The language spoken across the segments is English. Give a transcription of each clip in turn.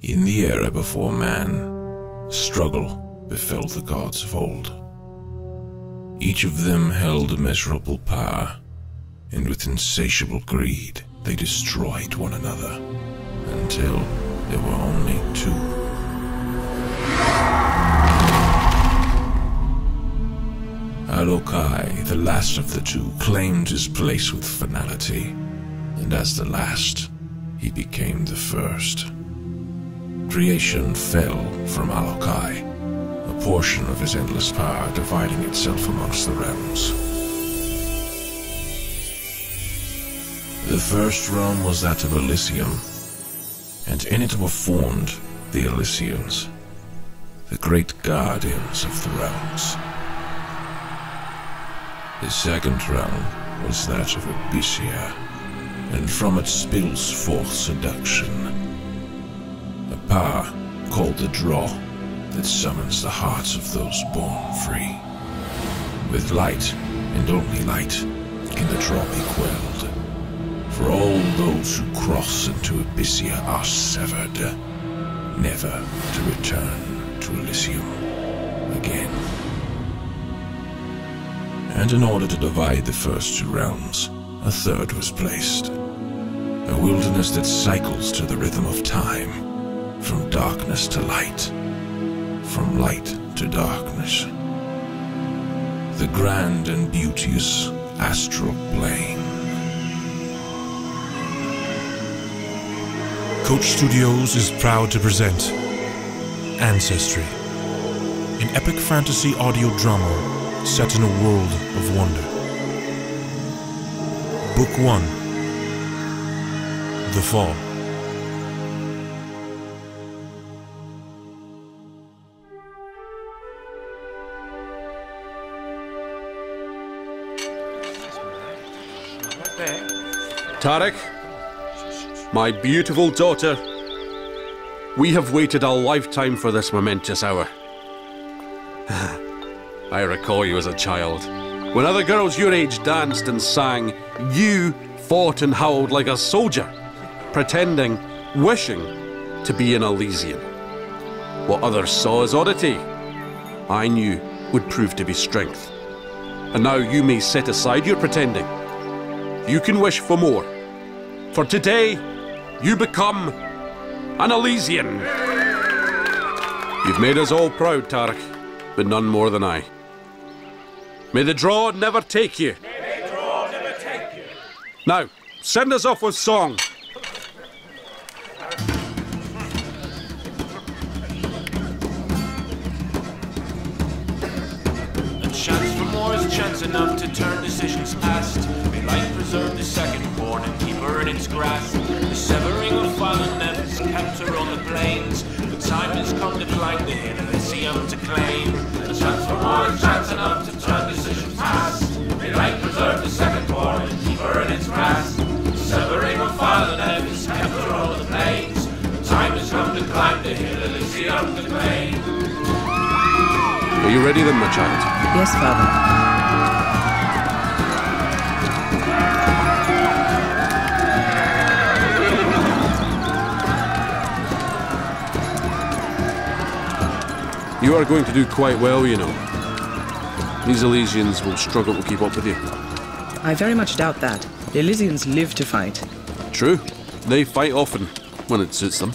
In the era before man, struggle befell the gods of old. Each of them held immeasurable power, and with insatiable greed, they destroyed one another, until there were only two. Alokai, the last of the two, claimed his place with finality, and as the last, he became the first. Creation fell from Alokai, a portion of his endless power dividing itself amongst the realms. The first realm was that of Elysium, and in it were formed the Elysians, the great guardians of the realms. The second realm was that of Abyssia, and from it spills forth seduction, a power called the Draw that summons the hearts of those born free. With light, and only light, can the Draw be quelled. For all those who cross into Abyssia are severed, never to return to Elysium again. And in order to divide the first two realms, a third was placed. A wilderness that cycles to the rhythm of time, from darkness to light, from light to darkness. The grand and beauteous astral plane. Koach Studios is proud to present Ancestry, an epic fantasy audio drama set in a world of wonder. Book 1, The Fall. Tarach, my beautiful daughter, we have waited a lifetime for this momentous hour. I recall you as a child. When other girls your age danced and sang, you fought and howled like a soldier, pretending, wishing to be an Elysian. What others saw as oddity, I knew would prove to be strength. And now you may set aside your pretending. You can wish for more. For today, you become an Elysian. You've made us all proud, Tarach, but none more than I. May the Draw never take you. May the Draw never take you. Now, send us off with song. A chance for more is chance enough to turn decisions past. May light preserve the second born and keep her in its grasp. The severing of fallen nets kept her on the plains. The time has come to climb the hill Elysium to claim. A chance for more is chance enough to turn decisions past. May light preserve the second born and keep her in its grasp. The severing of fallen nets kept her on the plains. The time has come to climb the hill Elysium to claim. Are you ready then, my child? Yes, Father. You are going to do quite well, you know. These Elysians will struggle to keep up with you. I very much doubt that. The Elysians live to fight. True. They fight often, when it suits them.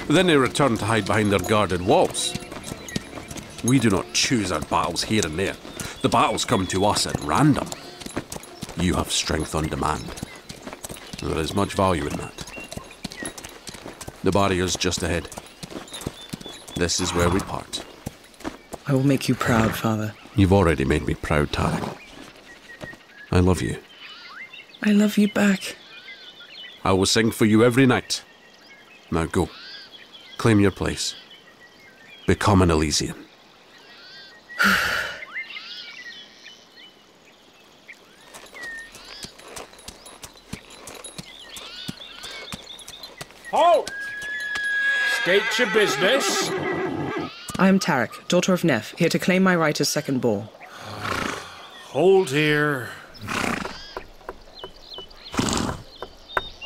Then they return to hide behind their guarded walls. We do not choose our battles here and there. The battles come to us at random. You have strength on demand. There is much value in that. The barrier's just ahead. This is where we part. I will make you proud, Father. You've already made me proud, Tarach. I love you. I love you back. I will sing for you every night. Now go. Claim your place. Become an Elysian. Halt! State your business. I am Tarach, daughter of Nef, here to claim my right as second ball. Hold here.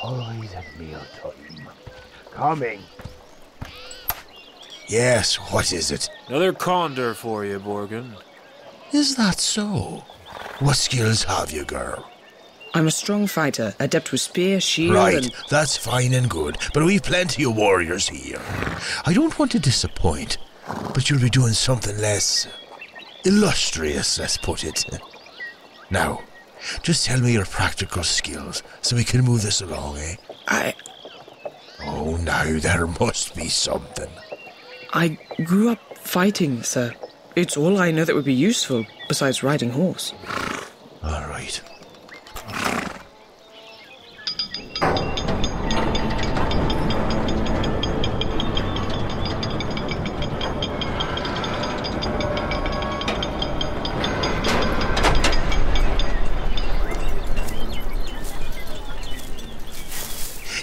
Always at mealtime. Coming. Yes, what is it? Another condor for you, Borgin. Is that so? What skills have you, girl? I'm a strong fighter, adept with spear, shield, Right, and... that's fine and good, but we've plenty of warriors here. I don't want to disappoint, but you'll be doing something less illustrious, let's put it. Now, just tell me your practical skills so we can move this along, eh? Oh, now there must be something. I grew up fighting, sir. It's all I know that would be useful, besides riding horse. All right.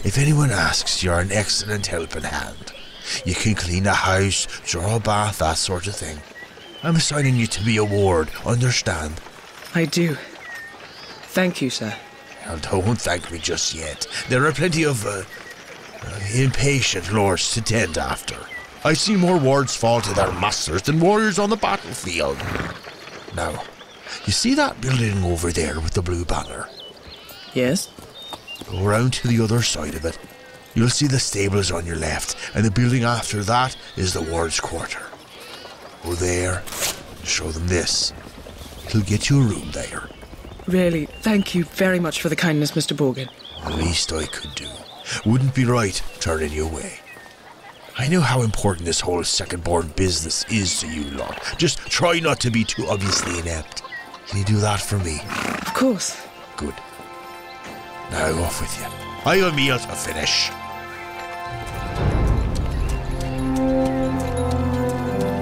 If anyone asks, you're an excellent helping hand. You can clean a house, draw a bath, that sort of thing. I'm assigning you to be a ward, understand? I do. Thank you, sir. Well, don't thank me just yet. There are plenty of, impatient lords to tend after. I've seen more wards fall to their masters than warriors on the battlefield. Now, you see that building over there with the blue banner? Yes? Go around to the other side of it. You'll see the stables on your left, and the building after that is the ward's quarter. Go there, and show them this. It'll get you a room there. Really, thank you very much for the kindness, Mr. Borgin. The least I could do. Wouldn't be right turning you away. I know how important this whole second-born business is to you lot. Just try not to be too obviously inept. Can you do that for me? Of course. Good. Now off with you. I have a meal to finish.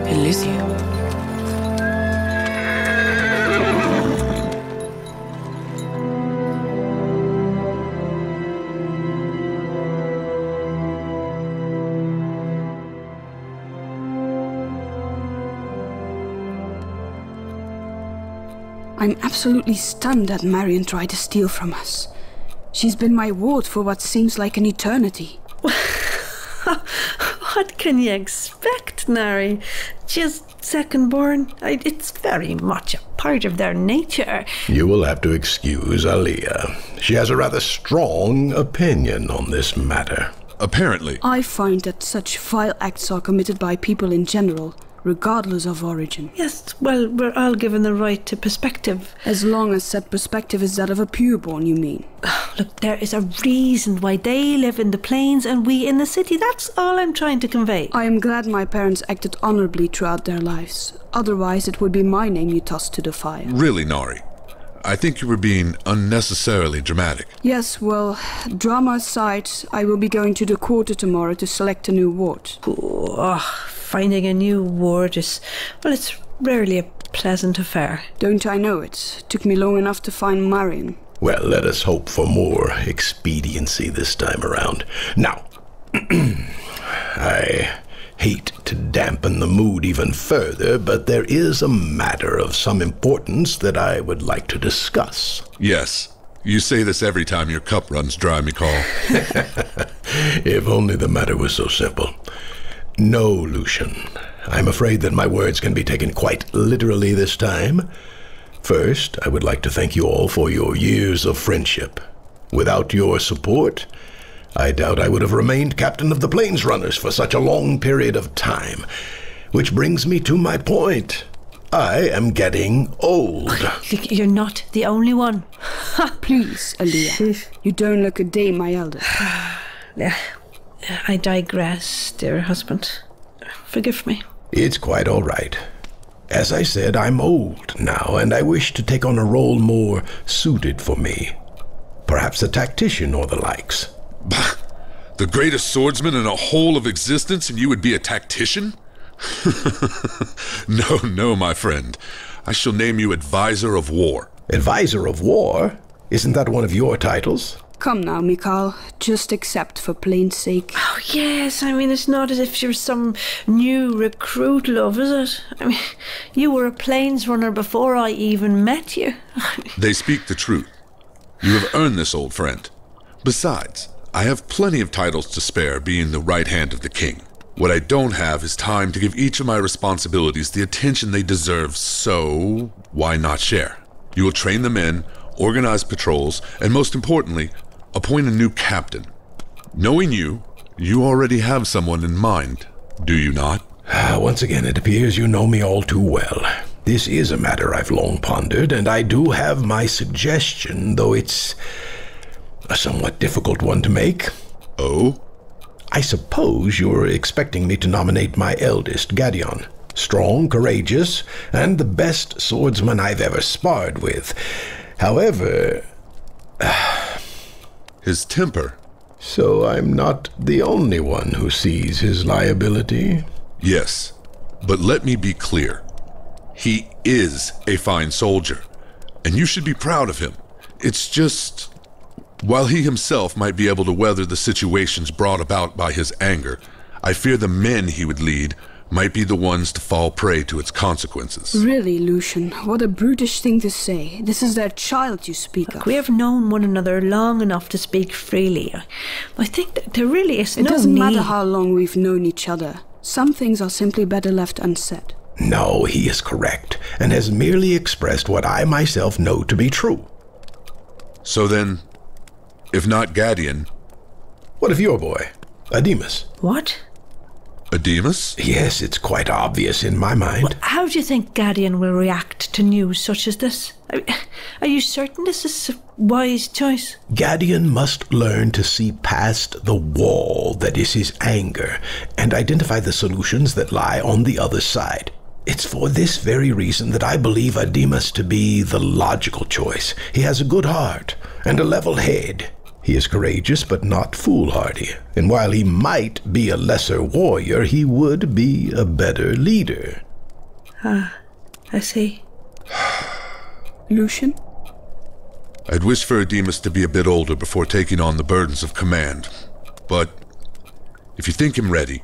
Elysia. I'm absolutely stunned that Marion tried to steal from us. She's been my ward for what seems like an eternity. What can you expect, Nari? Just second-born. It's very much a part of their nature. You will have to excuse Aliyah. She has a rather strong opinion on this matter. Apparently. I find that such vile acts are committed by people in general, regardless of origin. Yes, well, we're all given the right to perspective. As long as that perspective is that of a pureborn, you mean? Look, there is a reason why they live in the plains and we in the city. That's all I'm trying to convey. I am glad my parents acted honorably throughout their lives. Otherwise, it would be my name you tossed to the fire. Really, Nari? I think you were being unnecessarily dramatic. Yes, well, drama aside, I will be going to the quarter tomorrow to select a new ward. Finding a new ward is, well, it's rarely a pleasant affair. Don't I know it? Took me long enough to find Marion. Well, let us hope for more expediency this time around. Now, I hate to dampen the mood even further, but there is a matter of some importance that I would like to discuss. Yes. You say this every time your cup runs dry, Mikhal. If only the matter was so simple. No, Lucian. I'm afraid that my words can be taken quite literally this time. First, I would like to thank you all for your years of friendship. Without your support, I doubt I would have remained captain of the Plains Runners for such a long period of time. Which brings me to my point. I am getting old. You're not the only one. Please, Aliyah. You don't look a day my elder. I digress, dear husband. Forgive me. It's quite all right. As I said, I'm old now, and I wish to take on a role more suited for me. Perhaps a tactician or the likes. Bah! The greatest swordsman in a whole of existence, and you would be a tactician? No, my friend. I shall name you Advisor of War. Advisor of War? Isn't that one of your titles? Come now, Mikhal. Just accept for plain sake. Oh, yes. I mean, it's not as if you're some new recruit, love, is it? I mean, you were a plains runner before I even met you. They speak the truth. You have earned this, old friend. Besides, I have plenty of titles to spare, being the right hand of the king. What I don't have is time to give each of my responsibilities the attention they deserve, so why not share? You will train the men, organize patrols, and most importantly, appoint a new captain. Knowing you already have someone in mind, do you not? Once again, it appears you know me all too well. This is a matter I've long pondered, and I do have my suggestion, though it's a somewhat difficult one to make. Oh? I suppose you're expecting me to nominate my eldest, Gadeon. Strong, courageous, and the best swordsman I've ever sparred with. However... his temper. So I'm not the only one who sees his liability? Yes, but let me be clear. He is a fine soldier, and you should be proud of him. It's just, while he himself might be able to weather the situations brought about by his anger, I fear the men he would lead might be the ones to fall prey to its consequences. Really, Lucian, what a brutish thing to say. This is their child you speak of. We have known one another long enough to speak freely. I think that there really is no need. It doesn't matter how long we've known each other. Some things are simply better left unsaid. No, he is correct, and has merely expressed what I myself know to be true. So then, if not Gadeon... What of your boy, Ademus? What? Ademus? Yes, it's quite obvious in my mind. Well, how do you think Gadeon will react to news such as this? Are you certain this is a wise choice? Gadeon must learn to see past the wall that is his anger and identify the solutions that lie on the other side. It's for this very reason that I believe Ademus to be the logical choice. He has a good heart and a level head. He is courageous but not foolhardy, and while he might be a lesser warrior, he would be a better leader. Ah, I see. Lucian? I'd wish for Ademus to be a bit older before taking on the burdens of command, but if you think him ready,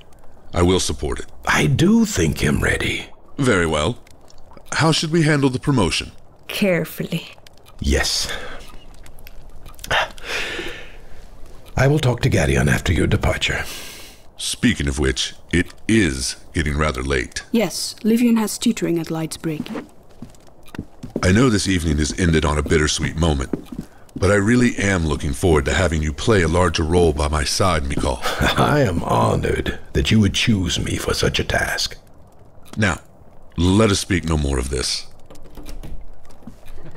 I will support it. I do think him ready. Very well. How should we handle the promotion? Carefully. Yes. I will talk to Gadeon after your departure. Speaking of which, it is getting rather late. Yes, Livian has tutoring at Light's Break. I know this evening has ended on a bittersweet moment, but I really am looking forward to having you play a larger role by my side, Mikhal. I am honored that you would choose me for such a task. Now, let us speak no more of this.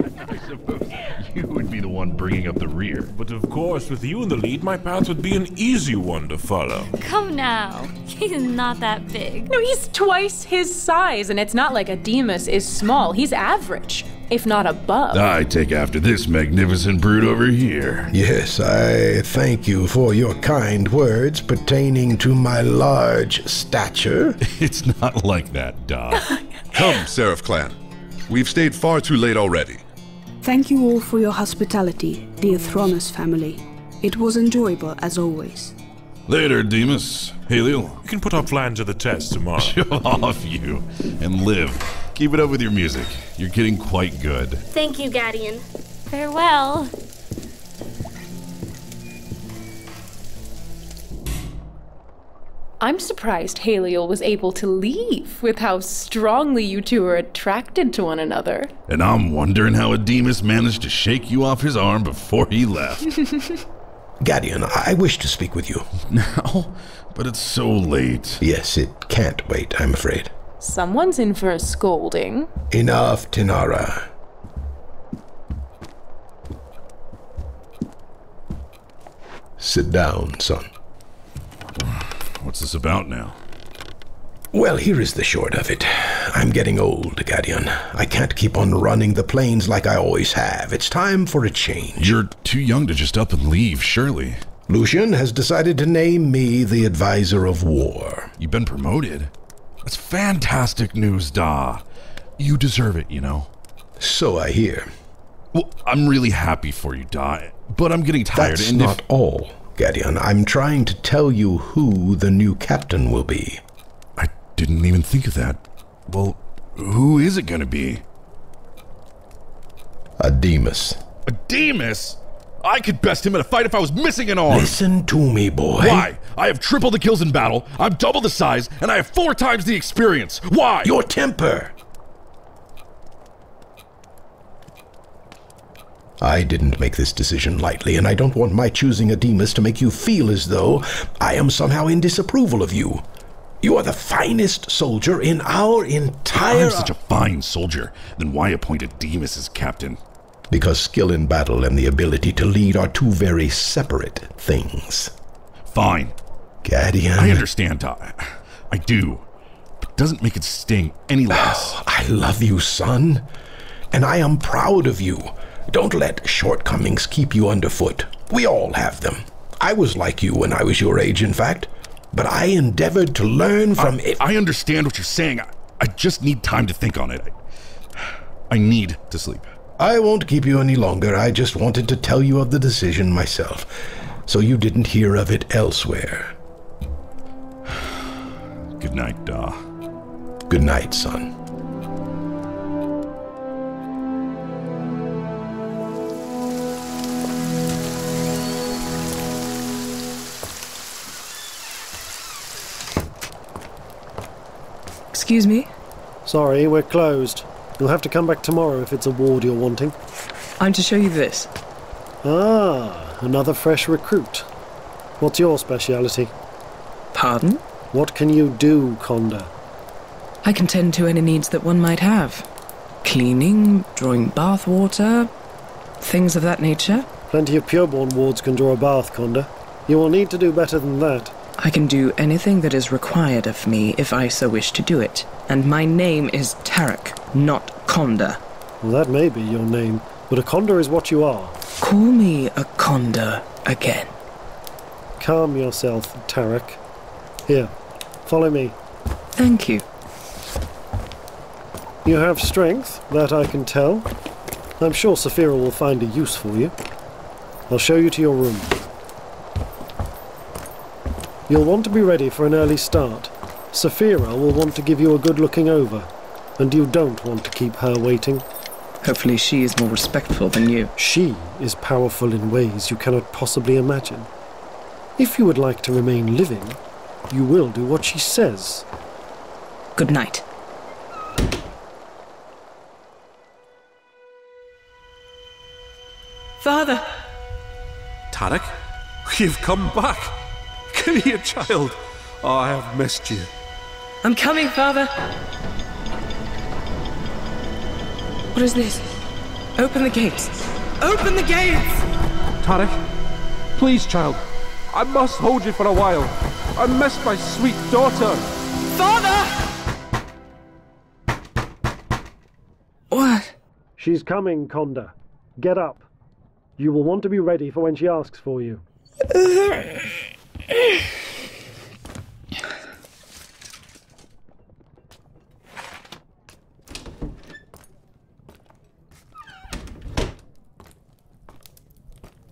I suppose you would be the one bringing up the rear. But of course, with you in the lead, my path would be an easy one to follow. Come now. He's not that big. No, he's twice his size, and it's not like Ademus is small. He's average, if not above. I take after this magnificent brute over here. Yes, I thank you for your kind words pertaining to my large stature. It's not like that, Doc. Come, Seraph Clan. We've stayed far too late already. Thank you all for your hospitality, dear Thronos family. It was enjoyable, as always. Later, Demas. Haliel. You can put our plan to the test tomorrow. Show off, you. And live. Keep it up with your music. You're getting quite good. Thank you, Gadeon. Farewell. I'm surprised Haliel was able to leave with how strongly you two are attracted to one another. And I'm wondering how Ademus managed to shake you off his arm before he left. Gadeon, I wish to speak with you. Now? But it's so late. Yes, it can't wait, I'm afraid. Someone's in for a scolding. Enough, Tinarah. Sit down, son. What's this about now? Well, here is the short of it. I'm getting old, Gadeon. I can't keep on running the plains like I always have. It's time for a change. You're too young to just up and leave, surely. Lucian has decided to name me the advisor of war. You've been promoted? That's fantastic news, Da. You deserve it, you know. So I hear. Well, I'm really happy for you, Da, but I'm getting tired. That's not all, Gadeon. I'm trying to tell you who the new captain will be. I didn't even think of that. Well, who is it going to be? Ademus. Ademus? I could best him in a fight if I was missing an arm. Listen to me, boy. Why? I have triple the kills in battle, I'm double the size, and I have 4 times the experience. Why? Your temper! I didn't make this decision lightly, and I don't want my choosing a Demas to make you feel as though I am somehow in disapproval of you. You are the finest soldier in our entire... I'm such a fine soldier. Then why appoint a Demas as captain? Because skill in battle and the ability to lead are 2 very separate things. Fine. Gadeon... I understand, I do. But it doesn't make it sting any less. Oh, I love you, son. And I am proud of you. Don't let shortcomings keep you underfoot. We all have them. I was like you when I was your age, in fact. But I endeavored to learn from it. I understand what you're saying. I just need time to think on it. I need to sleep. I won't keep you any longer. I just wanted to tell you of the decision myself, so you didn't hear of it elsewhere. Good night, Da. Good night, son. Excuse me? Sorry, we're closed. You'll have to come back tomorrow if it's a ward you're wanting. I'm to show you this. Ah, another fresh recruit. What's your speciality? Pardon? What can you do, Conda? I can tend to any needs that one might have. Cleaning, drawing bath water, things of that nature. Plenty of pureborn wards can draw a bath, Conda. You will need to do better than that. I can do anything that is required of me if I so wish to do it. And my name is Tarach, not Conda. Well, that may be your name, but a Conda is what you are. Call me a Conda again. Calm yourself, Tarach. Here, follow me. Thank you. You have strength, that I can tell. I'm sure Saphira will find a use for you. I'll show you to your room. You'll want to be ready for an early start. Saphira will want to give you a good looking over, and you don't want to keep her waiting. Hopefully she is more respectful than you. She is powerful in ways you cannot possibly imagine. If you would like to remain living, you will do what she says. Good night. Father! Tarach, you've come back. Come here, child. Oh, I have missed you. I'm coming, Father. What is this? Open the gates. Open the gates! Tarach, please, child. I must hold you for a while. I miss my sweet daughter. Father! What? She's coming, Conda. Get up. You will want to be ready for when she asks for you.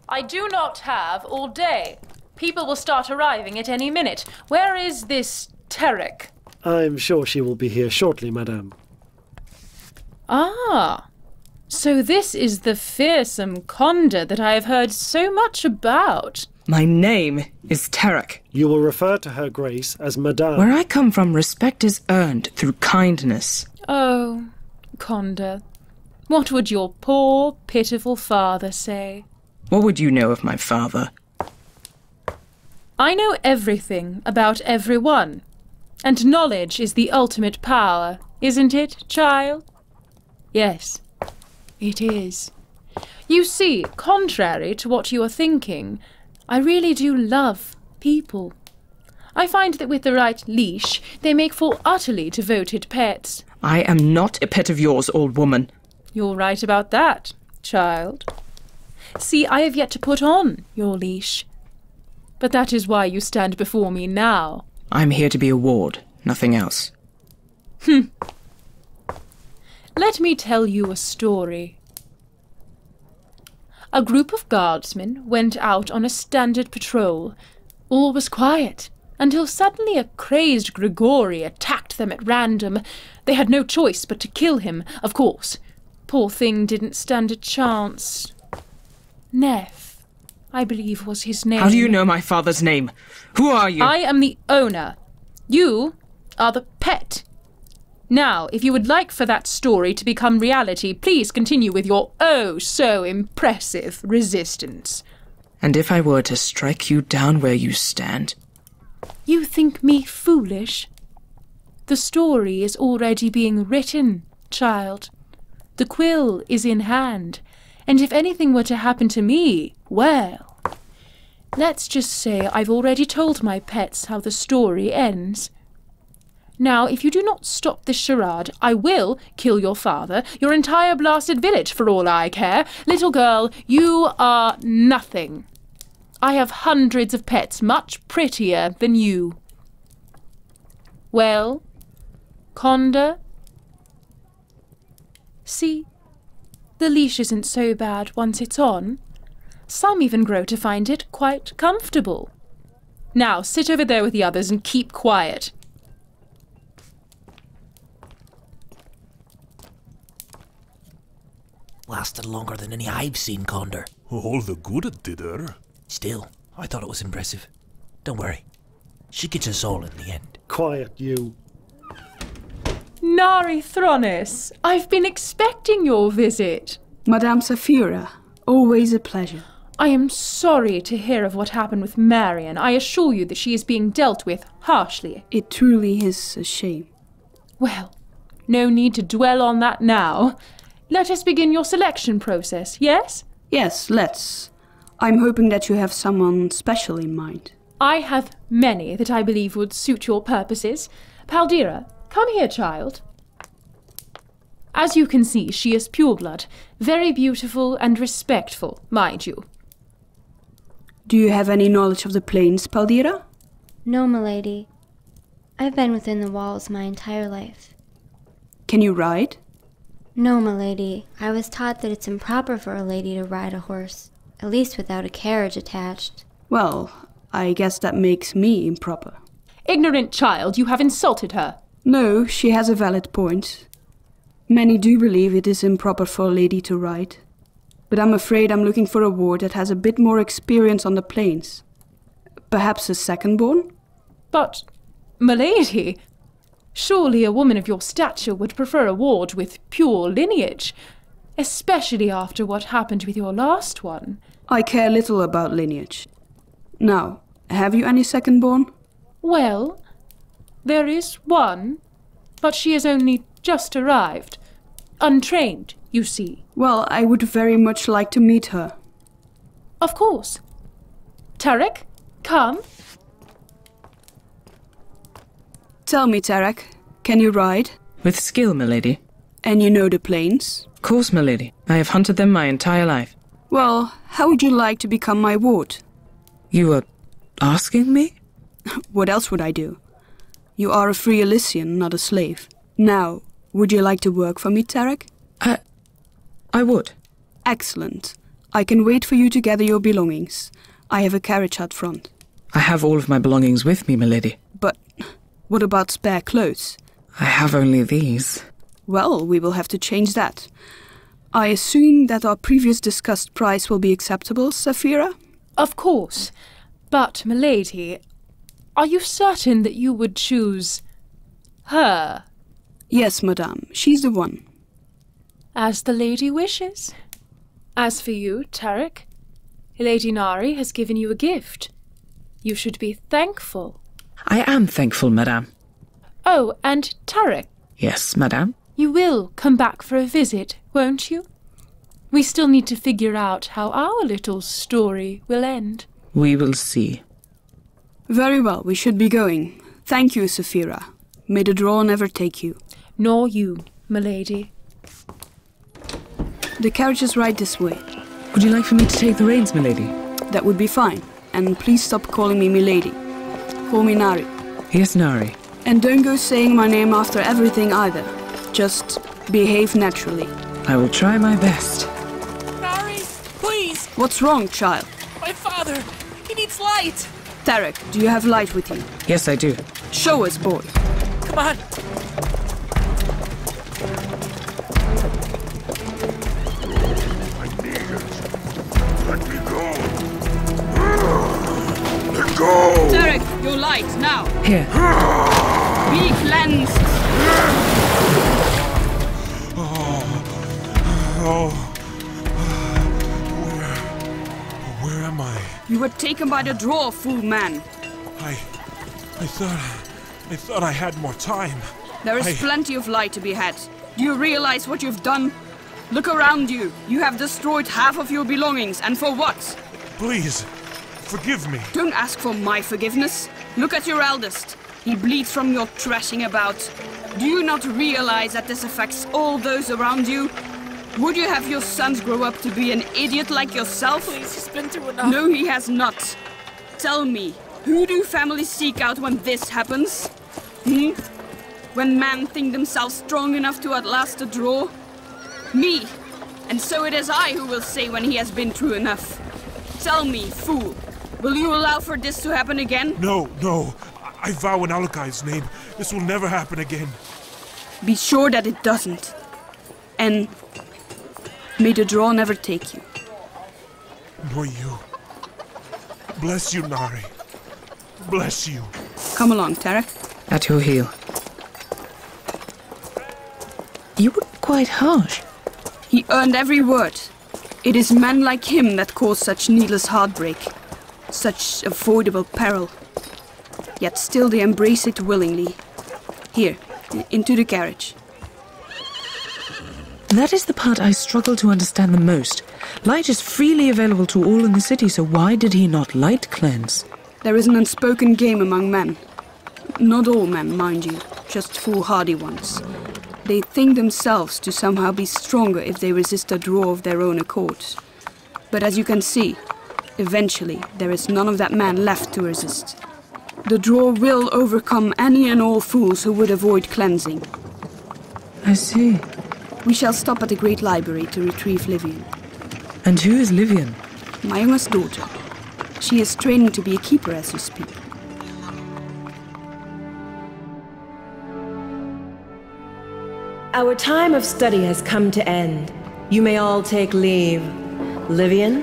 I do not have all day. People will start arriving at any minute. Where is this Tarach? I'm sure she will be here shortly, madame. Ah, so this is the fearsome Conda that I have heard so much about. My name is Tarach. You will refer to her grace as madame. Where I come from, respect is earned through kindness. Oh, Conda, what would your poor, pitiful father say? What would you know of my father? I know everything about everyone. And knowledge is the ultimate power, isn't it, child? Yes, it is. You see, contrary to what you are thinking, I really do love people. I find that with the right leash, they make for utterly devoted pets. I am not a pet of yours, old woman. You're right about that, child. See, I have yet to put on your leash. But that is why you stand before me now. I'm here to be a ward, nothing else. Let me tell you a story. A group of guardsmen went out on a standard patrol. All was quiet, until suddenly a crazed Grigori attacked them at random. They had no choice but to kill him, of course. Poor thing didn't stand a chance. Neff, I believe was his name. How do you know my father's name? Who are you? I am the owner. You are the pet. Now, if you would like for that story to become reality, please continue with your oh-so-impressive resistance. And if I were to strike you down where you stand? You think me foolish? The story is already being written, child. The quill is in hand, and if anything were to happen to me, well, let's just say I've already told my pets how the story ends. Now, if you do not stop this charade, I will kill your father, your entire blasted village, for all I care. Little girl, you are nothing. I have hundreds of pets much prettier than you. Well, Conda? See, the leash isn't so bad once it's on. Some even grow to find it quite comfortable. Now, sit over there with the others and keep quiet. Lasted longer than any I've seen, Condor. All the good it did her. Still, I thought it was impressive. Don't worry. She gets us all in the end. Quiet, you. Nari Thronis, I've been expecting your visit. Madame Saphira, always a pleasure. I am sorry to hear of what happened with Marion. I assure you that she is being dealt with harshly. It truly is a shame. Well, no need to dwell on that now. Let us begin your selection process, yes? Yes, let's. I'm hoping that you have someone special in mind. I have many that I believe would suit your purposes. Paldira, come here, child. As you can see, she is pureblood, very beautiful and respectful, mind you. Do you have any knowledge of the plains, Paldira? No, milady. I've been within the walls my entire life. Can you ride? No, milady. I was taught that it's improper for a lady to ride a horse, at least without a carriage attached. Well, I guess that makes me improper. Ignorant child, you have insulted her. No, she has a valid point. Many do believe it is improper for a lady to ride. But I'm afraid I'm looking for a ward that has a bit more experience on the plains. Perhaps a second-born? But, milady, surely a woman of your stature would prefer a ward with pure lineage, especially after what happened with your last one. I care little about lineage. Now, have you any second-born? Well, there is one, but she has only just arrived. Untrained, you see. Well, I would very much like to meet her. Of course. Tarach, come. Tell me, Tarach, can you ride? With skill, milady. And you know the plains? Of course, milady. I have hunted them my entire life. Well, how would you like to become my ward? You are asking me? What else would I do? You are a free Elysian, not a slave. Now, would you like to work for me, Tarach? I would. Excellent. I can wait for you to gather your belongings. I have a carriage out front. I have all of my belongings with me, milady. But what about spare clothes? I have only these. Well, we will have to change that. I assume that our previous discussed price will be acceptable, Saphira? Of course. But, milady, are you certain that you would choose her? Yes, madame. She's the one. As the lady wishes. As for you, Tarach, Lady Nari has given you a gift. You should be thankful. I am thankful, madame. Oh, and Tarach. Yes, madame. You will come back for a visit, won't you? We still need to figure out how our little story will end. We will see. Very well, we should be going. Thank you, Saphira. May the draw never take you. Nor you, milady. The carriage is right this way. Would you like for me to take the reins, milady? That would be fine. And please stop calling me milady. Call me Nari. Yes, Nari. And don't go saying my name after everything either. Just behave naturally. I will try my best. Nari, please! What's wrong, child? My father! He needs light! Tarach, do you have light with you? Yes, I do. Show us, boy. Come on! Let me go. Go! Tarach, your light, now! Here. Be cleansed! Where am I? You were taken by the draw, fool man. I thought I had more time. There is plenty of light to be had. Do you realize what you've done? Look around you. You have destroyed half of your belongings, and for what? Please, forgive me. Don't ask for my forgiveness. Look at your eldest. He bleeds from your thrashing about. Do you not realize that this affects all those around you? Would you have your sons grow up to be an idiot like yourself? Please, he's been through enough. No, he has not. Tell me, who do families seek out when this happens? When men think themselves strong enough to outlast a draw? Me. And so it is I who will say when he has been through enough. Tell me, fool, will you allow for this to happen again? No. I vow in Alokai's name, this will never happen again. Be sure that it doesn't. And may the draw never take you. Nor you. Bless you, Nari. Bless you. Come along, Tarach. At your heel. You were quite harsh. He earned every word. It is men like him that cause such needless heartbreak, such avoidable peril. Yet still they embrace it willingly. Here, into the carriage. That is the part I struggle to understand the most. Light is freely available to all in the city, so why did he not light cleanse? There is an unspoken game among men. Not all men, mind you, just foolhardy ones. They think themselves to somehow be stronger if they resist a draw of their own accord. But as you can see, eventually there is none of that man left to resist. The draw will overcome any and all fools who would avoid cleansing. I see. We shall stop at the Great Library to retrieve Livian. And who is Livian? My youngest daughter. She is training to be a keeper as you speak. Our time of study has come to end. You may all take leave. Livian,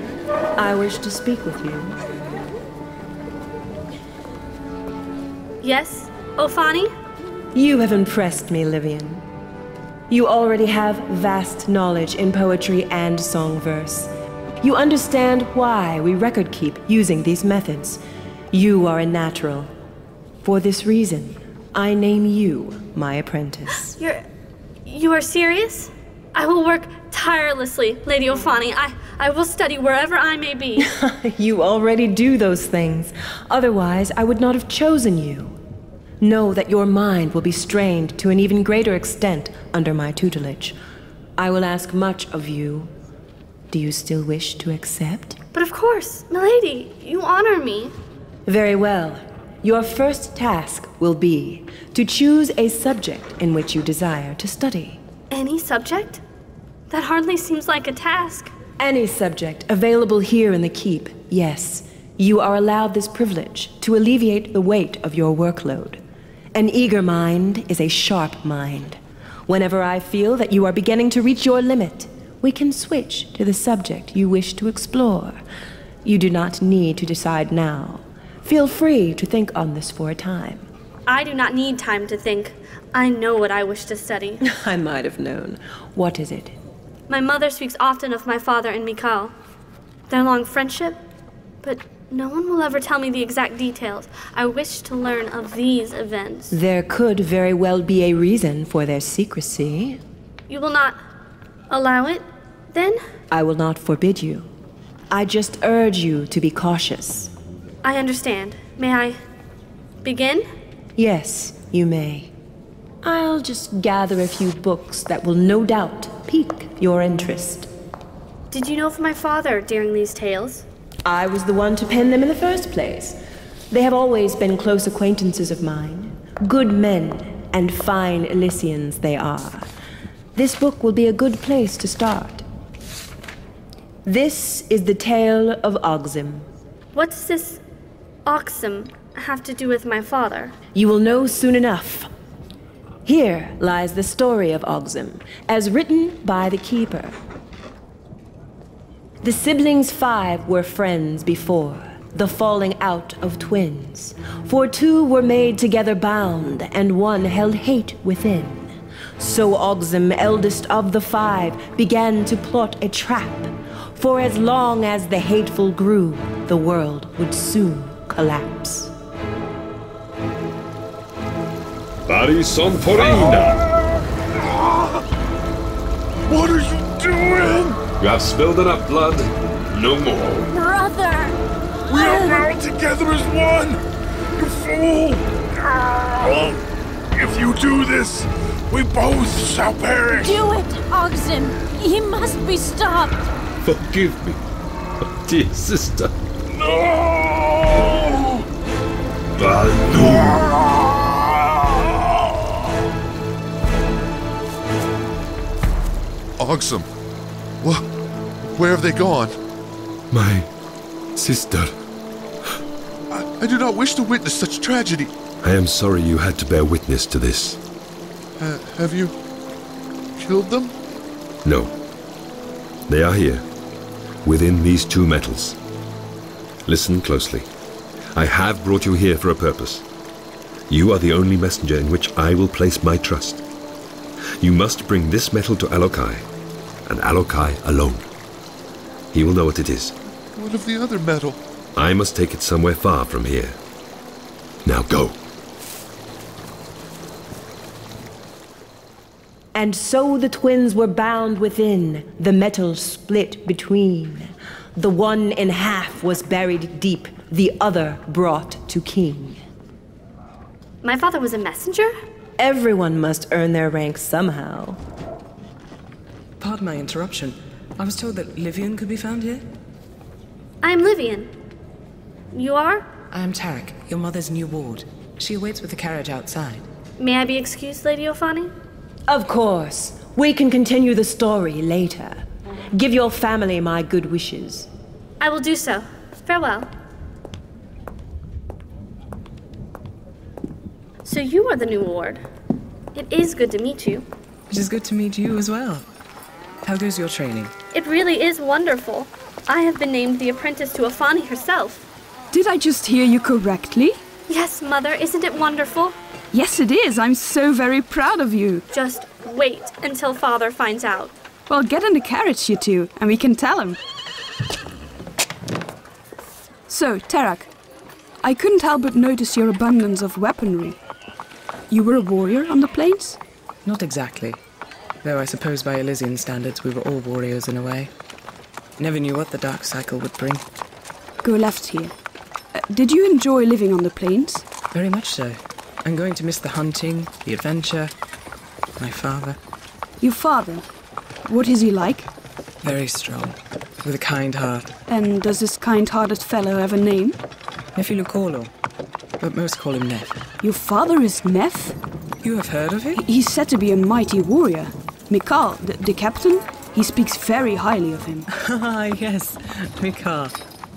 I wish to speak with you. Yes, Ophani? You have impressed me, Livian. You already have vast knowledge in poetry and song verse. You understand why we record keep using these methods. You are a natural. For this reason, I name you my apprentice. You are serious? I will work tirelessly, Lady Ophani. I will study wherever I may be. You already do those things. Otherwise, I would not have chosen you. Know that your mind will be strained to an even greater extent under my tutelage. I will ask much of you. Do you still wish to accept? But of course, milady, you honor me. Very well. Your first task will be to choose a subject in which you desire to study. Any subject? That hardly seems like a task. Any subject available here in the keep, yes. You are allowed this privilege to alleviate the weight of your workload. An eager mind is a sharp mind. Whenever I feel that you are beginning to reach your limit, we can switch to the subject you wish to explore. You do not need to decide now. Feel free to think on this for a time. I do not need time to think. I know what I wish to study. I might have known. What is it? My mother speaks often of my father and Mikhal. Their long friendship, but no one will ever tell me the exact details. I wish to learn of these events. There could very well be a reason for their secrecy. You will not allow it, then? I will not forbid you. I just urge you to be cautious. I understand. May I begin? Yes, you may. I'll just gather a few books that will no doubt pique your interest. Did you know of my father during these tales? I was the one to pen them in the first place. They have always been close acquaintances of mine. Good men and fine Elysians they are. This book will be a good place to start. This is the tale of Ogsim. What does this Ogsim have to do with my father? You will know soon enough. Here lies the story of Ogsim, as written by the keeper. The siblings 5 were friends before. the falling out of twins. For two were made together bound, and one held hate within. So Ogsim, eldest of the five, began to plot a trap. For as long as the hateful grew, the world would soon collapse. Bari son Porina! What are you doing? You have spilled enough blood. No more. Brother! We are bound together as one! You fool! If you do this, we both shall perish! Do it, Ogsim! He must be stopped! Forgive me, my dear sister. No! Ogsim, where have they gone? My sister. I do not wish to witness such tragedy. I am sorry you had to bear witness to this. Have you killed them? No. They are here, within these two metals. Listen closely. I have brought you here for a purpose. You are the only messenger in which I will place my trust. You must bring this metal to Alokai, and Alokai alone. He will know what it is. What of the other metal? I must take it somewhere far from here. Now go. And so the twins were bound within, the metal split between. The one in half was buried deep, the other brought to king. My father was a messenger? Everyone must earn their rank somehow. Pardon my interruption. I was told that Livian could be found here. I am Livian. You are? I am Tarach, your mother's new ward. She awaits with the carriage outside. May I be excused, Lady Ophani? Of course. We can continue the story later. Give your family my good wishes. I will do so. Farewell. So you are the new ward. It is good to meet you. It is good to meet you as well. How goes your training? It really is wonderful. I have been named the apprentice to Ophani herself. Did I just hear you correctly? Yes, Mother. Isn't it wonderful? Yes, it is. I'm so very proud of you. Just wait until Father finds out. Well, get in the carriage, you two, and we can tell him. So, Tarach, I couldn't help but notice your abundance of weaponry. You were a warrior on the plains? Not exactly. Though I suppose by Elysian standards we were all warriors in a way. Never knew what the dark cycle would bring. Go left here. Did you enjoy living on the plains? Very much so. I'm going to miss the hunting, the adventure, my father. Your father? What is he like? Very strong, with a kind heart. And does this kind-hearted fellow have a name? Nephilukolo, but most call him Neph. Your father is Neph? You have heard of him? He's said to be a mighty warrior. Mikhal, the captain, he speaks very highly of him. Ah, yes, Mikhal.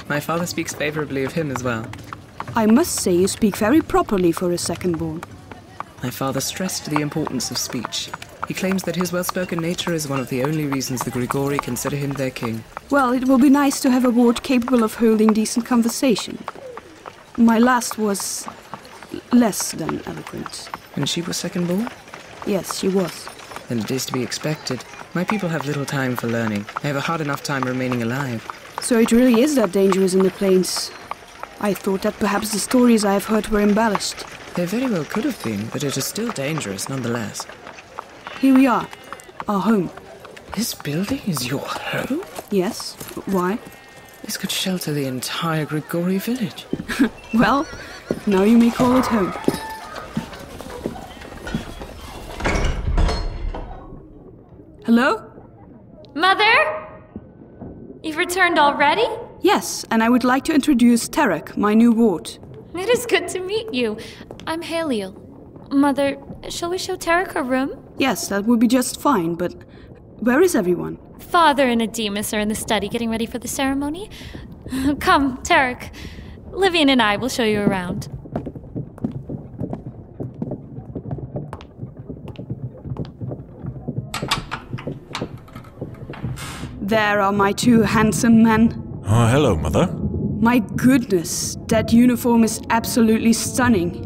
My father speaks favorably of him as well. I must say you speak very properly for a second-born. My father stressed the importance of speech. He claims that his well-spoken nature is one of the only reasons the Grigori consider him their king. Well, it will be nice to have a ward capable of holding decent conversation. My last was less than eloquent. And she was second-born? Yes, she was. Then it is to be expected. My people have little time for learning. They have a hard enough time remaining alive. So it really is that dangerous in the plains. I thought that perhaps the stories I have heard were embellished. They very well could have been, but it is still dangerous nonetheless. Here we are. Our home. This building is your home? Yes. Why? This could shelter the entire Grigori village. Well, now you may call it home. Hello? Mother? You've returned already? Yes, and I would like to introduce Tarach, my new ward. It is good to meet you. I'm Haliel. Mother, shall we show Tarach her room? Yes, that would be just fine, but where is everyone? Father and Ademus are in the study getting ready for the ceremony. Come, Tarach. Livian and I will show you around. There are my two handsome men. Hello, Mother. My goodness, that uniform is absolutely stunning.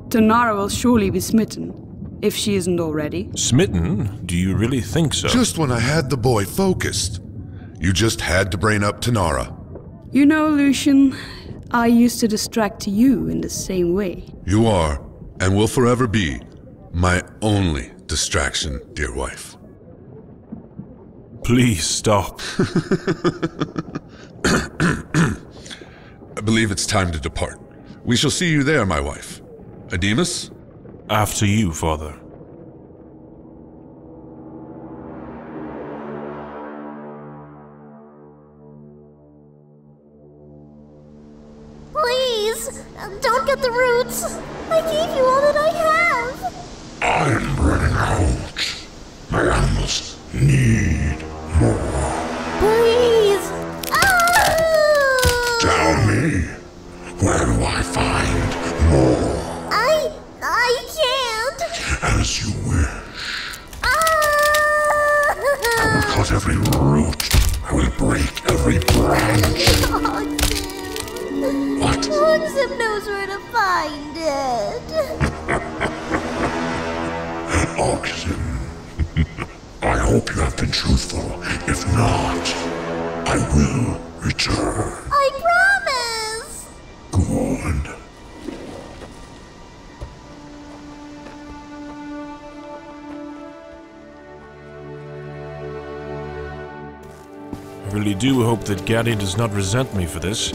Tinarah will surely be smitten, if she isn't already. Smitten? Do you really think so? Just when I had the boy focused. You just had to brain up Tinarah. You know, Lucian, I used to distract you in the same way. You are, and will forever be, my only distraction, dear wife. Please stop. I believe it's time to depart. We shall see you there, my wife. Ademus? After you, father. Please, don't get the roots. I gave you all that I have. I'm running out. My animals need more. Please. Tell me, where do I find more? I can't. As you wish. I will cut every root. I will break every branch. What? Ogsim knows where to find it. Ogsim. I hope you have been truthful. If not, I will return. I promise. Good. I really do hope that Gadeon does not resent me for this.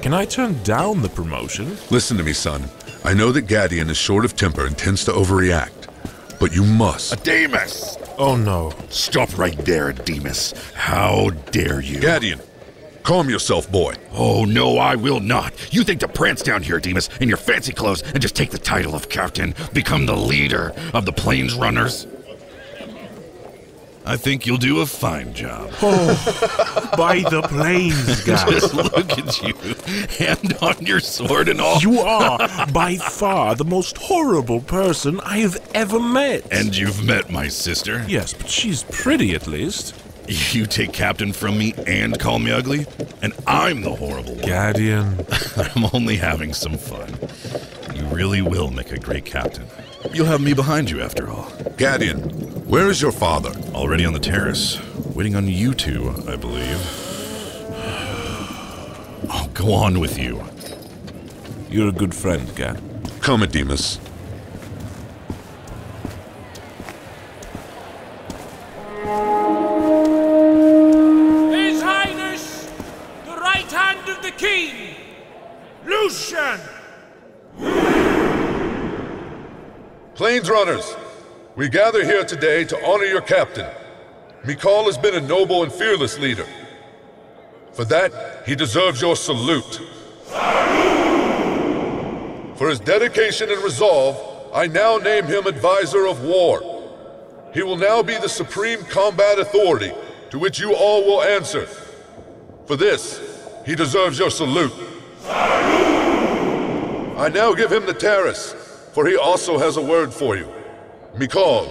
Can I turn down the promotion? Listen to me, son. I know that Gadeon is short of temper and tends to overreact, but you must. Ademus! Oh no. Stop right there, Ademus. How dare you? Gadeon, calm yourself, boy. Oh no, I will not. You think to prance down here, Ademus, in your fancy clothes and just take the title of captain, become the leader of the Plains Runners? I think you'll do a fine job. Oh, by the plains, guys. Just look at you. Hand on your sword and all. You are, by far, the most horrible person I have ever met. And you've met my sister? Yes, but she's pretty at least. You take captain from me and call me ugly? And I'm the horrible one. Gadeon. I'm only having some fun. You really will make a great captain. You'll have me behind you after all. Gadeon, where is your father? Already on the terrace, waiting on you two, I believe. Oh, go on with you. You're a good friend, Gad. Come, Ademus. His Highness, the right hand of the king, Lucian! Plains Runners, we gather here today to honor your captain. Mikhal has been a noble and fearless leader. For that, he deserves your salute. For his dedication and resolve, I now name him Advisor of War. He will now be the supreme combat authority to which you all will answer. For this, he deserves your salute. I now give him the terrace, for he also has a word for you. Mikhal.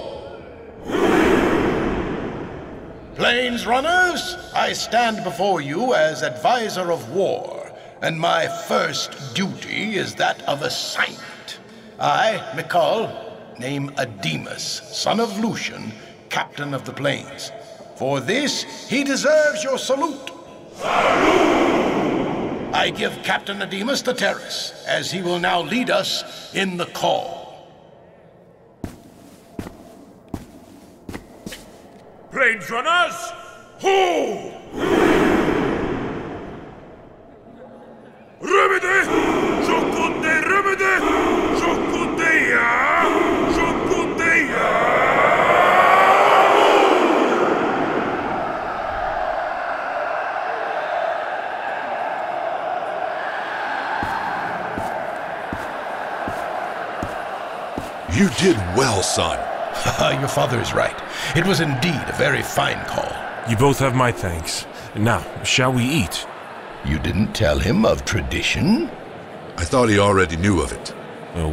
Plains Runners, I stand before you as Advisor of War, and my first duty is that of assignment. I, Mikhal, name Ademus, son of Lucian, captain of the Plains. For this, he deserves your salute. I give Captain Ademus the terrace, as he will now lead us in the call. Plains Runners, who? Remedy, Shokunde, Remedy, Shokundeya, Shokundeya. You did well, son. Your father is right. It was indeed a very fine call. You both have my thanks. Now, shall we eat? You didn't tell him of tradition? I thought he already knew of it.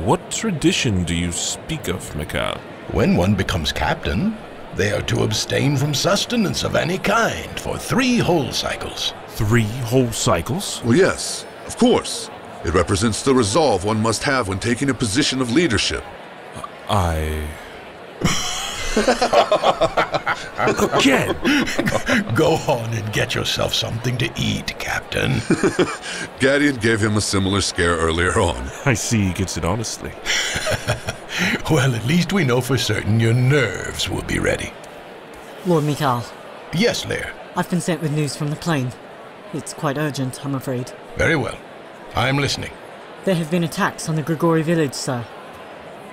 What tradition do you speak of, Mikhal? When one becomes captain, they are to abstain from sustenance of any kind for 3 whole cycles. 3 whole cycles? Well, yes, of course. It represents the resolve one must have when taking a position of leadership. Again! Go on and get yourself something to eat, Captain. Gadeon gave him a similar scare earlier on. I see he gets it honestly. Well, at least we know for certain your nerves will be ready. Lord Mikhal. Yes, Lair. I've been sent with news from the plain. It's quite urgent, I'm afraid. Very well. I'm listening. There have been attacks on the Grigori village, sir.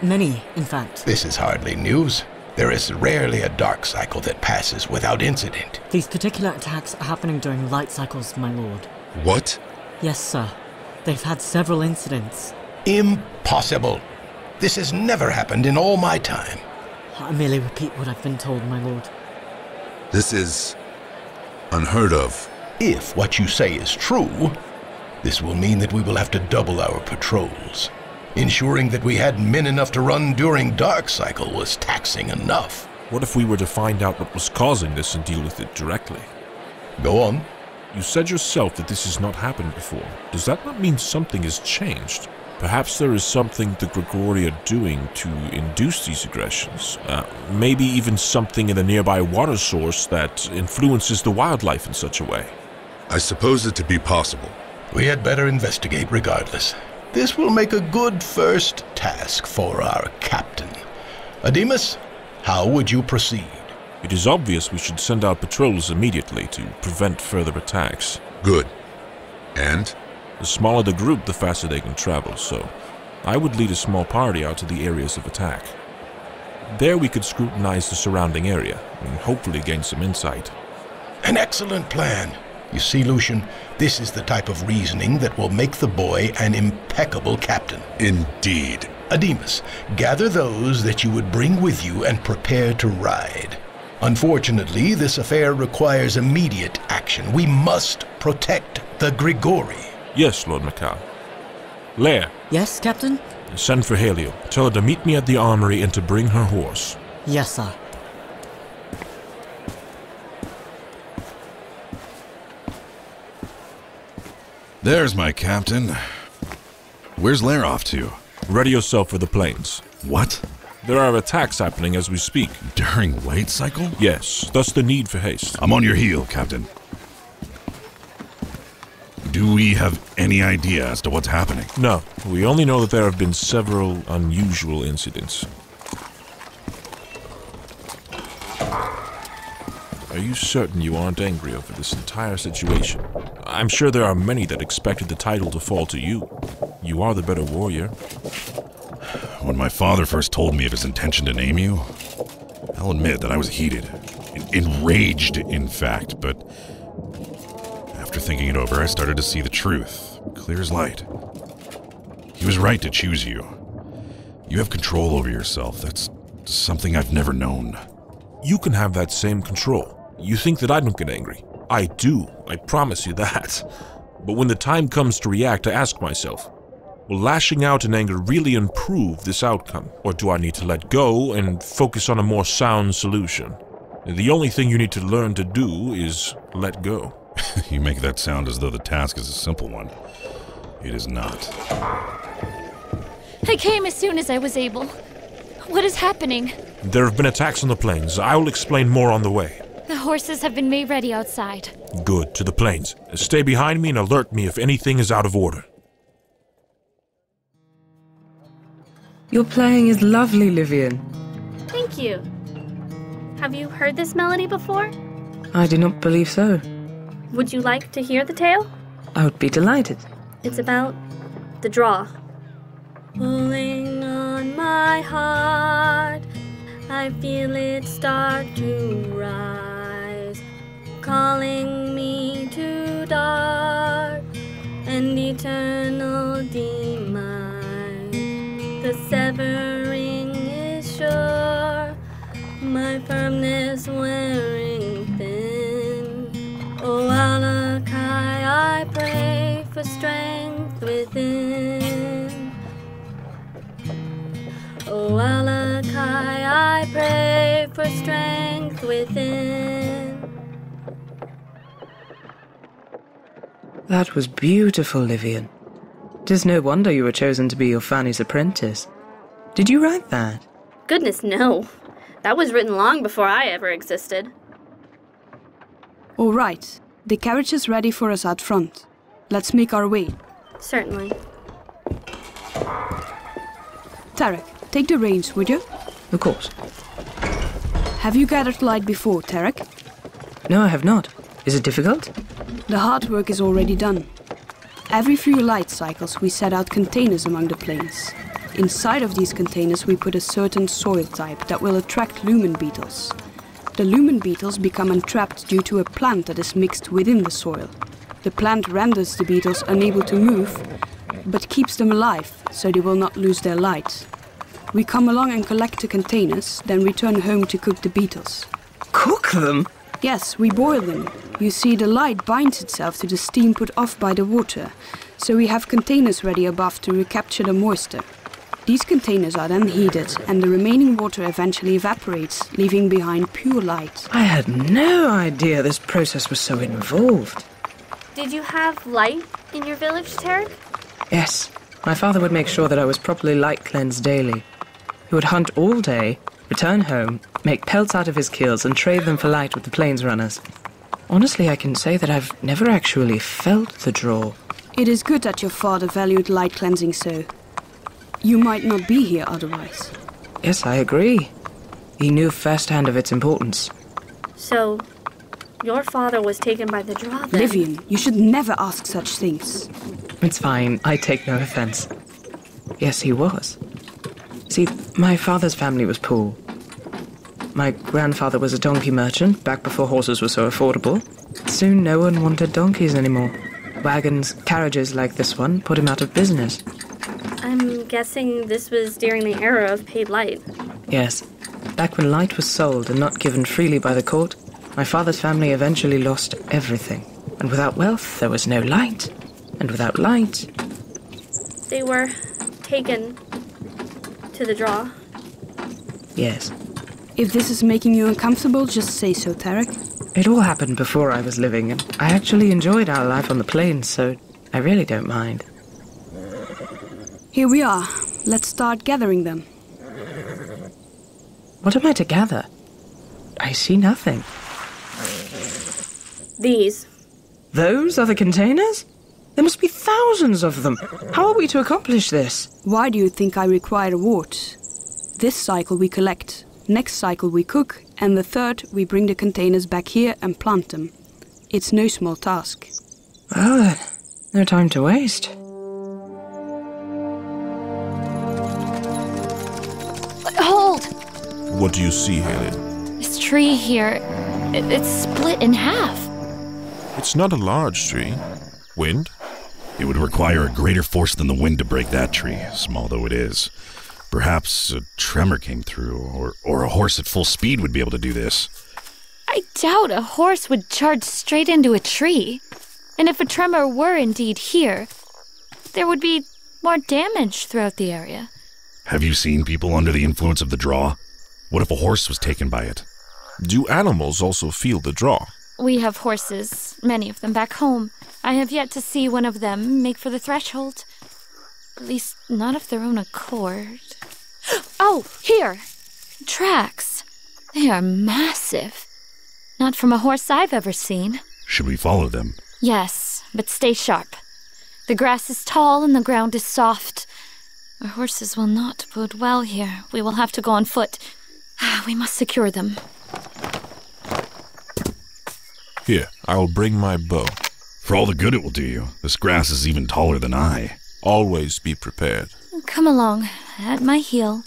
Many, in fact. This is hardly news. There is rarely a dark cycle that passes without incident. These particular attacks are happening during light cycles, my lord. What? Yes, sir. They've had several incidents. Impossible. This has never happened in all my time. I merely repeat what I've been told, my lord. This is unheard of. If what you say is true, this will mean that we will have to double our patrols. Ensuring that we had men enough to run during dark cycle was taxing enough. What if we were to find out what was causing this and deal with it directly? Go on. You said yourself that this has not happened before. Does that not mean something has changed? Perhaps there is something the Grigori are doing to induce these aggressions. Maybe even something in the nearby water source that influences the wildlife in such a way. I suppose it to be possible. We had better investigate regardless. This will make a good first task for our captain. Ademus, how would you proceed? It is obvious we should send out patrols immediately to prevent further attacks. Good. And? The smaller the group, the faster they can travel, so I would lead a small party out to the areas of attack. There we could scrutinize the surrounding area and hopefully gain some insight. An excellent plan. You see, Lucian, this is the type of reasoning that will make the boy an impeccable captain. Indeed. Ademus, gather those that you would bring with you and prepare to ride. Unfortunately, this affair requires immediate action. We must protect the Grigori. Yes, Lord Mikhal. Lair. Yes, Captain? Send for Halio. Tell her to meet me at the armory and to bring her horse. Yes, sir. There's my captain. Where's Lair off to? Ready yourself for the plains. What? There are attacks happening as we speak. During light cycle? Yes, thus the need for haste. I'm on your heel, Captain. Do we have any idea as to what's happening? No, we only know that there have been several unusual incidents. Are you certain you aren't angry over this entire situation? I'm sure there are many that expected the title to fall to you. You are the better warrior. When my father first told me of his intention to name you, I'll admit that I was heated. Enraged, in fact, but after thinking it over, I started to see the truth, clear as light. He was right to choose you. You have control over yourself. That's something I've never known. You can have that same control. You think that I don't get angry. I do, I promise you that. But when the time comes to react, I ask myself, will lashing out in anger really improve this outcome? Or do I need to let go and focus on a more sound solution? The only thing you need to learn to do is let go. You make that sound as though the task is a simple one. It is not. I came as soon as I was able. What is happening? There have been attacks on the plains. I will explain more on the way. The horses have been made ready outside. Good, to the plains. Stay behind me and alert me if anything is out of order. Your playing is lovely, Livian. Thank you. Have you heard this melody before? I do not believe so. Would you like to hear the tale? I would be delighted. It's about the draw. Pulling on my heart, I feel it start to rise, calling me to dark and eternal demise. The severing is sure, my firmness wearing thin. Oh, Alokai, I pray for strength within. Oh, Alokai, I pray for strength within. That was beautiful, Livian. 'Tis no wonder you were chosen to be Ophani's apprentice. Did you write that? Goodness, no. That was written long before I ever existed. All right. The carriage is ready for us out front. Let's make our way. Certainly. Tarach, take the reins, would you? Of course. Have you gathered light before, Tarach? No, I have not. Is it difficult? The hard work is already done. Every few light cycles we set out containers among the plains. Inside of these containers we put a certain soil type that will attract lumen beetles. The lumen beetles become entrapped due to a plant that is mixed within the soil. The plant renders the beetles unable to move, but keeps them alive so they will not lose their light. We come along and collect the containers, then return home to cook the beetles. Cook them? Yes, we boil them. You see, the light binds itself to the steam put off by the water, so we have containers ready above to recapture the moisture. These containers are then heated, and the remaining water eventually evaporates, leaving behind pure light. I had no idea this process was so involved. Did you have light in your village, Tarach? Yes. My father would make sure that I was properly light cleansed daily. He would hunt all day, return home, make pelts out of his kills, and trade them for light with the plains runners. Honestly, I can say that I've never actually felt the draw. It is good that your father valued light cleansing so. You might not be here otherwise. Yes, I agree. He knew firsthand of its importance. So, your father was taken by the draw then? Livian, you should never ask such things. It's fine, I take no offense. Yes, he was. See, my father's family was poor. My grandfather was a donkey merchant, back before horses were so affordable. Soon no one wanted donkeys anymore. Wagons, carriages like this one put him out of business. I'm guessing this was during the era of paid light. Yes. Back when light was sold and not given freely by the court, my father's family eventually lost everything. And without wealth, there was no light. And without light... They were taken to the draw. Yes. If this is making you uncomfortable, just say so, Tarach. It all happened before I was living, and I actually enjoyed our life on the plains, so I really don't mind. Here we are. Let's start gathering them. What am I to gather? I see nothing. These. Those are the containers? There must be thousands of them. How are we to accomplish this? Why do you think I require awards? This cycle we collect, next cycle we cook, and the third we bring the containers back here and plant them. It's no small task. Well, then, no time to waste. Hold! What do you see, Haley? This tree here, it's split in half. It's not a large tree. Wind? It would require a greater force than the wind to break that tree, small though it is. Perhaps a tremor came through, or a horse at full speed would be able to do this. I doubt a horse would charge straight into a tree. And if a tremor were indeed here, there would be more damage throughout the area. Have you seen people under the influence of the draw? What if a horse was taken by it? Do animals also feel the draw? We have horses, many of them back home. I have yet to see one of them make for the threshold. At least not of their own accord. Oh, here! Tracks. They are massive. Not from a horse I've ever seen. Should we follow them? Yes, but stay sharp. The grass is tall and the ground is soft. Our horses will not bode well here. We will have to go on foot. We must secure them. Here, I will bring my bow. For all the good it will do you, this grass is even taller than I. Always be prepared. Come along, at my heel.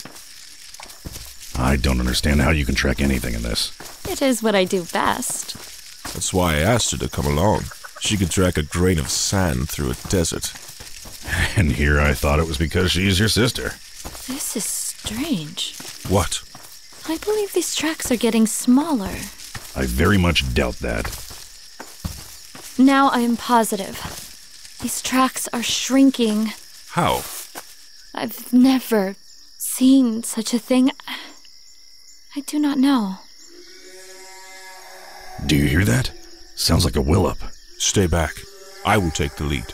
I don't understand how you can track anything in this. It is what I do best. That's why I asked her to come along. She could track a grain of sand through a desert. And here I thought it was because she's your sister. This is strange. What? I believe these tracks are getting smaller. I very much doubt that. Now I am positive. These tracks are shrinking. How? I've never seen such a thing. I do not know. Do you hear that? Sounds like a will-up. Stay back. I will take the lead.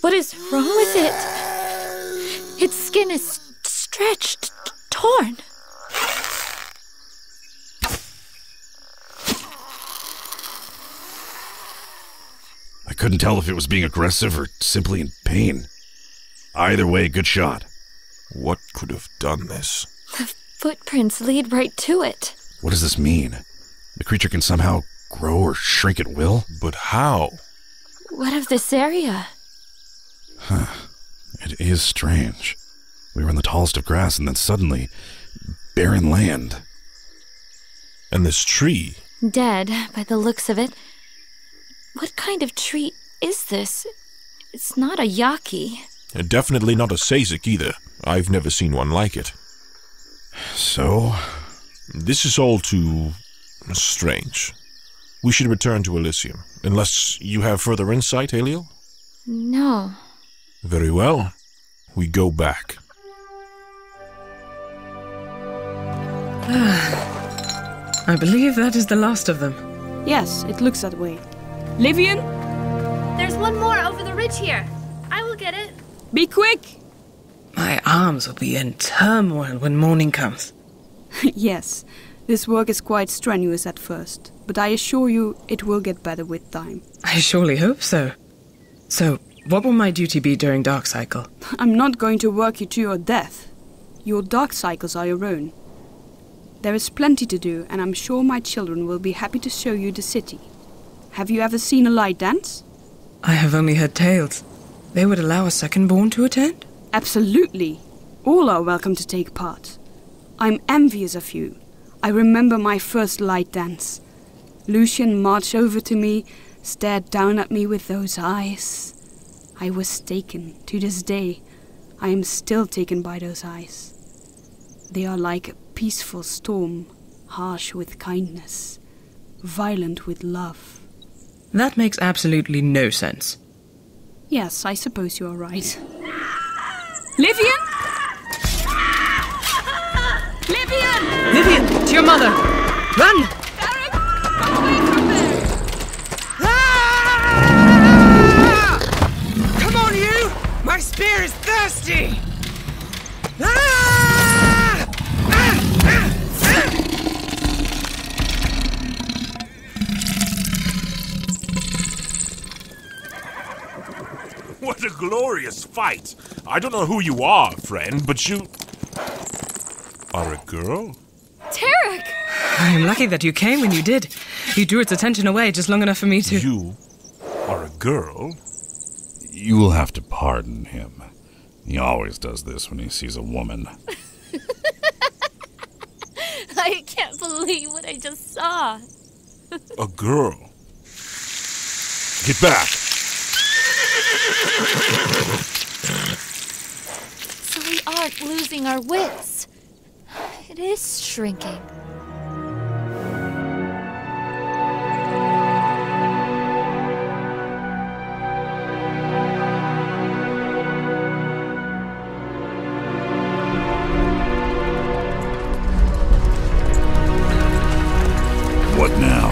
What is wrong with it? Its skin is stretched, torn. I couldn't tell if it was being aggressive or simply in pain. Either way, good shot. What could have done this? The footprints lead right to it. What does this mean? The creature can somehow grow or shrink at will? But how? What of this area? Huh. It is strange. We were in the tallest of grass and then suddenly, barren land. And this tree? Dead, by the looks of it. What kind of tree is this? It's not a yaki. Definitely not a Sazek either. I've never seen one like it. So? This is all too strange. We should return to Elysium, unless you have further insight, Aliel? No. Very well. We go back. I believe that is the last of them. Yes, it looks that way. Livian? There's one more over the ridge here. I will get it. Be quick! My arms will be in turmoil when morning comes. Yes, this work is quite strenuous at first, but I assure you it will get better with time. I surely hope so. So, what will my duty be during Dark Cycle? I'm not going to work you to your death. Your Dark Cycles are your own. There is plenty to do, and I'm sure my children will be happy to show you the city. Have you ever seen a light dance? I have only heard tales. They would allow a second-born to attend? Absolutely. All are welcome to take part. I'm envious of you. I remember my first light dance. Lucian marched over to me, stared down at me with those eyes. I was taken. To this day, I am still taken by those eyes. They are like a peaceful storm, harsh with kindness, violent with love. That makes absolutely no sense. Yes, I suppose you are right. Livian? Livian! Livian, to your mother! Run! Barrett, come away from there! Ah! Come on, you! My spear is thirsty! Ah! Ah! Ah! What a glorious fight! I don't know who you are, friend, but you are a girl? Tarach! I am lucky that you came when you did. You drew its attention away just long enough for me to... You are a girl? You will have to pardon him. He always does this when he sees a woman. I can't believe what I just saw. A girl? Get back! So we aren't losing our wits. It is shrinking. What now?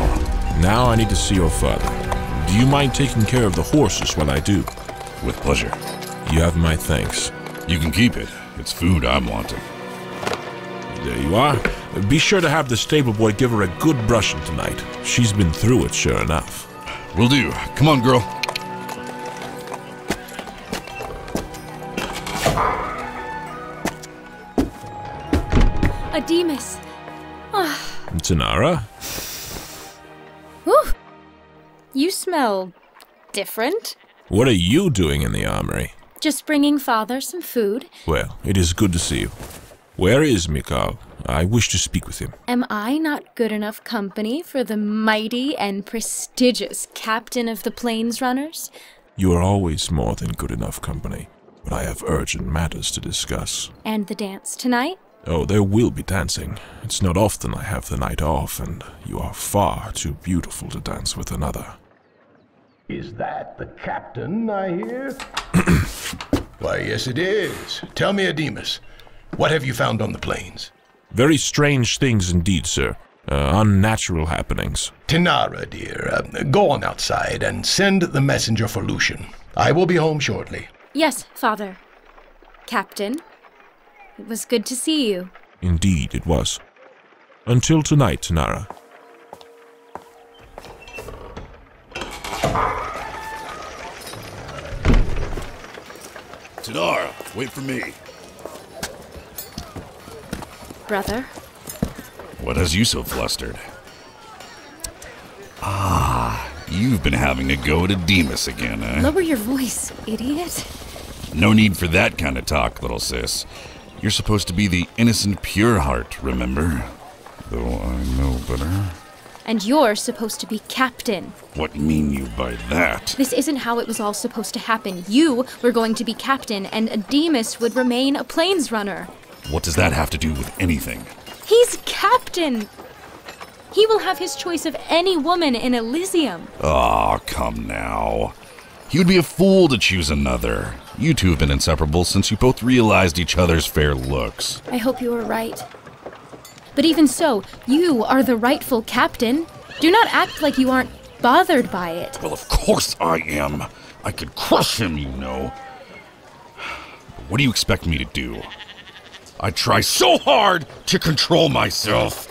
Now I need to see your father. Do you mind taking care of the horses while I do? With pleasure. You have my thanks. You can keep it. It's food I'm wanting. There you are. Be sure to have the stable boy give her a good brushing tonight. She's been through it, sure enough. Will do. Come on, girl. Ademus. Tinarah? Whew. You smell different. What are you doing in the armory? Just bringing father some food. Well, it is good to see you. Where is Mikhal? I wish to speak with him. Am I not good enough company for the mighty and prestigious captain of the Plains Runners? You are always more than good enough company, but I have urgent matters to discuss. And the dance tonight? Oh, there will be dancing. It's not often I have the night off, and you are far too beautiful to dance with another. Is that the captain, I hear? Why, yes it is. Tell me, Ademus, what have you found on the plains? Very strange things indeed, sir. Unnatural happenings. Tinarah, dear, go on outside and send the messenger for Lucian. I will be home shortly. Yes, Father. Captain, it was good to see you. Indeed, it was. Until tonight, Tinarah. Tinarah, wait for me. Brother? What has you so flustered? Ah, you've been having a go at Demas again, eh? Lower your voice, idiot. No need for that kind of talk, little sis. You're supposed to be the innocent pure heart, remember? Though I know better. And you're supposed to be captain. What mean you by that? This isn't how it was all supposed to happen. You were going to be captain, and Demas would remain a plains runner. What does that have to do with anything? He's captain! He will have his choice of any woman in Elysium. Aw, come now. He would be a fool to choose another. You two have been inseparable since you both realized each other's fair looks. I hope you are right. But even so, you are the rightful captain. Do not act like you aren't bothered by it. Well, of course I am. I could crush him, you know. But what do you expect me to do? I try so hard to control myself.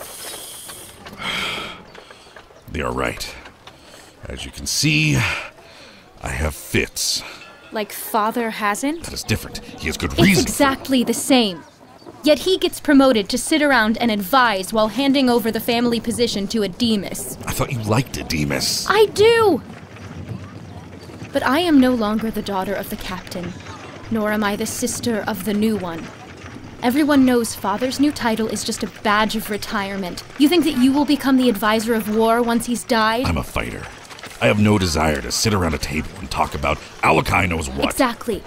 They are right. As you can see, I have fits. Like Father hasn't? That is different. He has good reason. It's exactly the same. Yet he gets promoted to sit around and advise while handing over the family position to a Demas. I thought you liked a Demas. I do! But I am no longer the daughter of the captain, nor am I the sister of the new one. Everyone knows Father's new title is just a badge of retirement. You think that you will become the advisor of war once he's died? I'm a fighter. I have no desire to sit around a table and talk about Alokai knows what. Exactly.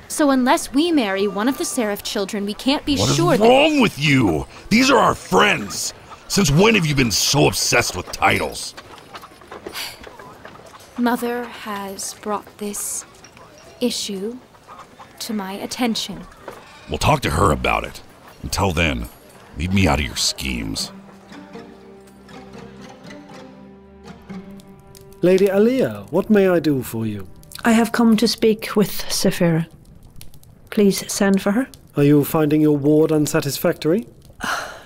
So unless we marry one of the Seraph children, we can't be sure that— What is wrong with you? These are our friends. Since when have you been so obsessed with titles? Mother has brought this issue to my attention. We'll talk to her about it. Until then, leave me out of your schemes. Lady Alia, what may I do for you? I have come to speak with Saphira. Please send for her. Are you finding your ward unsatisfactory?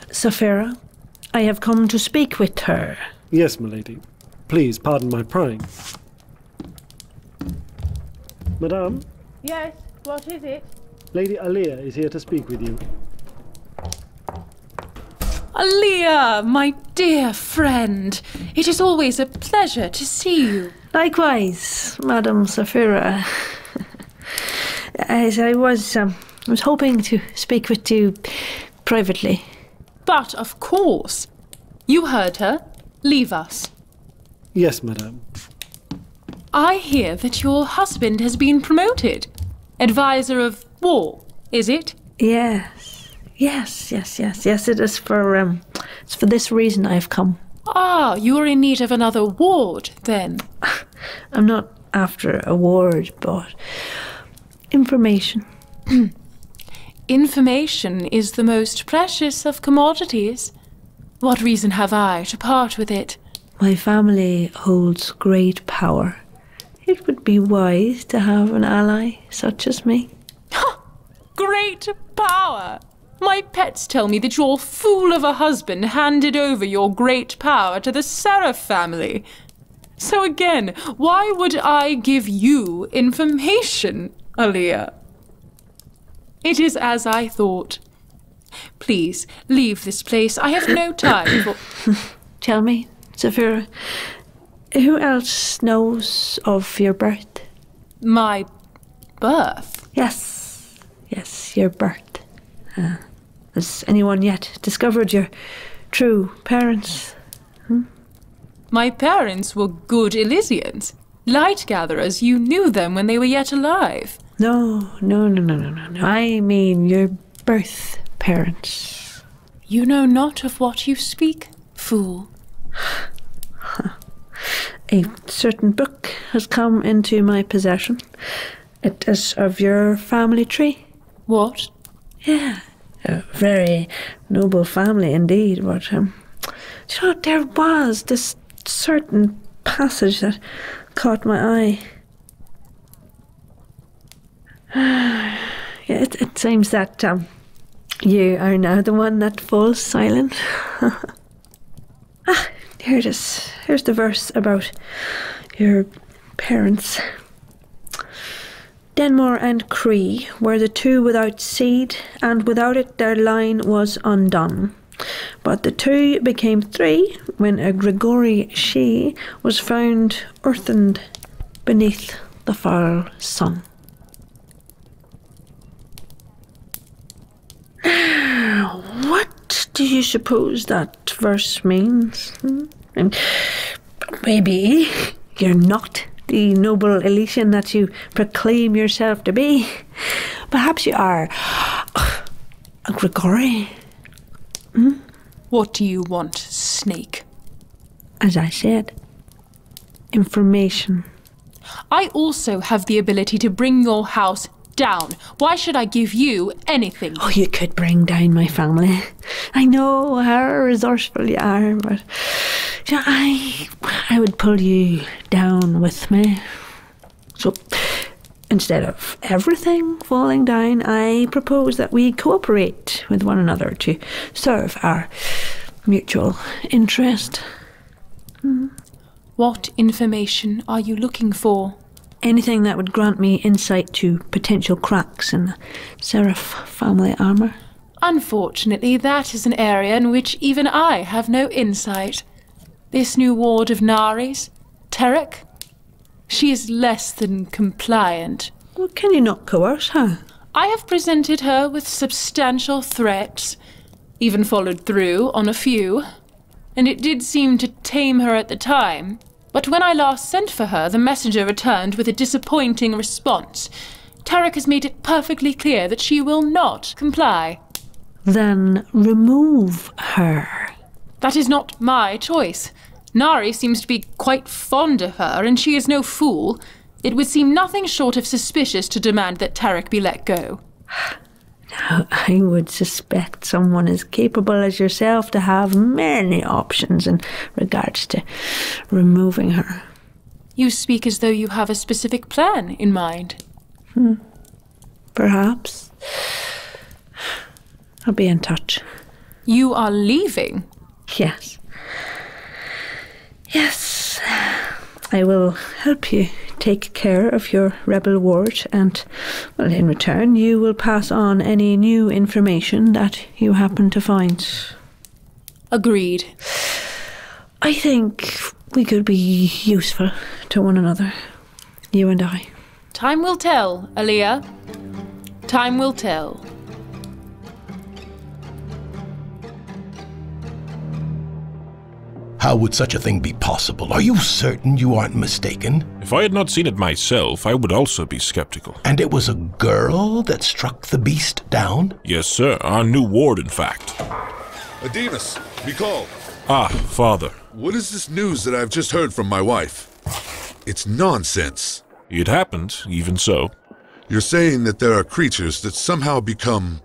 Saphira, I have come to speak with her. Yes, milady. Please pardon my prying. Madame? Yes, what is it? Lady Alia is here to speak with you. Alia, my dear friend. It is always a pleasure to see you. Likewise, Madam Saphira. As I was hoping to speak with you privately. But of course. You heard her. Leave us. Yes, madame. I hear that your husband has been promoted. Advisor of war, is it? Yes, it is for, it's for this reason I've come. Ah, you're in need of another ward, then. I'm not after a ward, but information. Information is the most precious of commodities. What reason have I to part with it? My family holds great power. It would be wise to have an ally such as me. Great power! My pets tell me that your fool of a husband handed over your great power to the Seraph family. So again, why would I give you information, Alia? It is as I thought. Please, leave this place. I have no time for— Tell me, Saphira, who else knows of your birth? My birth? Yes, your birth. Has anyone yet discovered your true parents? My parents were good Elysians. Light gatherers. You knew them when they were yet alive. No. I mean your birth parents. You know not of what you speak, fool. A certain book has come into my possession. It is of your family tree. What? Yeah, a very noble family indeed, but do you know, there was this certain passage that caught my eye. It seems that you are now the one that falls silent. Here it is. Here's the verse about your parents. Denmore and Cree were the two without seed, and without it their line was undone. But the two became three when a Grigori she was found earthened beneath the foul sun. What do you suppose that verse means? Maybe you're not the noble Elysian that you proclaim yourself to be. Perhaps you are a Grigori. What do you want, snake? As I said, information. I also have the ability to bring your house down. Why should I give you anything? Oh, you could bring down my family. I know how resourceful you are, but you know, I would pull you down with me. So instead of everything falling down, I propose that we cooperate with one another to serve our mutual interest. What information are you looking for? Anything that would grant me insight to potential cracks in the Seraph family armour. Unfortunately, that is an area in which even I have no insight. This new ward of Nari's, Tarach, she is less than compliant. Well, can you not coerce her? I have presented her with substantial threats, even followed through on a few, and it did seem to tame her at the time. But when I last sent for her, the messenger returned with a disappointing response. Tarach has made it perfectly clear that she will not comply. Then remove her. That is not my choice. Nari seems to be quite fond of her, and she is no fool. It would seem nothing short of suspicious to demand that Tarach be let go. Now, I would suspect someone as capable as yourself to have many options in regards to removing her. You speak as though you have a specific plan in mind. Perhaps. I'll be in touch. You are leaving? Yes. Yes. I will help you take care of your rebel ward, and, well, in return, you will pass on any new information that you happen to find. Agreed. I think we could be useful to one another, you and I. Time will tell, Aaliyah. Time will tell. How would such a thing be possible? Are you certain you aren't mistaken? If I had not seen it myself, I would also be skeptical. And it was a girl that struck the beast down? Yes, sir. Our new ward, in fact. Ademus, Mikhal. Ah, father. What is this news that I've just heard from my wife? It's nonsense. It happened, even so. You're saying that there are creatures that somehow become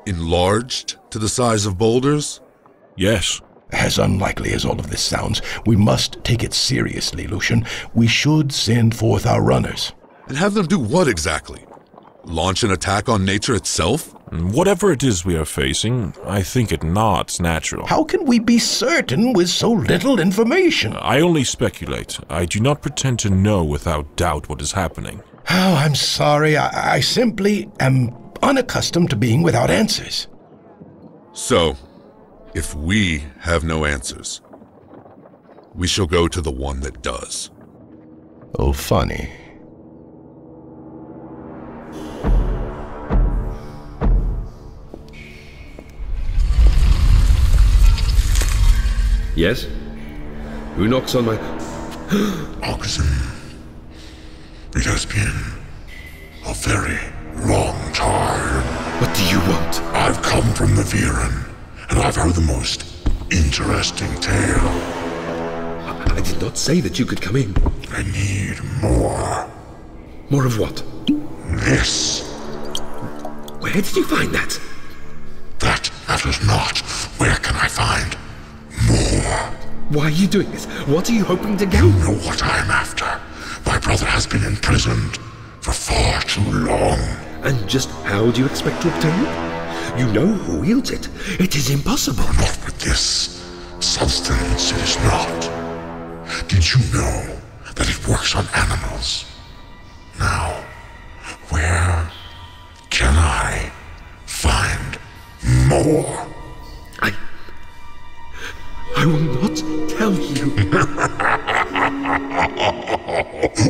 enlarged to the size of boulders? Yes. As unlikely as all of this sounds, we must take it seriously, Lucian. We should send forth our runners. And have them do what exactly? Launch an attack on nature itself? Whatever it is we are facing, I think it not natural. How can we be certain with so little information? I only speculate. I do not pretend to know without doubt what is happening. Oh, I'm sorry. I simply am unaccustomed to being without answers. So, if we have no answers, we shall go to the one that does. Ophani. Yes? Who knocks on my... Ogsim. It has been a very long time. What do you want? I've come from the Viren, and I've heard the most interesting tale. I did not say that you could come in. I need more. More of what? This. Where did you find that? matters not. Where can I find more? Why are you doing this? What are you hoping to gain? You know what I'm after. My brother has been imprisoned for far too long. And just how do you expect to obtain it? You know who wields it. It is impossible. Not with this substance, it is not. Did you know that it works on animals? Now, where can I find more? I will not tell you.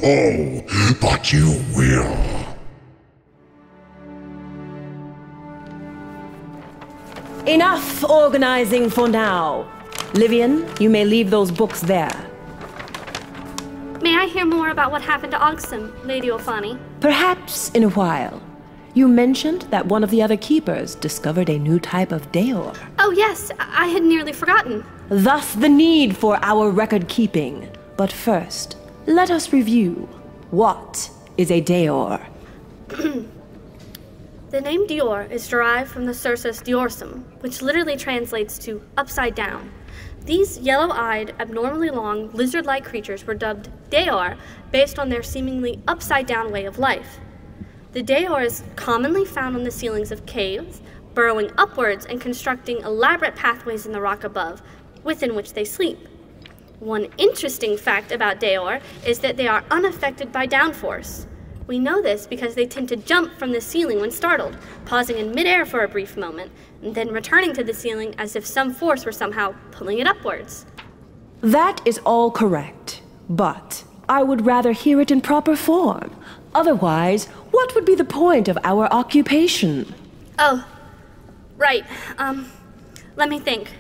Oh, but you will. Enough organizing for now. Livian, you may leave those books there. May I hear more about what happened to Ogsim, Lady Ophani? Perhaps in a while. You mentioned that one of the other keepers discovered a new type of Dayor. Oh yes, I had nearly forgotten. Thus the need for our record keeping. But first, let us review. What is a Dayor? The name Dior is derived from the Sursus Diorsum, which literally translates to upside down. These yellow-eyed, abnormally long, lizard-like creatures were dubbed Dayor based on their seemingly upside-down way of life. The Dayor is commonly found on the ceilings of caves, burrowing upwards and constructing elaborate pathways in the rock above, within which they sleep. One interesting fact about Dayor is that they are unaffected by downforce. We know this because they tend to jump from the ceiling when startled, pausing in midair for a brief moment, and then returning to the ceiling as if some force were somehow pulling it upwards. That is all correct, but I would rather hear it in proper form. Otherwise, what would be the point of our occupation? Oh, right. Let me think.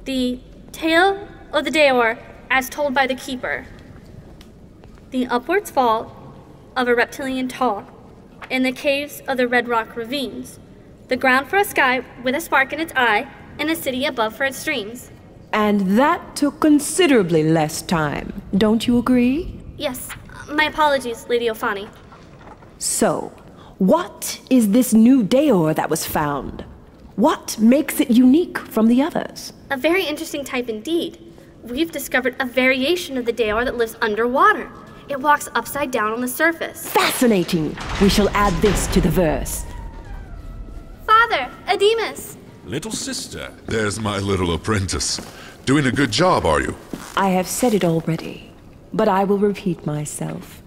The tale of the Dayor, as told by the Keeper. The upwards fall of a reptilian taw in the caves of the Red Rock Ravines. The ground for a sky with a spark in its eye, and a city above for its streams. And that took considerably less time, don't you agree? Yes, my apologies, Lady Ophani. So, what is this new Dayor that was found? What makes it unique from the others? A very interesting type indeed. We've discovered a variation of the Dayor that lives underwater. It walks upside down on the surface. Fascinating! We shall add this to the verse. Father, Ademus! Little sister. There's my little apprentice. Doing a good job, are you? I have said it already, but I will repeat myself.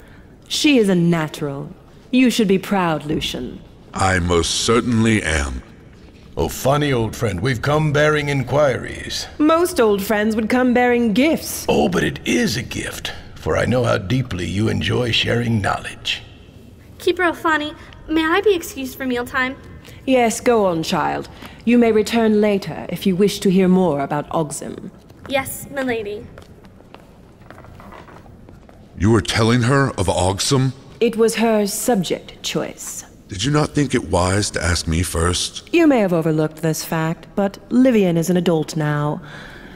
She is a natural. You should be proud, Lucian. I most certainly am. Oh, funny old friend, we've come bearing inquiries. Most old friends would come bearing gifts. Oh, but it is a gift, for I know how deeply you enjoy sharing knowledge. Keeper Ophani, may I be excused for mealtime? Yes, go on, child. You may return later if you wish to hear more about Ogsim. Yes, milady. You were telling her of Ogsim? It was her subject choice. Did you not think it wise to ask me first? You may have overlooked this fact, but Livian is an adult now.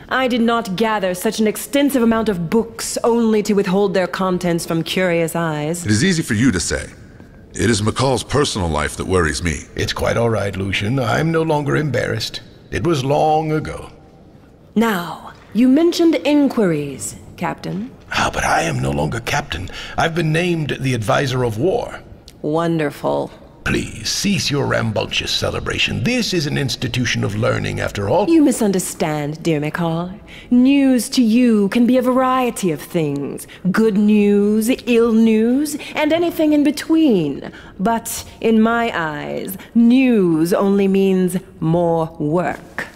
I did not gather such an extensive amount of books only to withhold their contents from curious eyes. It is easy for you to say. It is Mikhal's personal life that worries me. It's quite all right, Lucian. I'm no longer embarrassed. It was long ago. Now, you mentioned inquiries, Captain. Ah, but I am no longer captain. I've been named the advisor of war. Wonderful. Please, cease your rambunctious celebration. This is an institution of learning, after all. You misunderstand, dear Mikhal. News to you can be a variety of things. Good news, ill news, and anything in between. But, in my eyes, news only means more work.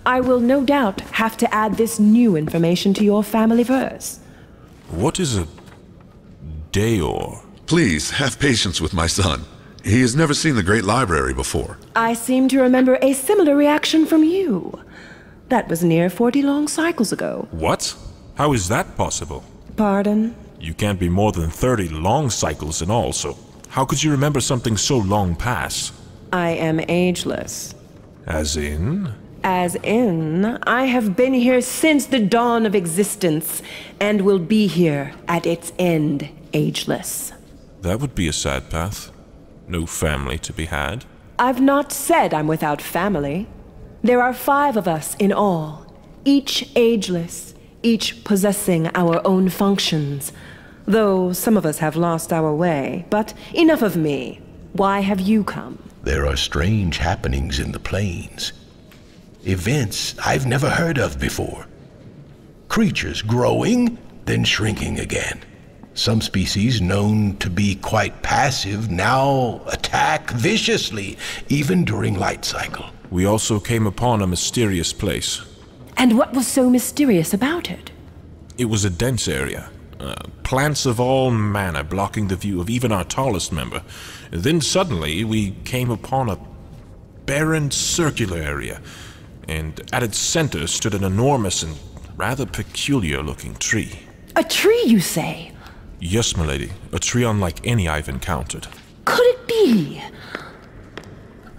I will no doubt have to add this new information to your family verse. What is a Dayor? Please, have patience with my son. He has never seen the Great Library before. I seem to remember a similar reaction from you. That was near 40 long cycles ago. What? How is that possible? Pardon? You can't be more than 30 long cycles in all, so how could you remember something so long past? I am ageless. As in? As in, I have been here since the dawn of existence, and will be here at its end, ageless. That would be a sad path. No family to be had. I've not said I'm without family. There are 5 of us in all, each ageless, each possessing our own functions. Though some of us have lost our way. But enough of me. Why have you come? There are strange happenings in the plains. Events I've never heard of before. Creatures growing, then shrinking again. Some species known to be quite passive now attack viciously, even during light cycle. We also came upon a mysterious place. And what was so mysterious about it? It was a dense area. Plants of all manner blocking the view of even our tallest member. Then suddenly we came upon a barren circular area, and at its center stood an enormous and rather peculiar-looking tree. A tree, you say? Yes, milady. A tree unlike any I've encountered. Could it be?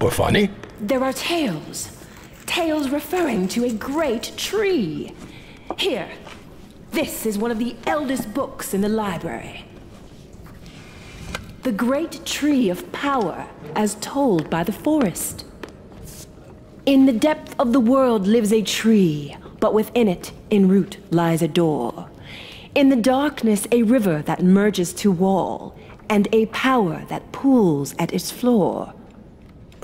Ophani? There are tales. Tales referring to a great tree. Here. This is one of the eldest books in the library. The Great Tree of Power, as told by the forest. In the depth of the world lives a tree, but within it, en route, lies a door. In the darkness, a river that merges to wall, and a power that pools at its floor.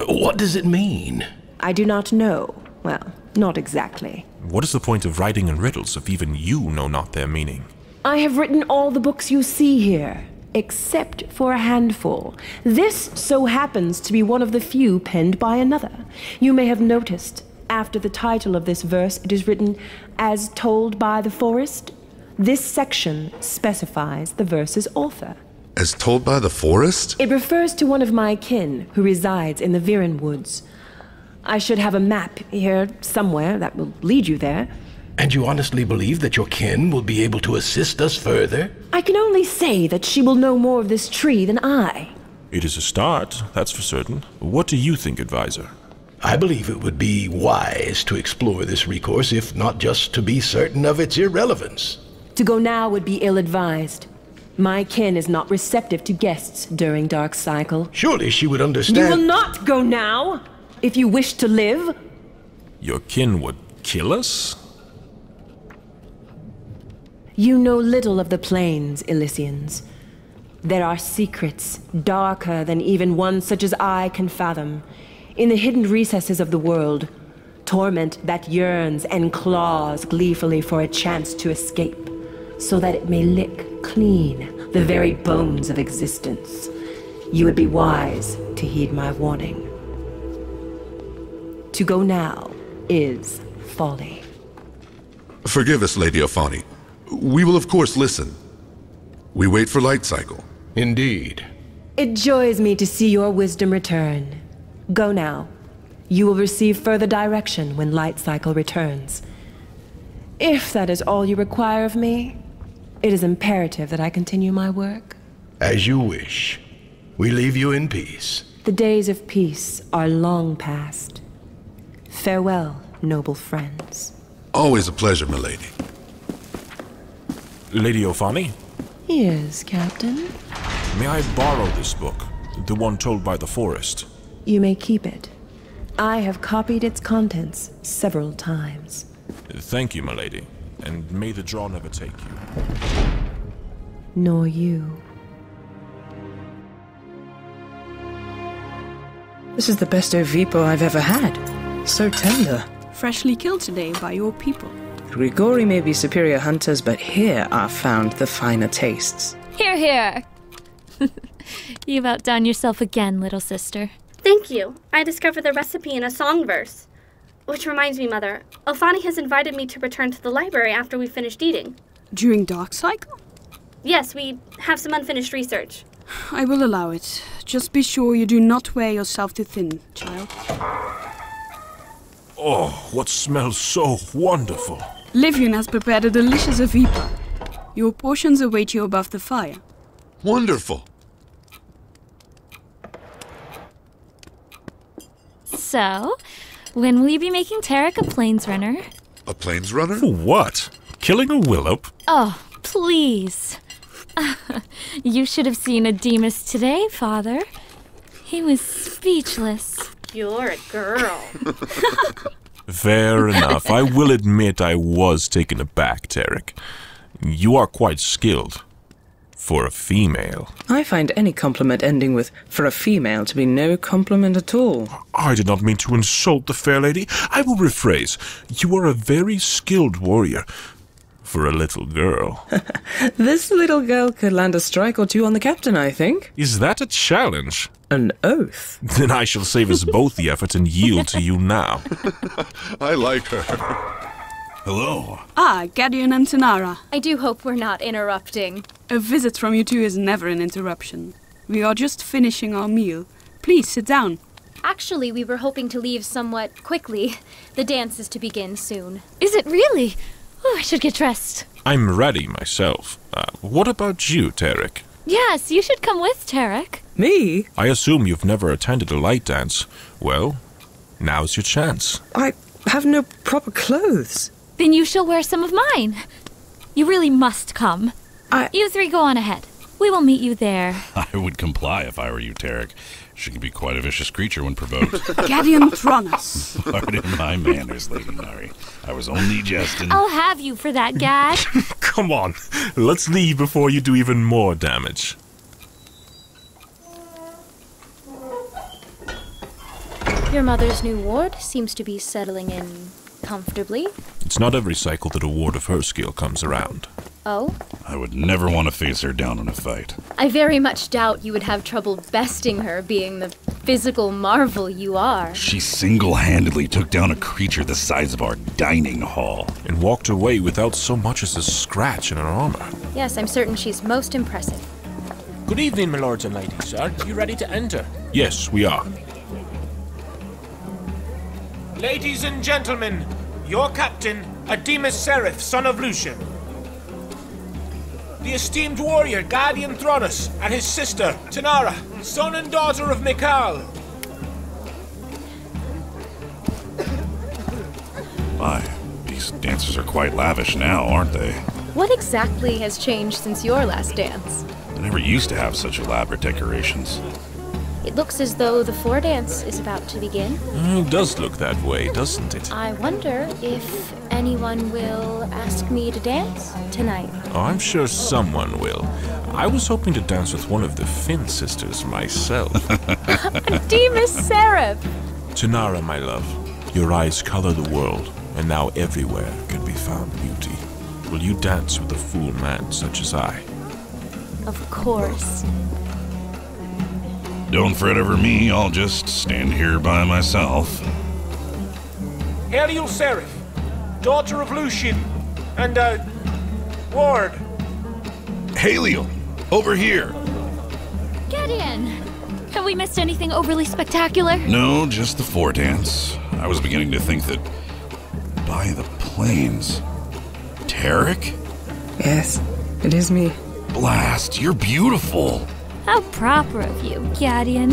What does it mean? I do not know. Well, not exactly. What is the point of writing in riddles if even you know not their meaning? I have written all the books you see here, except for a handful. This so happens to be one of the few penned by another. You may have noticed, after the title of this verse, it is written, "As told by the forest." This section specifies the verse's author. As told by the forest? It refers to one of my kin who resides in the Viren woods. I should have a map here somewhere that will lead you there. And you honestly believe that your kin will be able to assist us further? I can only say that she will know more of this tree than I. It is a start, that's for certain. What do you think, advisor? I believe it would be wise to explore this recourse, if not just to be certain of its irrelevance. To go now would be ill-advised. My kin is not receptive to guests during Dark Cycle. Surely she would understand. You will not go now, if you wish to live. Your kin would kill us? You know little of the plains, Elysians. There are secrets, darker than even one such as I can fathom, in the hidden recesses of the world. Torment that yearns and claws gleefully for a chance to escape, so that it may lick clean the very bones of existence. You would be wise to heed my warning. To go now is folly. Forgive us, Lady Ophani. We will of course listen. We wait for light cycle. Indeed. It joys me to see your wisdom return. Go now. You will receive further direction when light cycle returns. If that is all you require of me, it is imperative that I continue my work. As you wish. We leave you in peace. The days of peace are long past. Farewell, noble friends. Always a pleasure, milady. Lady Ophani? Yes, Captain. May I borrow this book? The one told by the forest? You may keep it. I have copied its contents several times. Thank you, milady. And may the draw never take you. Nor you. This is the best ovipo I've ever had. So tender. Freshly killed today by your people. Grigori may be superior hunters, but here are found the finer tastes. Here, here. You've outdone yourself again, little sister. Thank you. I discovered the recipe in a song verse. Which reminds me, Mother, Ophani has invited me to return to the library after we finished eating. During Dark Cycle? Yes, we have some unfinished research. I will allow it. Just be sure you do not wear yourself too thin, child. Oh, what smells so wonderful. Livian has prepared a delicious avipa. Your portions await you above the fire. Wonderful. So, when will you be making Tarach a plains runner? A plains runner? For what? Killing a willow? Oh, please. You should have seen Ademus today, Father. He was speechless. You're a girl. Fair enough. I will admit I was taken aback, Tarach. You are quite skilled. For a female. I find any compliment ending with "for a female" to be no compliment at all. I did not mean to insult the fair lady. I will rephrase. You are a very skilled warrior. For a little girl. This little girl could land a strike or two on the captain, I think. Is that a challenge? An oath. Then I shall save us both the effort and yield to you now. I like her. Hello. Ah, Gadeon and Tinarah. I do hope we're not interrupting. A visit from you two is never an interruption. We are just finishing our meal. Please sit down. Actually, we were hoping to leave somewhat quickly. The dance is to begin soon. Is it really? Oh, I should get dressed. I'm ready myself. What about you, Tarach? Yes, you should come with, Tarach. Me? I assume you've never attended a light dance. Well, now's your chance. I have no proper clothes. Then you shall wear some of mine. You really must come. You three go on ahead. We will meet you there. I would comply if I were you, Tarach. She can be quite a vicious creature when provoked. Gadeon Thronus. Pardon my manners, Lady Nari. I was only jesting. I'll have you for that gag. Come on, let's leave before you do even more damage. Your mother's new ward seems to be settling in comfortably. It's not every cycle that a ward of her skill comes around. Oh? I would never want to face her down in a fight. I very much doubt you would have trouble besting her, being the physical marvel you are. She single-handedly took down a creature the size of our dining hall. And walked away without so much as a scratch in her armor. Yes, I'm certain she's most impressive. Good evening, my lords and ladies. Are you ready to enter? Yes, we are. Ladies and gentlemen, your captain, Ademus Sereth, son of Lucian. The esteemed warrior, Gadeon Thronus, and his sister, Tinarah, son and daughter of Mikhal. My, these dancers are quite lavish now, aren't they? What exactly has changed since your last dance? I never used to have such elaborate decorations. It looks as though the foredance is about to begin. It does look that way, doesn't it? I wonder if anyone will ask me to dance tonight. Oh, I'm sure someone will. I was hoping to dance with one of the Finn sisters myself. Ademus Sereth! Tinarah, my love, your eyes color the world, and now everywhere can be found beauty. Will you dance with a fool man such as I? Of course. Don't fret over me, I'll just stand here by myself. Hail Sereth, daughter of Lucian, and, ward. Haleel, over here. Gadeon! Have we missed anything overly spectacular? No, just the foredance. I was beginning to think that by the plains. Tarach? Yes, it is me. Blast, you're beautiful. How proper of you, Gadeon.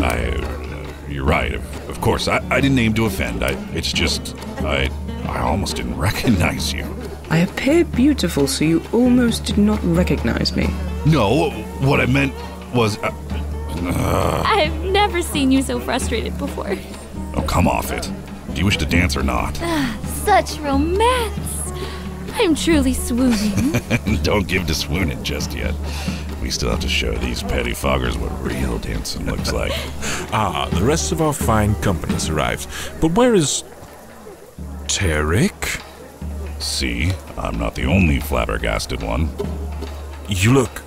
You're right, of course. I didn't aim to offend. It's just, I almost didn't recognize you. I appear beautiful, so you almost did not recognize me. No, what I meant was... I've never seen you so frustrated before. Oh, come off it. Do you wish to dance or not? Such romance. I'm truly swooning. Don't give to swooning just yet. We still have to show these pettifoggers what real dancing looks like. The rest of our fine company's arrived. But where is... Tarach? See, I'm not the only flabbergasted one. You look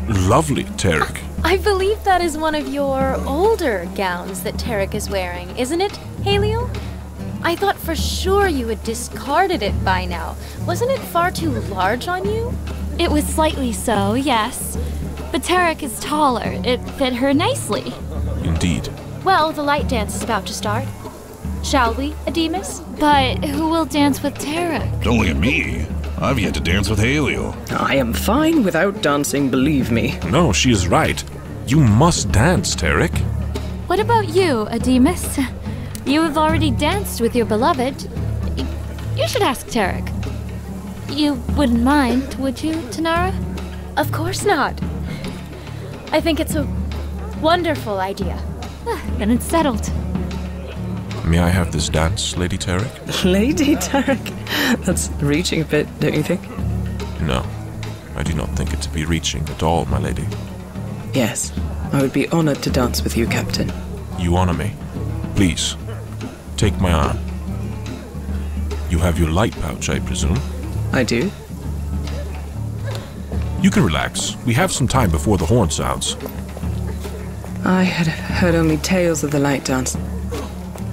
lovely, Tarach. I believe that is one of your older gowns that Tarach is wearing, isn't it, Haleel? I thought for sure you had discarded it by now. Wasn't it far too large on you? It was slightly so, yes. But Tarach is taller. It fit her nicely. Indeed. Well, the light dance is about to start. Shall we, Ademus? But who will dance with Tarach? Don't look at me. I've yet to dance with Haleel. I am fine without dancing, believe me. No, she is right. You must dance, Tarach. What about you, Ademus? You have already danced with your beloved. You should ask Tarach. You wouldn't mind, would you, Tinarah? Of course not. I think it's a wonderful idea. Then it's settled. May I have this dance, Lady Tarach? Lady Tarach? That's reaching a bit, don't you think? No, I do not think it to be reaching at all, my lady. Yes, I would be honored to dance with you, Captain. You honor me. Please, take my arm. You have your light pouch, I presume? I do. You can relax. We have some time before the horn sounds. I had heard only tales of the light dance.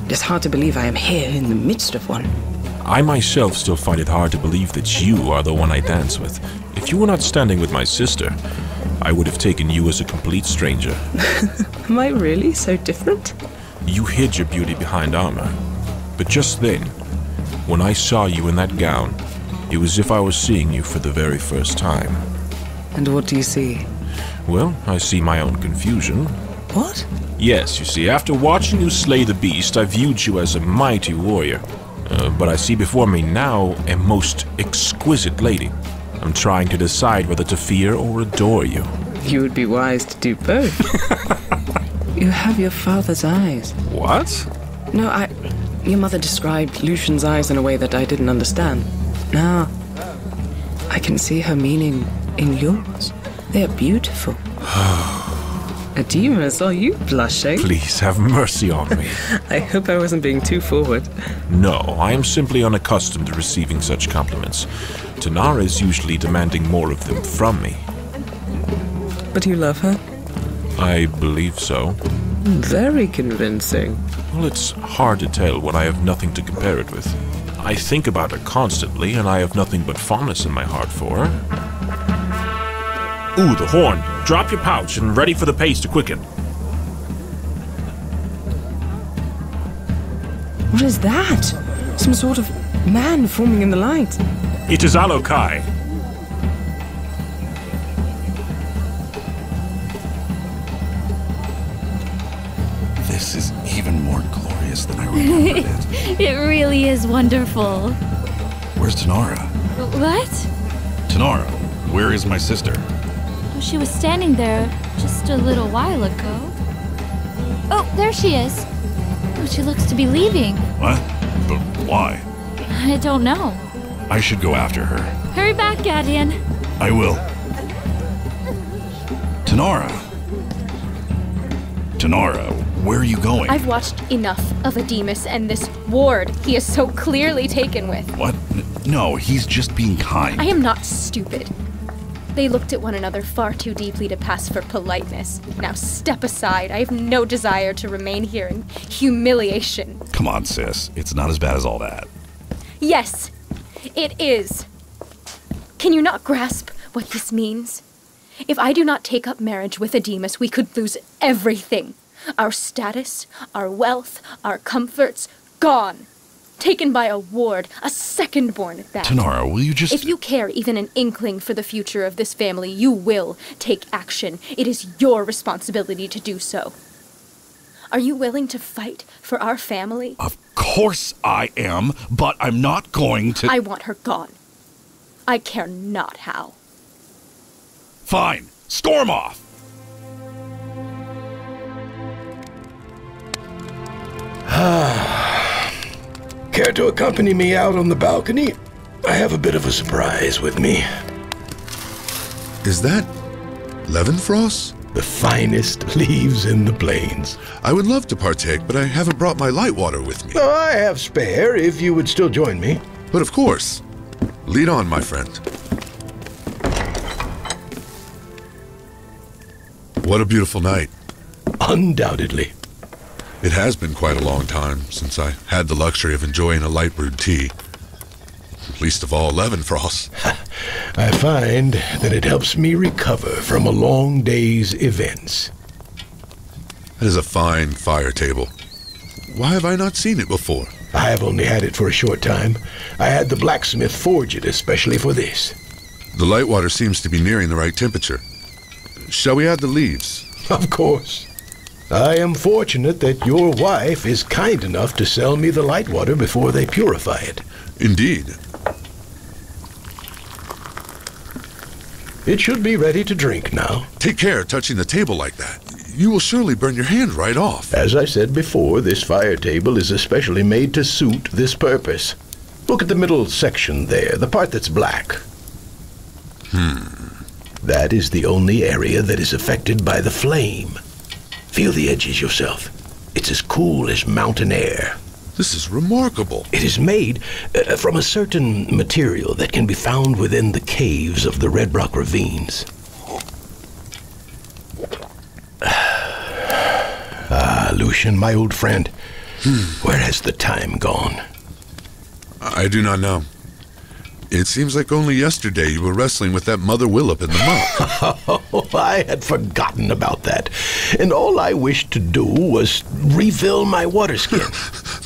It's hard to believe I am here in the midst of one. I myself still find it hard to believe that you are the one I dance with. If you were not standing with my sister, I would have taken you as a complete stranger. Am I really so different? You hid your beauty behind armor. But just then, when I saw you in that gown, it was as if I was seeing you for the very first time. And what do you see? Well, I see my own confusion. What? Yes, you see, after watching you slay the beast, I viewed you as a mighty warrior. But I see before me now a most exquisite lady. I'm trying to decide whether to fear or adore you. You would be wise to do both. You have your father's eyes. What? No, your mother described Lucian's eyes in a way that I didn't understand. Now, I can see her meaning in yours. They're beautiful. Demas, are you blushing? Please have mercy on me. I hope I wasn't being too forward. No, I am simply unaccustomed to receiving such compliments. Tinarah is usually demanding more of them from me. But you love her? I believe so. Very convincing. Well, it's hard to tell when I have nothing to compare it with. I think about her constantly, and I have nothing but fondness in my heart for her. Ooh, the horn. Drop your pouch and ready for the pace to quicken. What is that? Some sort of man forming in the light. It is Alokai. This is even more glorious than I remembered it. It really is wonderful. Where's Tinarah? What? Tinarah, where is my sister? She was standing there just a little while ago. Oh, there she is. Oh, she looks to be leaving. What? But why? I don't know. I should go after her. Hurry back, Gadeon. I will. Tinarah. Tinarah, where are you going? I've watched enough of Demas and this ward he is so clearly taken with. What? No, he's just being kind. I am not stupid. They looked at one another far too deeply to pass for politeness. Now step aside. I have no desire to remain here in humiliation. Come on, sis. It's not as bad as all that. Yes, it is. Can you not grasp what this means? If I do not take up marriage with Demas, we could lose everything. Our status, our wealth, our comforts, gone. Taken by a ward, a second-born at that. Tinarah, will you just... If you care even an inkling for the future of this family, you will take action. It is your responsibility to do so. Are you willing to fight for our family? Of course I am, but I'm not going to... I want her gone. I care not how. Fine. Storm off! Care to accompany me out on the balcony? I have a bit of a surprise with me. Is that Levenfrost? The finest leaves in the plains. I would love to partake, but I haven't brought my light water with me. Oh, I have spare, if you would still join me. But of course. Lead on, my friend. What a beautiful night. Undoubtedly. It has been quite a long time since I had the luxury of enjoying a light brewed tea. Least of all, Levenfrost. I find that it helps me recover from a long day's events. That is a fine fire table. Why have I not seen it before? I have only had it for a short time. I had the blacksmith forge it especially for this. The light water seems to be nearing the right temperature. Shall we add the leaves? Of course. I am fortunate that your wife is kind enough to sell me the light water before they purify it. Indeed. It should be ready to drink now. Take care touching the table like that. you will surely burn your hand right off. As I said before, this fire table is especially made to suit this purpose. Look at the middle section there, the part that's black. That is the only area that is affected by the flame. Feel the edges yourself. It's as cool as mountain air. This is remarkable. It is made from a certain material that can be found within the caves of the Red Rock ravines. Lucian, my old friend. Where has the time gone? I do not know. It seems like only yesterday you were wrestling with that Mother Willop in the muck. Oh, I had forgotten about that. And all I wished to do was refill my water skin.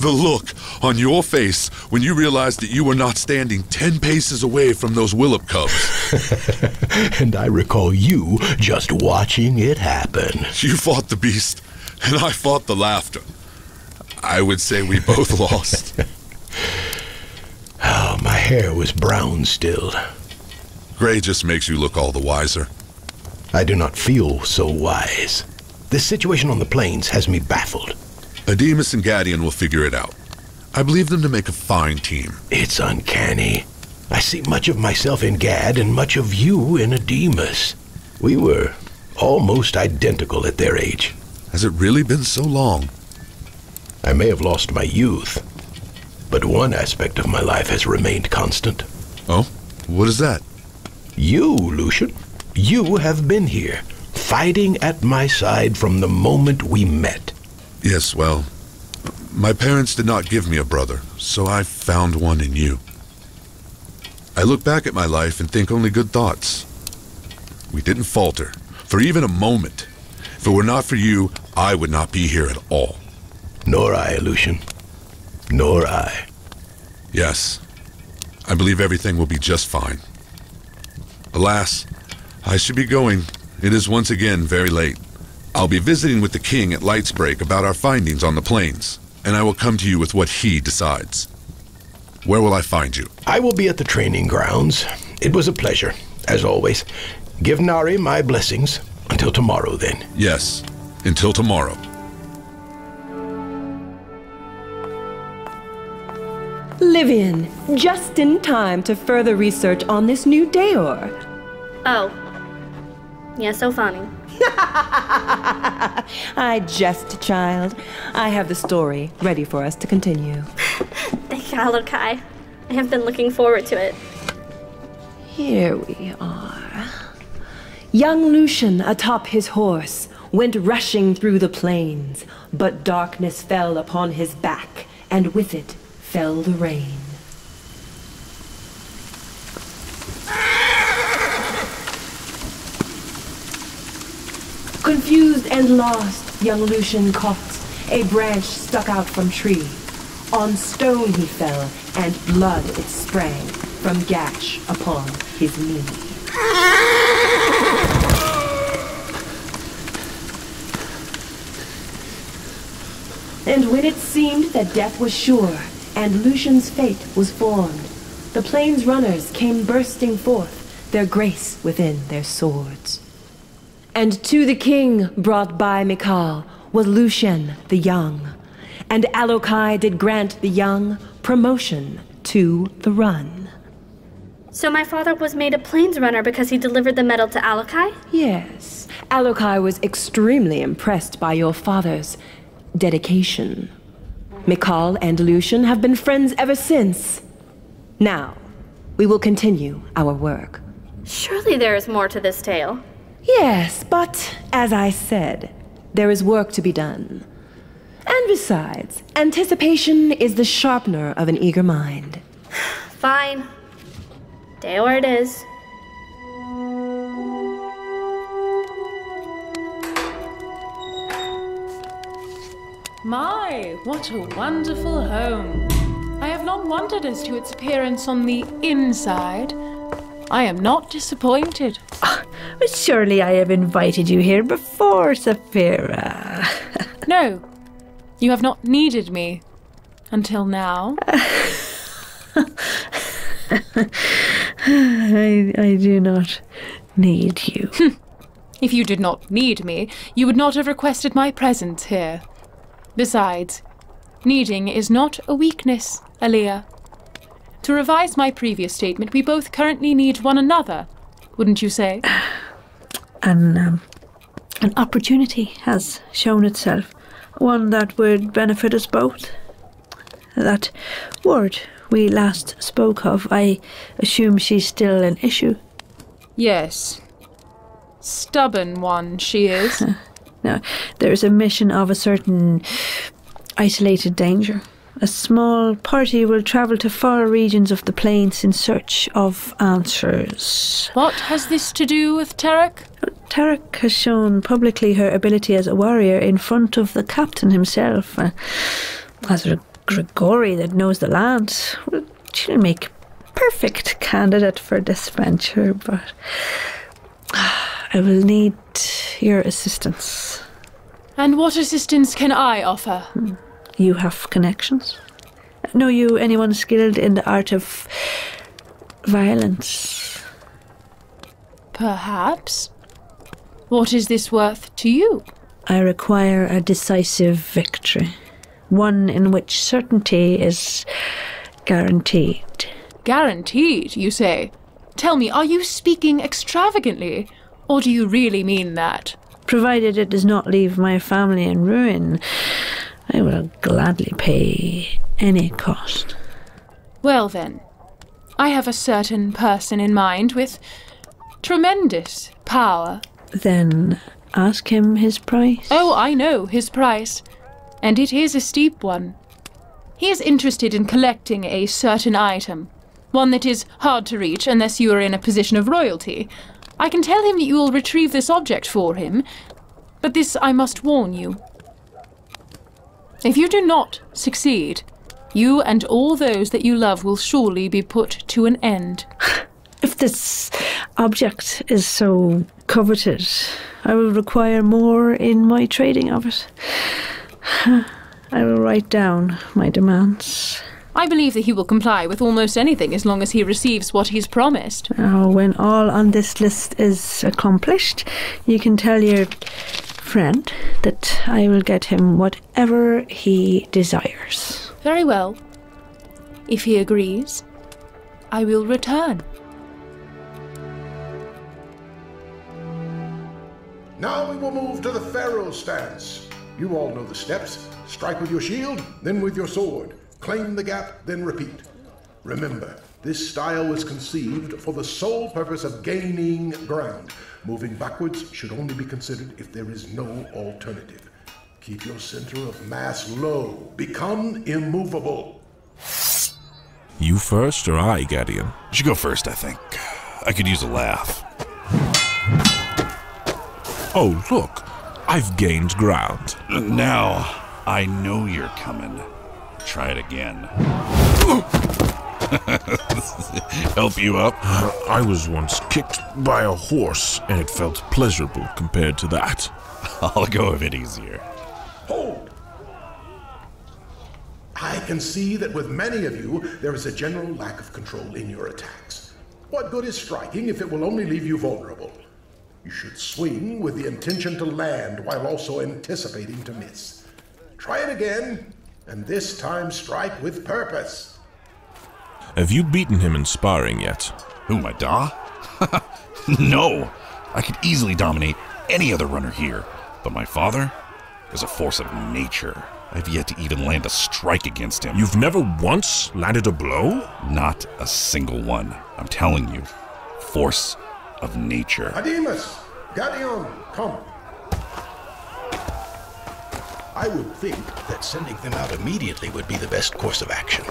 The look on your face when you realized that you were not standing 10 paces away from those Willop cubs. And I recall you just watching it happen. You fought the beast, and I fought the laughter. I would say we both lost. Oh, my hair was brown still. Gray just makes you look all the wiser. I do not feel so wise. This situation on the plains has me baffled. Ademus and Gadeon will figure it out. I believe them to make a fine team. It's uncanny. I see much of myself in Gad and much of you in Ademus. We were almost identical at their age. Has it really been so long? I may have lost my youth, but one aspect of my life has remained constant. Oh? What is that? You, Lucian. You have been here, fighting at my side from the moment we met. Yes, well, my parents did not give me a brother, so I found one in you. I look back at my life and think only good thoughts. We didn't falter, for even a moment. If it were not for you, I would not be here at all. Nor I, Lucian. Nor I. Yes, I believe everything will be just fine. Alas, I should be going. It is once again very late. I'll be visiting with the king at Lightsbreak about our findings on the plains, and I will come to you with what he decides. Where will I find you? I will be at the training grounds. It was a pleasure, as always. Give Nari my blessings. Until tomorrow, then. Yes, until tomorrow. Livian, just in time to further research on this new Dayor. Oh. Yes, Ophani. I jest, child. I have the story ready for us to continue. Thank you, Alokai. I have been looking forward to it. Here we are. Young Lucian, atop his horse, went rushing through the plains, but darkness fell upon his back, and with it fell the rain. Confused and lost, young Lucian caught. A branch stuck out from tree. On stone he fell, and blood it sprang from gash upon his knee. And when it seemed that death was sure, and Lucian's fate was formed, the plains runners came bursting forth, their grace within their swords. And to the king brought by Mikhal was Lucian the young, and Alokai did grant the young promotion to the run. So my father was made a plains runner because he delivered the medal to Alokai? Yes, Alokai was extremely impressed by your father's dedication. Mikhal and Lucian have been friends ever since. Now, we will continue our work. Surely there is more to this tale. Yes, but as I said, there is work to be done. And besides, anticipation is the sharpener of an eager mind. Fine. Dayor it is. My, what a wonderful home. I have long wondered as to its appearance on the inside. I am not disappointed. But surely I have invited you here before, Saphira. No, you have not needed me. Until now. I do not need you. If you did not need me, you would not have requested my presence here. Besides, needing is not a weakness, Aaliyah. To revise my previous statement, we both currently need one another, wouldn't you say? An opportunity has shown itself, one that would benefit us both. That word we last spoke of, I assume she's still an issue? Yes. Stubborn one, she is. Now, there's a mission of a certain isolated danger. A small party will travel to far regions of the plains in search of answers. What has this to do with Tarach? Tarach has shown publicly her ability as a warrior in front of the captain himself. As a Grigori that knows the land, well, she'll make a perfect candidate for this venture, but I will need your assistance. And what assistance can I offer? You have connections? Know you anyone skilled in the art of violence? Perhaps. What is this worth to you? I require a decisive victory. One in which certainty is guaranteed. Guaranteed, you say? Tell me, are you speaking extravagantly? Or do you really mean that? Provided it does not leave my family in ruin, I will gladly pay any cost. Well then, I have a certain person in mind with tremendous power. Then ask him his price. Oh, I know his price. And it is a steep one. He is interested in collecting a certain item, one that is hard to reach unless you are in a position of royalty. I can tell him that you will retrieve this object for him, but this I must warn you. If you do not succeed, you and all those that you love will surely be put to an end. If this object is so coveted, I will require more in my trading of it. I will write down my demands. I believe that he will comply with almost anything as long as he receives what he's promised. Now, when all on this list is accomplished, you can tell your friend that I will get him whatever he desires. Very well. If he agrees, I will return. Now we will move to the Pharaoh stance. You all know the steps. Strike with your shield, then with your sword. Claim the gap, then repeat. Remember, this style was conceived for the sole purpose of gaining ground. Moving backwards should only be considered if there is no alternative. Keep your center of mass low. Become immovable. You first or I, Gadeon? You should go first, I think. I could use a laugh. Oh, look. I've gained ground. Now, I know you're coming. Try it again. Help you up? I was once kicked by a horse, and it felt pleasurable compared to that. I'll go a bit easier. Hold! I can see that with many of you, there is a general lack of control in your attacks. What good is striking if it will only leave you vulnerable? You should swing with the intention to land while also anticipating to miss. Try it again, and this time strike with purpose. Have you beaten him in sparring yet? Who, my Da? No! I could easily dominate any other runner here, but my father is a force of nature. I've yet to even land a strike against him. You've never once landed a blow? Not a single one. I'm telling you. Force of nature. Ademus! Gadeon, come. I would think that sending them out immediately would be the best course of action.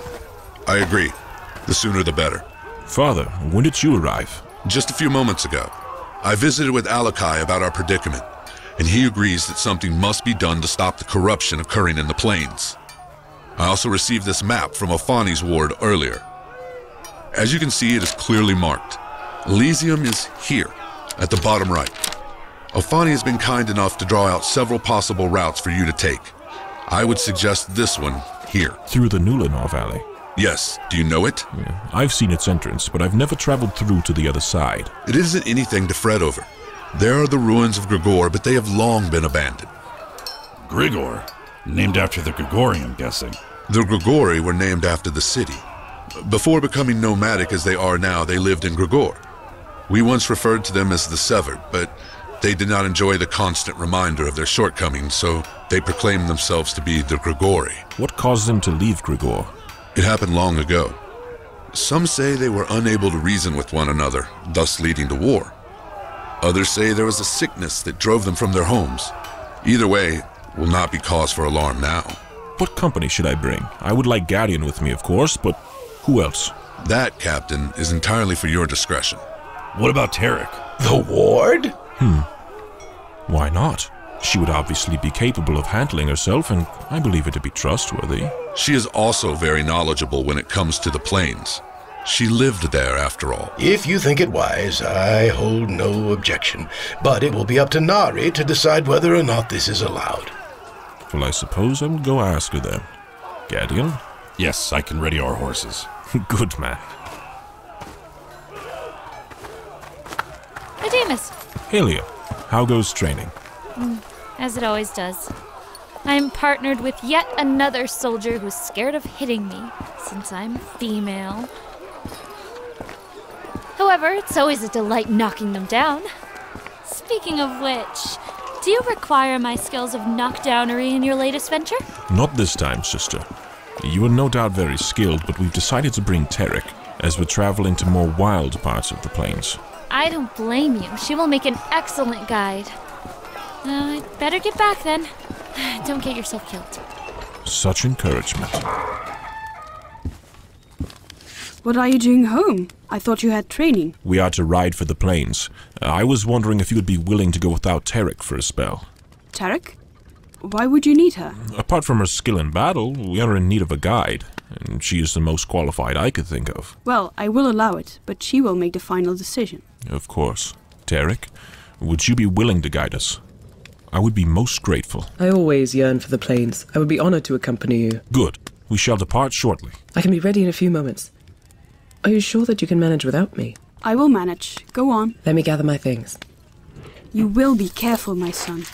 I agree. The sooner the better. Father, when did you arrive? Just a few moments ago. I visited with Alokai about our predicament, and he agrees that something must be done to stop the corruption occurring in the plains. I also received this map from Ophani's ward earlier. As you can see, it is clearly marked. Elysium is here, at the bottom right. Ophani has been kind enough to draw out several possible routes for you to take. I would suggest this one here. Through the Nulanor Valley? Yes. Do you know it? Yeah. I've seen its entrance, but I've never traveled through to the other side. It isn't anything to fret over. There are the ruins of Grigor, but they have long been abandoned. Grigor? Named after the Grigori, I'm guessing. The Grigori were named after the city. Before becoming nomadic as they are now, they lived in Grigor. We once referred to them as the Severed, but they did not enjoy the constant reminder of their shortcomings, so they proclaimed themselves to be the Grigori. What caused them to leave Grigor? It happened long ago. Some say they were unable to reason with one another, thus leading to war. Others say there was a sickness that drove them from their homes. Either way, will not be cause for alarm now. What company should I bring? I would like Gadeon with me, of course, but who else? That, Captain, is entirely for your discretion. What about Tarach? The ward? Why not? She would obviously be capable of handling herself, and I believe her to be trustworthy. She is also very knowledgeable when it comes to the plains. She lived there, after all. If you think it wise, I hold no objection. But it will be up to Nari to decide whether or not this is allowed. Well, I suppose I will go ask her then. Gadeon? Yes, I can ready our horses. Good man. Ademus. Helio, how goes training? As it always does. I am partnered with yet another soldier who's scared of hitting me, since I'm female. However, it's always a delight knocking them down. Speaking of which, do you require my skills of knockdownery in your latest venture? Not this time, sister. You are no doubt very skilled, but we've decided to bring Tarach, as we're traveling to more wild parts of the plains. I don't blame you. She will make an excellent guide. I'd better get back then. Don't get yourself killed. Such encouragement. What are you doing home? I thought you had training. We are to ride for the plains. I was wondering if you would be willing to go without Tarach for a spell. Tarach? Why would you need her? Apart from her skill in battle, we are in need of a guide, and she is the most qualified I could think of. Well, I will allow it, but she will make the final decision. Of course. Tarach, would you be willing to guide us? I would be most grateful. I always yearn for the plains. I would be honored to accompany you. Good. We shall depart shortly. I can be ready in a few moments. Are you sure that you can manage without me? I will manage. Go on. Let me gather my things. You will be careful, my son.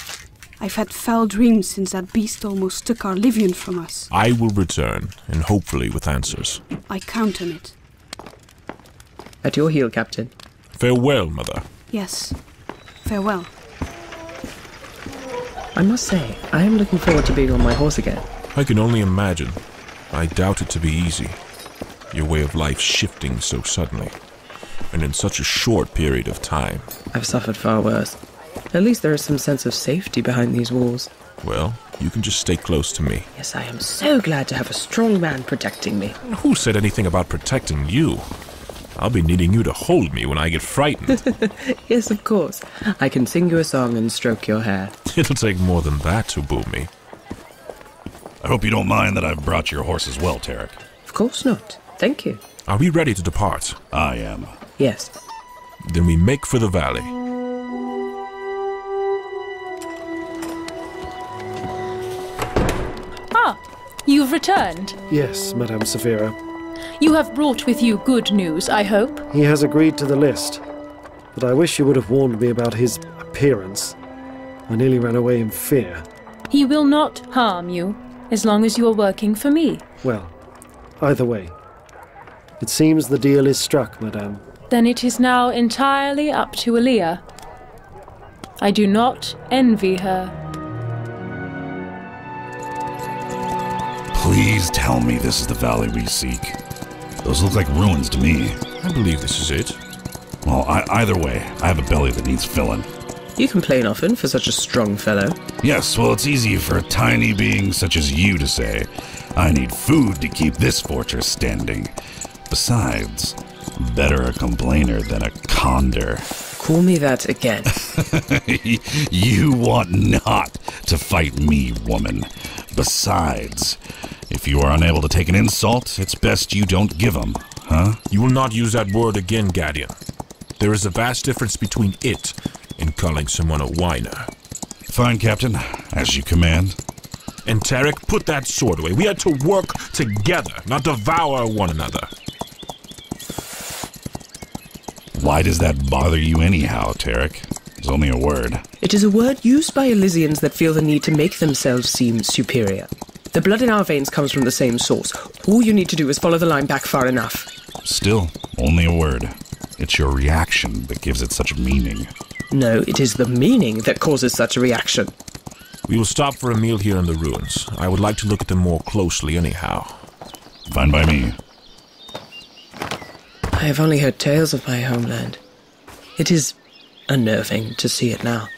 I've had foul dreams since that beast almost took our Livian from us. I will return, and hopefully with answers. I count on it. At your heel, Captain. Farewell, Mother. Yes. Farewell. I must say, I am looking forward to being on my horse again. I can only imagine. I doubt it to be easy. Your way of life shifting so suddenly, and in such a short period of time. I've suffered far worse. At least there is some sense of safety behind these walls. Well, you can just stay close to me. Yes, I am so glad to have a strong man protecting me. Who said anything about protecting you? I'll be needing you to hold me when I get frightened. Yes, of course. I can sing you a song and stroke your hair. It'll take more than that to boo me. I hope you don't mind that I've brought your horse as well, Tarach. Of course not. Thank you. Are we ready to depart? I am. Yes. Then we make for the valley. Ah, you've returned. Yes, Madame Saphira. You have brought with you good news, I hope. He has agreed to the list, but I wish you would have warned me about his appearance. I nearly ran away in fear. He will not harm you, as long as you are working for me. Well, either way. It seems the deal is struck, Madame. Then it is now entirely up to Aaliyah. I do not envy her. Please tell me this is the valley we seek. Those look like ruins to me. I believe this is it. Well, either way, I have a belly that needs filling. You complain often for such a strong fellow. Yes, well, it's easy for a tiny being such as you to say. I need food to keep this fortress standing. Besides, better a complainer than a condor. Call me that again. You want not to fight me, woman. Besides, if you are unable to take an insult, it's best you don't give them, huh? You will not use that word again, Gadeon. There is a vast difference between it and calling someone a whiner. Fine, Captain. As you command. And Tarach, put that sword away. We are to work together, not devour one another. Why does that bother you anyhow, Tarach? It's only a word. It is a word used by Elysians that feel the need to make themselves seem superior. The blood in our veins comes from the same source. All you need to do is follow the line back far enough. Still, only a word. It's your reaction that gives it such meaning. No, it is the meaning that causes such a reaction. We will stop for a meal here in the ruins. I would like to look at them more closely anyhow. Fine by me. I have only heard tales of my homeland. It is unnerving to see it now.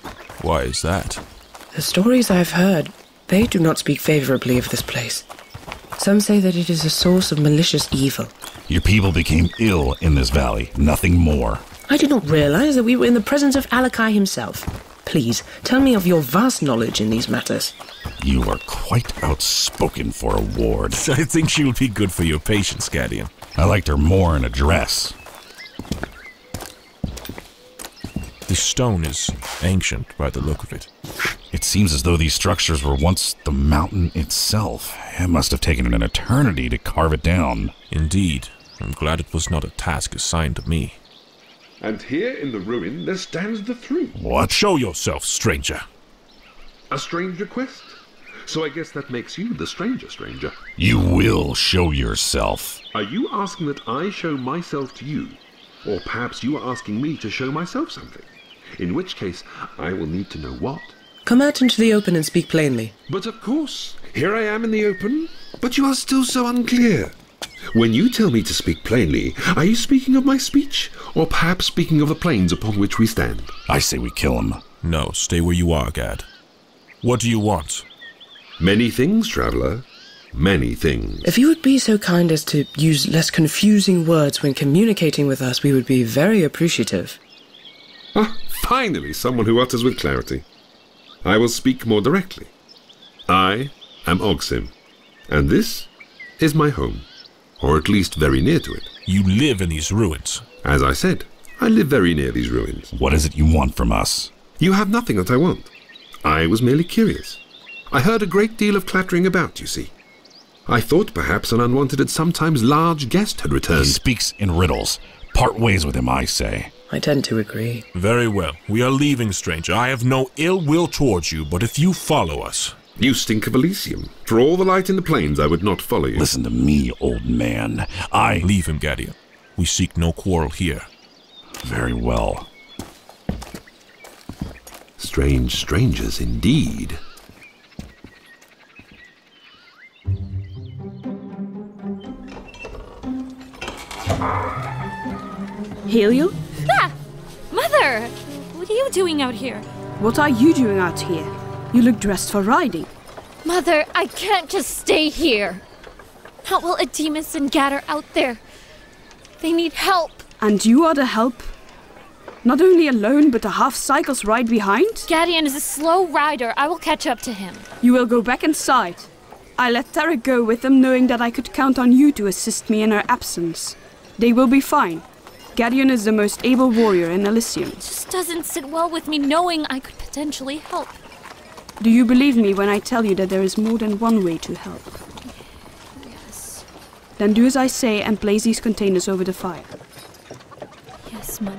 Why is that? The stories I've heard, they do not speak favorably of this place. Some say that it is a source of malicious evil. Your people became ill in this valley, nothing more. I did not realize that we were in the presence of Alokai himself. Please, tell me of your vast knowledge in these matters. You are quite outspoken for a ward. I think she will be good for your patience, Gadeon. I liked her more in a dress. This stone is ancient by the look of it. It seems as though these structures were once the mountain itself. It must have taken an eternity to carve it down. Indeed. I'm glad it was not a task assigned to me. And here in the ruin there stands the three. What? Show yourself, stranger. A strange request? So I guess that makes you the stranger. You will show yourself. Are you asking that I show myself to you? Or perhaps you are asking me to show myself something? In which case, I will need to know what. Come out into the open and speak plainly. But of course, here I am in the open, but you are still so unclear. When you tell me to speak plainly, are you speaking of my speech, or perhaps speaking of the plains upon which we stand? I say we kill him. No, stay where you are, Gad. What do you want? Many things, traveler. Many things. If you would be so kind as to use less confusing words when communicating with us, we would be very appreciative. Ah, finally, someone who utters with clarity. I will speak more directly. I am Ogsim, and this is my home, or at least very near to it. You live in these ruins. As I said, I live very near these ruins. What is it you want from us? You have nothing that I want. I was merely curious. I heard a great deal of clattering about, you see. I thought perhaps an unwanted and sometimes large guest had returned. He speaks in riddles. Part ways with him, I say. I tend to agree. Very well. We are leaving, stranger. I have no ill will towards you, but if you follow us... You stink of Elysium. For all the light in the plains, I would not follow you. Listen to me, old man. Leave him, Gadeon. We seek no quarrel here. Very well. Strange strangers indeed. Helio? Ah! Mother! What are you doing out here? What are you doing out here? You look dressed for riding. Mother, I can't just stay here. Not while Ademus and Gad are out there. They need help. And you are the help? Not only alone, but a half-cycle's ride behind? Gadeon is a slow rider. I will catch up to him. You will go back inside. I let Tarach go with them, knowing that I could count on you to assist me in her absence. They will be fine. Gadeon is the most able warrior in Elysium. It just doesn't sit well with me knowing I could potentially help. Do you believe me when I tell you that there is more than one way to help? Yes. Then do as I say and place these containers over the fire. Yes, Mother.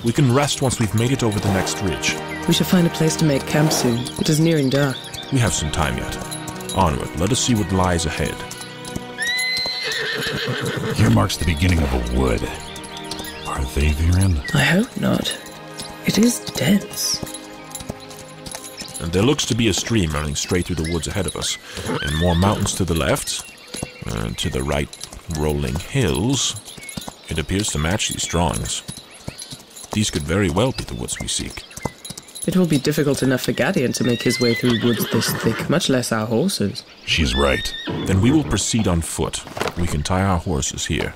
We can rest once we've made it over the next ridge. We should find a place to make camp soon. It is nearing dark. We have some time yet. Onward, let us see what lies ahead. Here marks the beginning of a wood. Are they therein? I hope not. It is dense. And there looks to be a stream running straight through the woods ahead of us, and more mountains to the left, and to the right, rolling hills. It appears to match these drawings. These could very well be the woods we seek. It will be difficult enough for Gadeon to make his way through woods this thick, much less our horses. She's right. Then we will proceed on foot. We can tie our horses here.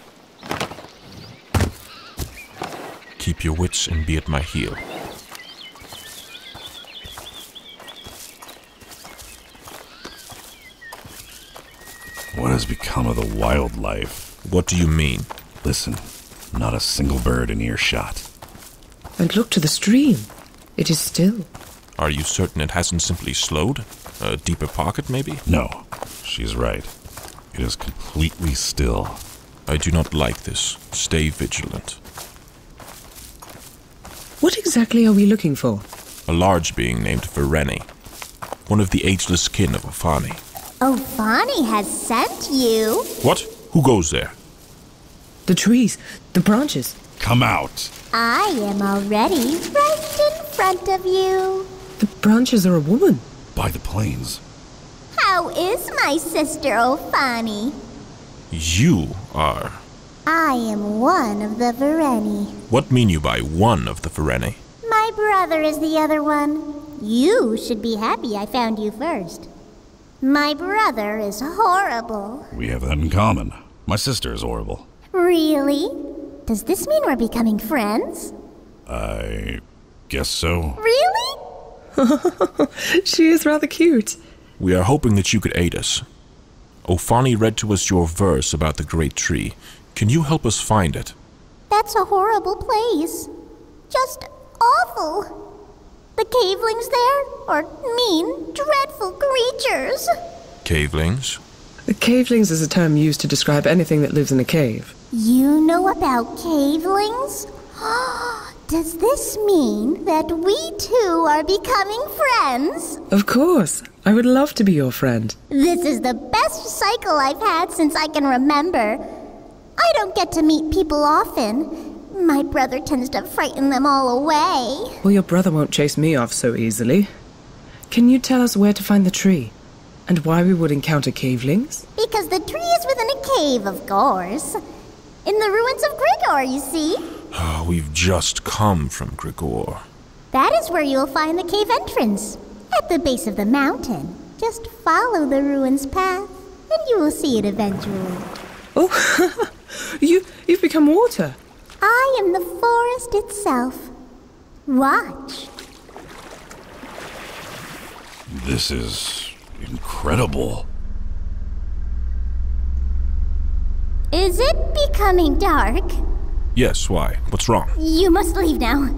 Keep your wits and be at my heel. What has become of the wildlife? What do you mean? Listen, not a single bird in earshot. And look to the stream. It is still. Are you certain it hasn't simply slowed? A deeper pocket, maybe? No, she's right. It is completely still. I do not like this. Stay vigilant. What exactly are we looking for? A large being named Vireni, one of the ageless kin of Ophani. Ophani has sent you. What? Who goes there? The trees, the branches. Come out. I am already right in front of you. The branches are a woman. By the plains. How is my sister Ophani? You are... I am one of the Vireni. What mean you by one of the Vireni? My brother is the other one. You should be happy I found you first. My brother is horrible. We have that in common. My sister is horrible. Really? Does this mean we're becoming friends? I guess so. Really? She is rather cute. We are hoping that you could aid us. Ophani read to us your verse about the great tree. Can you help us find it? That's a horrible place. Just awful. The cavelings there are mean, dreadful creatures. Cavelings? Cavelings is a term used to describe anything that lives in a cave. You know about cavelings? Does this mean that we two are becoming friends? Of course. I would love to be your friend. This is the best cycle I've had since I can remember. I don't get to meet people often. My brother tends to frighten them all away. Well, your brother won't chase me off so easily. Can you tell us where to find the tree? And why we would encounter cavelings? Because the tree is within a cave, of course. In the ruins of Grigor, you see. We've just come from Grigor. That is where you'll find the cave entrance. At the base of the mountain. Just follow the ruins path, and you will see it eventually. Oh, you've become water. I am the forest itself. Watch. This is incredible. Is it becoming dark? Yes, why? What's wrong? You must leave now.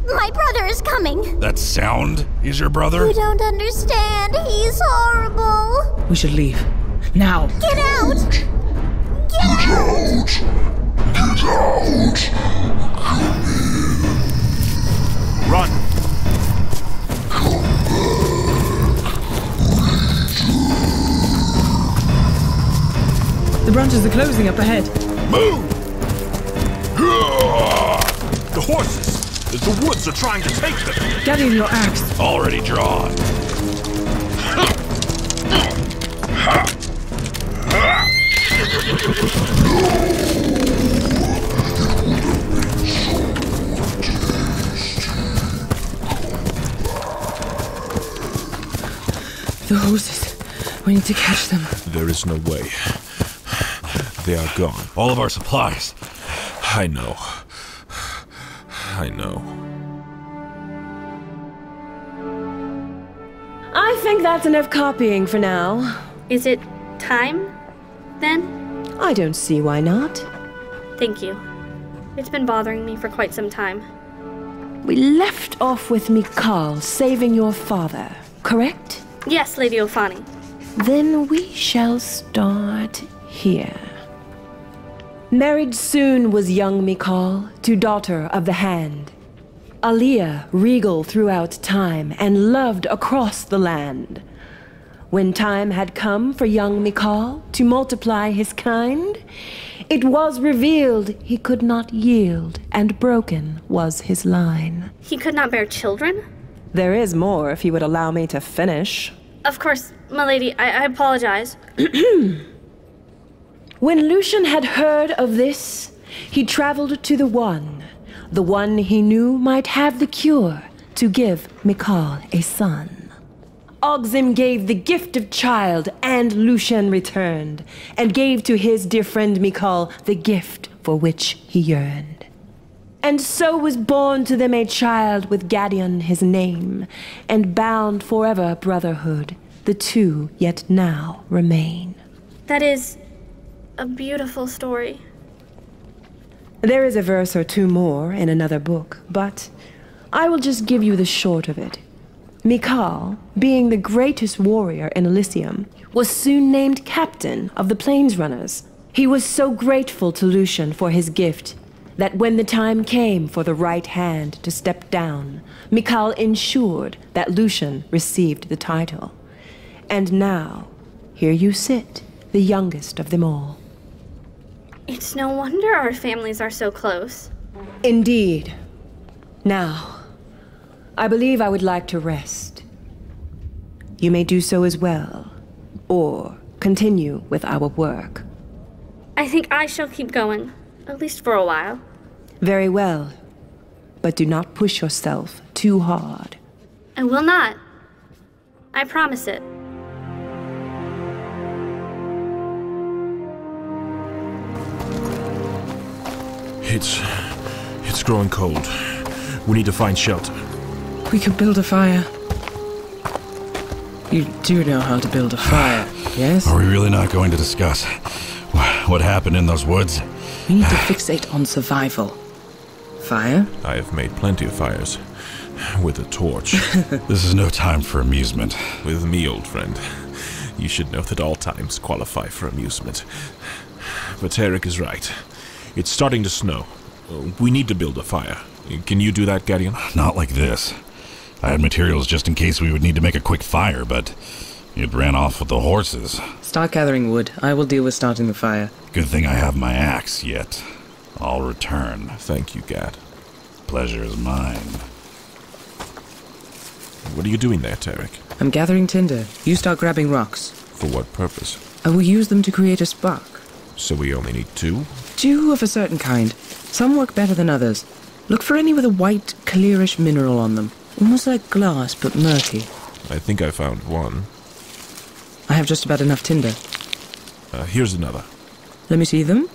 My brother is coming. That sound is your brother? You don't understand. He's horrible. We should leave. Now. Get out! Get out! Get out! Come in. Run! Come The branches are closing up ahead. Move! The horses! The woods are trying to take them! Gadeon, your axe. Already drawn. The horses. We need to catch them. There is no way. They are gone. All of our supplies. I know. I know. I think that's enough copying for now. Is it time, then? I don't see why not. Thank you. It's been bothering me for quite some time. We left off with Mikhal saving your father, correct? Yes, Lady Ophani. Then we shall start here. Married soon was young Mikhal to daughter of the Hand. Aliyah regal throughout time and loved across the land. When time had come for young Mikhal to multiply his kind, it was revealed he could not yield, and broken was his line. He could not bear children? There is more if you would allow me to finish. Of course, my lady, I apologize. When Lucian had heard of this, he traveled to the one he knew might have the cure to give Mikhal a son. Ogsim gave the gift of child, and Lucian returned, and gave to his dear friend Mikhal the gift for which he yearned. And so was born to them a child with Gadeon his name, and bound forever brotherhood, the two yet now remain. That is a beautiful story. There is a verse or two more in another book, but I will just give you the short of it. Mikhal, being the greatest warrior in Elysium, was soon named captain of the Plains Runners. He was so grateful to Lucian for his gift that when the time came for the right hand to step down, Mikhal ensured that Lucian received the title. And now, here you sit, the youngest of them all. It's no wonder our families are so close. Indeed. Now, I believe I would like to rest. You may do so as well, or continue with our work. I think I shall keep going, at least for a while. Very well, but do not push yourself too hard. I will not. I promise it. It's growing cold. We need to find shelter. We could build a fire. You do know how to build a fire, yes? Are we really not going to discuss what happened in those woods? We need to fixate on survival. Fire? I have made plenty of fires. With a torch. This is no time for amusement. With me, old friend. You should know that all times qualify for amusement. But Tarach is right. It's starting to snow. We need to build a fire. Can you do that, Gadeon? Not like this. I had materials just in case we would need to make a quick fire, but it ran off with the horses. Start gathering wood. I will deal with starting the fire. Good thing I have my axe, yet I'll return. Thank you, Gad. Pleasure is mine. What are you doing there, Tarach? I'm gathering tinder. You start grabbing rocks. For what purpose? I will use them to create a spark. So we only need 2? 2 of a certain kind. Some work better than others. Look for any with a white, clearish mineral on them. Almost like glass, but murky. I think I found one. I have just about enough tinder. Here's another. Let me see them.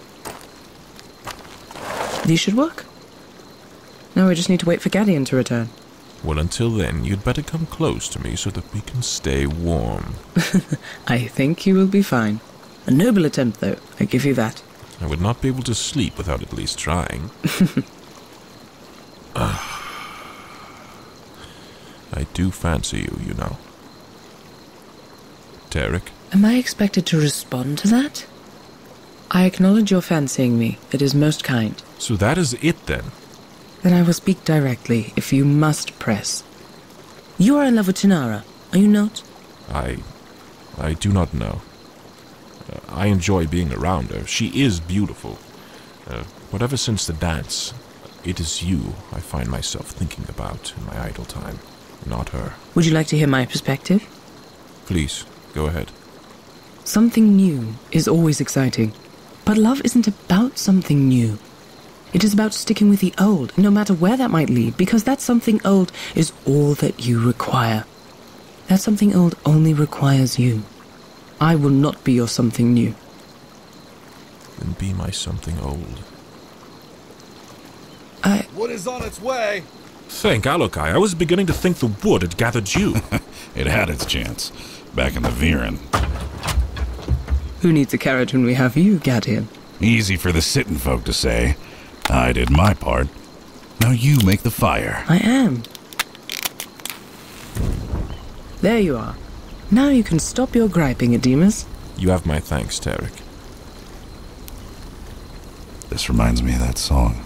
These should work. Now we just need to wait for Gadeon to return. Well, until then, you'd better come close to me so that we can stay warm. I think you will be fine. A noble attempt, though. I give you that. I would not be able to sleep without at least trying. I do fancy you, you know. Tarach? Am I expected to respond to that? I acknowledge your fancying me. It is most kind. So that is it, then? Then I will speak directly, if you must press. You are in love with Tinarah, are you not? I do not know. I enjoy being around her. She is beautiful. But ever since the dance, it is you I find myself thinking about in my idle time, not her. Would you like to hear my perspective? Please, go ahead. Something new is always exciting. But love isn't about something new. It is about sticking with the old, no matter where that might lead, because that something old is all that you require. That something old only requires you. I will not be your something new. Then be my something old. Wood is on its way. Thank Alokai. I was beginning to think the wood had gathered you. It had its chance. Back in the Viren. Who needs a carriage when we have you, Gadeon? Easy for the sitting folk to say. I did my part. Now you make the fire. I am. There you are. Now you can stop your griping, Edemas. You have my thanks, Tarach. This reminds me of that song.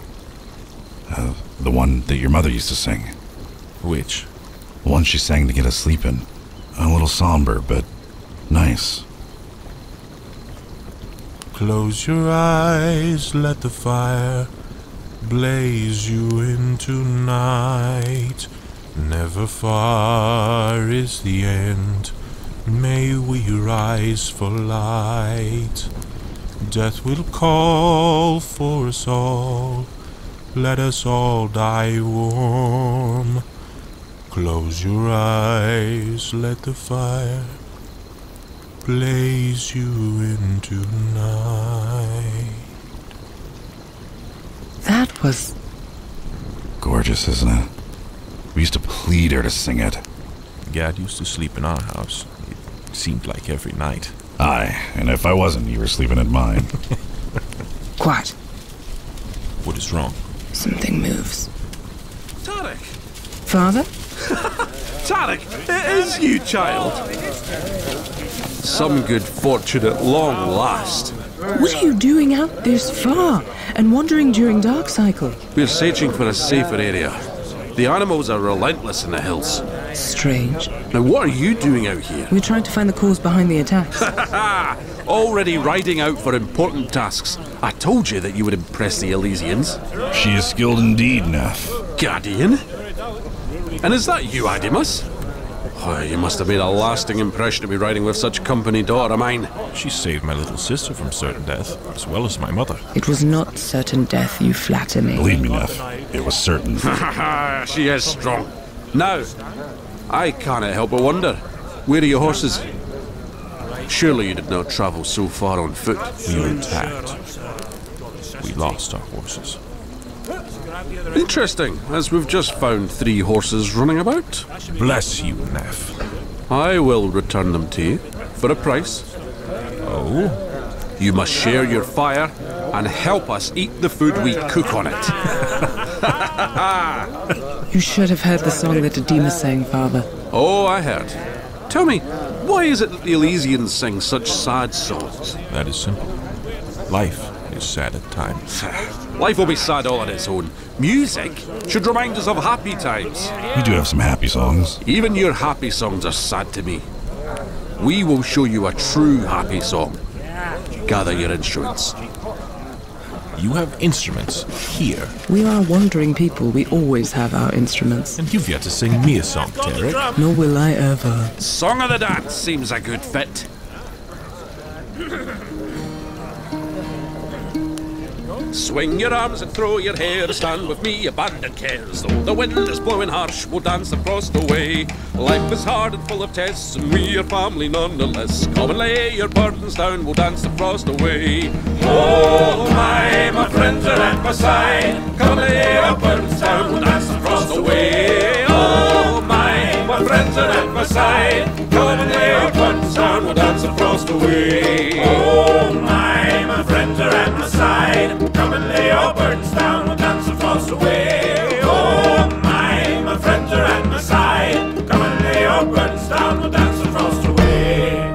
The one that your mother used to sing. Which? The one she sang to get us sleeping. A little somber, but nice. Close your eyes, let the fire blaze you into night. Never far is the end. May we rise for light. Death will call for us all. Let us all die warm. Close your eyes, let the fire blaze you into night. That was gorgeous, isn't it? We used to plead her to sing it. Gad used to sleep in our house. It seemed like every night. Aye, and if I wasn't, you were sleeping at mine. Quiet. What is wrong? Something moves. Tarach! Father? Tarach, it is you, child. Some good fortune at long last. What are you doing out this far? and wandering during dark cycle. We're searching for a safer area. The animals are relentless in the hills. Strange. Now, what are you doing out here? We're trying to find the cause behind the attacks. Already riding out for important tasks. I told you that you would impress the Elysians. She is skilled indeed, Neff. Gadeon? And is that you, Adimus? Oh, you must have made a lasting impression to be riding with such company, daughter of mine. She saved my little sister from certain death, as well as my mother. It was not certain death, you flatter me. Believe me, Neff, it was certain. She is strong. Now, I can't help but wonder, where are your horses? Surely you did not travel so far on foot. We were attacked. We lost our horses. Interesting, as we've just found 3 horses running about. Bless you, Neff. I will return them to you, for a price. Oh? You must share your fire and help us eat the food we cook on it. You should have heard the song that Adema sang, Father. Oh, I heard. Tell me, why is it that the Elysians sing such sad songs? That is simple. Life is sad at times. Life will be sad all on its own. Music should remind us of happy times. We do have some happy songs. Even your happy songs are sad to me. We will show you a true happy song. Gather your instruments. You have instruments here. We are wandering people. We always have our instruments. And you've yet to sing me a song, Tarach. Nor will I ever. Song of the Dance seems a good fit. Swing your arms and throw your hair, stand with me, abandon cares. Though the wind is blowing harsh, we'll dance the frost away. Life is hard and full of tests, and we are family nonetheless. Come and lay your burdens down, we'll dance the frost away. Oh my friends are at my side. Come and lay your burdens down, we'll dance the frost away. Oh my friends are at my side. Come and lay your burdens down, we'll dance the frost away. Oh my friends are at my side. Come and lay your burdens down, we'll dance the frost away. Oh my friends are at my side. Come and lay your burdens down, we'll dance the frost away.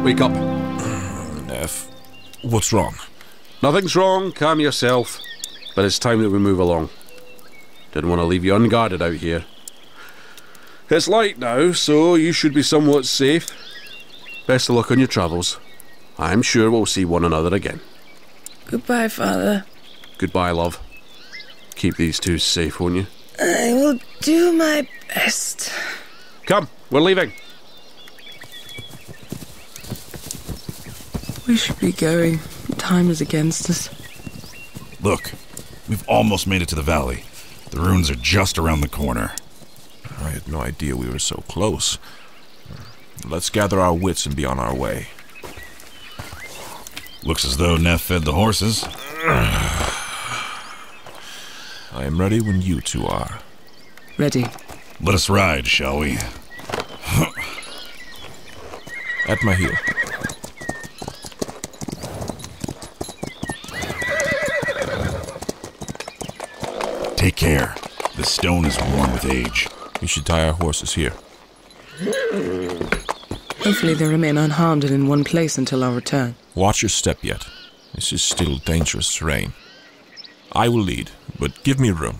Wake up. Neff, what's wrong? Nothing's wrong, calm yourself. But it's time that we move along. Didn't want to leave you unguarded out here. It's light now, so you should be somewhat safe. Best of luck on your travels. I'm sure we'll see one another again. Goodbye, Father. Goodbye, love. Keep these two safe, won't you? I will do my best. Come, we're leaving. We should be going. Time is against us. Look, we've almost made it to the valley. The ruins are just around the corner. I had no idea we were so close. Let's gather our wits and be on our way. Looks as though Neff fed the horses. I am ready when you two are. Ready. Let us ride, shall we? At my heel. Take care. The stone is worn with age. We should tie our horses here. Hopefully they remain unharmed and in one place until our return. Watch your step yet. This is still dangerous terrain. I will lead, but give me room.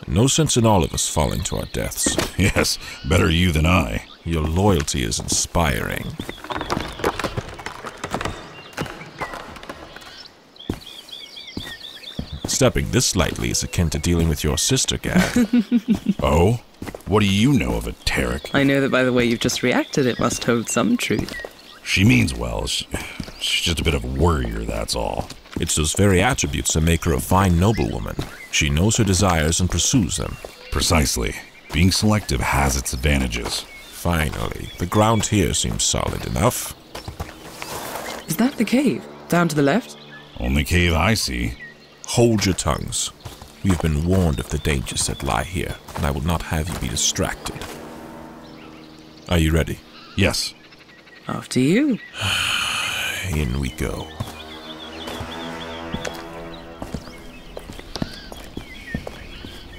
No sense in all of us falling to our deaths. Yes, better you than I. Your loyalty is inspiring. Stepping this lightly is akin to dealing with your sister, Gad. Oh? What do you know of it, Tarach? I know that by the way you've just reacted, it must hold some truth. She means well. She's just a bit of a worrier, that's all. It's those very attributes that make her a fine noblewoman. She knows her desires and pursues them. Precisely. Being selective has its advantages. Finally, the ground here seems solid enough. Is that the cave? Down to the left? Only cave I see. Hold your tongues. We have been warned of the dangers that lie here, and I will not have you be distracted. Are you ready? Yes. After you. In we go.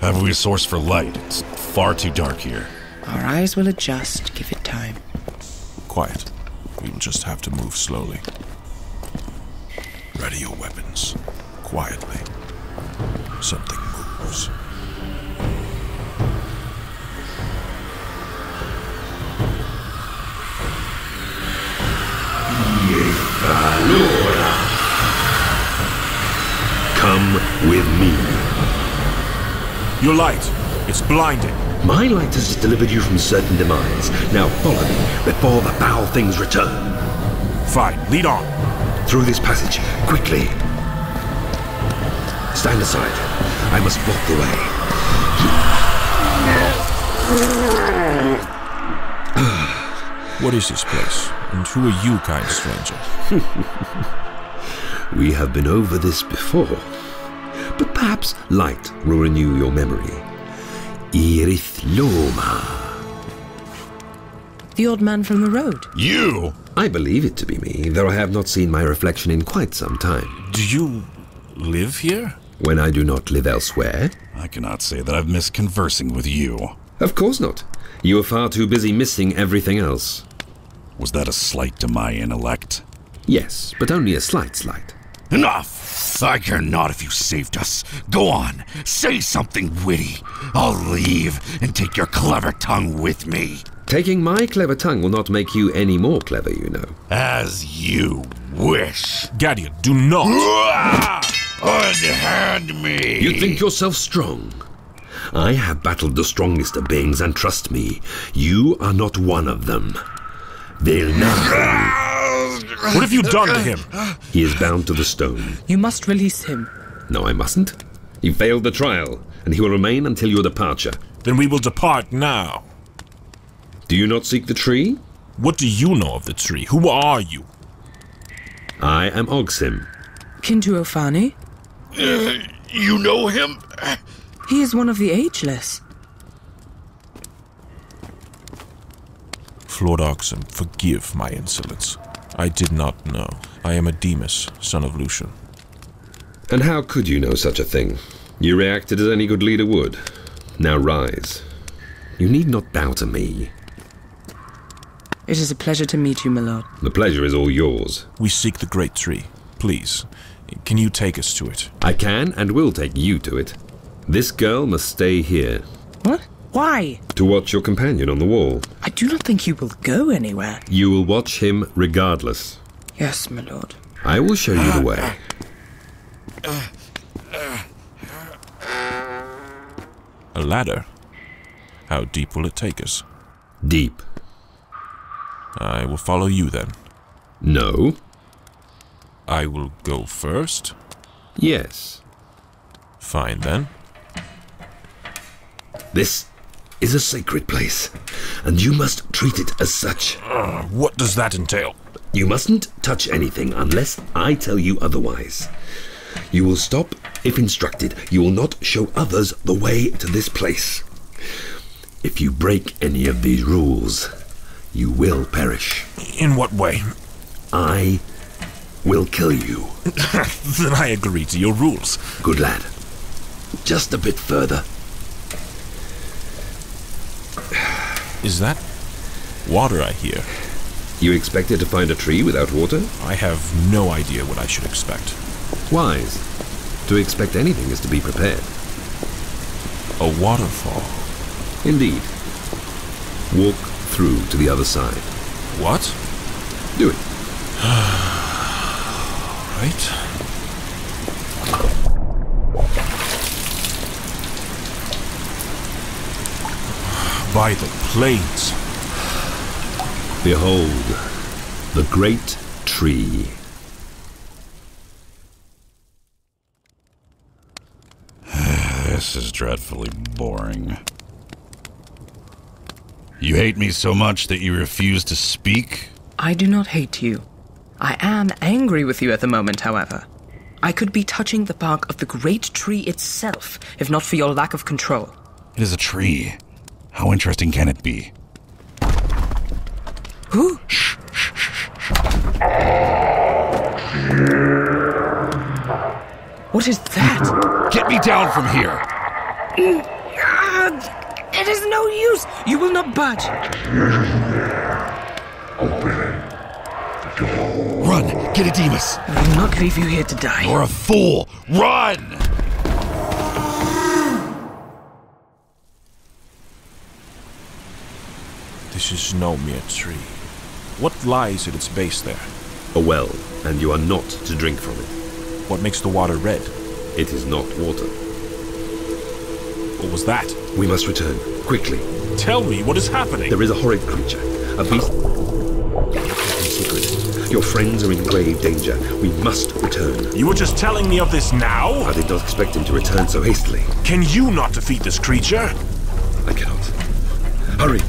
Have we a source for light? It's far too dark here. Our eyes will adjust. Give it time. Quiet. We will just have to move slowly. Ready your weapons. Quietly. Something moves. Come with me. Your light. It's blinding. My light has delivered you from certain demise. Now follow me before the foul things return. Fine. Lead on. Through this passage. Quickly. Stand aside. I must block the way. What is this place? And who are you, kind stranger? We have been over this before. But perhaps light will renew your memory. Irithloma. The old man from the road. You? I believe it to be me, though I have not seen my reflection in quite some time. Do you live here? When I do not live elsewhere? I cannot say that I've missed conversing with you. Of course not. You are far too busy missing everything else. Was that a slight to my intellect? Yes, but only a slight slight. Enough! I care not if you saved us. Go on, say something witty. I'll leave and take your clever tongue with me. Taking my clever tongue will not make you any more clever, you know. As you wish. Gadeon, do not! Unhand me! You think yourself strong? I have battled the strongest of beings, and trust me, you are not one of them. They'll now... What have you done to him? He is bound to the stone. You must release him. No, I mustn't. He failed the trial, and he will remain until your departure. Then we will depart now. Do you not seek the tree? What do you know of the tree? Who are you? I am Ogsim. Kin to Ophani? You know him? He is one of the Ageless. Lord Ogsim, forgive my insolence. I did not know. I am a Demas, son of Lucian. And how could you know such a thing? You reacted as any good leader would. Now rise. You need not bow to me. It is a pleasure to meet you, my lord. The pleasure is all yours. We seek the great tree. Please, can you take us to it? I can and will take you to it. This girl must stay here. What? Why? To watch your companion on the wall. I do not think you will go anywhere. You will watch him regardless. Yes, my lord. I will show you the way. A ladder? How deep will it take us? Deep. I will follow you then. No. I will go first? Yes. Fine then. This is a sacred place, and you must treat it as such. What does that entail? You mustn't touch anything unless I tell you otherwise. You will stop if instructed. You will not show others the way to this place. If you break any of these rules, you will perish. In what way? I will kill you. Then I agree to your rules. Good lad. Just a bit further. Is that water I hear? You expected to find a tree without water? I have no idea what I should expect. Wise. To expect anything is to be prepared. A waterfall? Indeed. Walk through to the other side. What? Do it. Right. By the plains. Behold, the great tree. This is dreadfully boring. You hate me so much that you refuse to speak? I do not hate you. I am angry with you at the moment, however. I could be touching the bark of the great tree itself, if not for your lack of control. It is a tree. How interesting can it be? Who? Shh. What is that? Get me down from here! It is no use! You will not budge! Run! Get a Demas! I will not leave you here to die. You're a fool! Run! This is no mere tree. What lies at its base there? A well, and you are not to drink from it. What makes the water red? It is not water. What was that? We must return, quickly. Tell me, what is happening? There is a horrid creature, a beast. Secret. Your friends are in grave danger. We must return. You were just telling me of this now? I did not expect him to return so hastily. Can you not defeat this creature? I cannot. Hurry!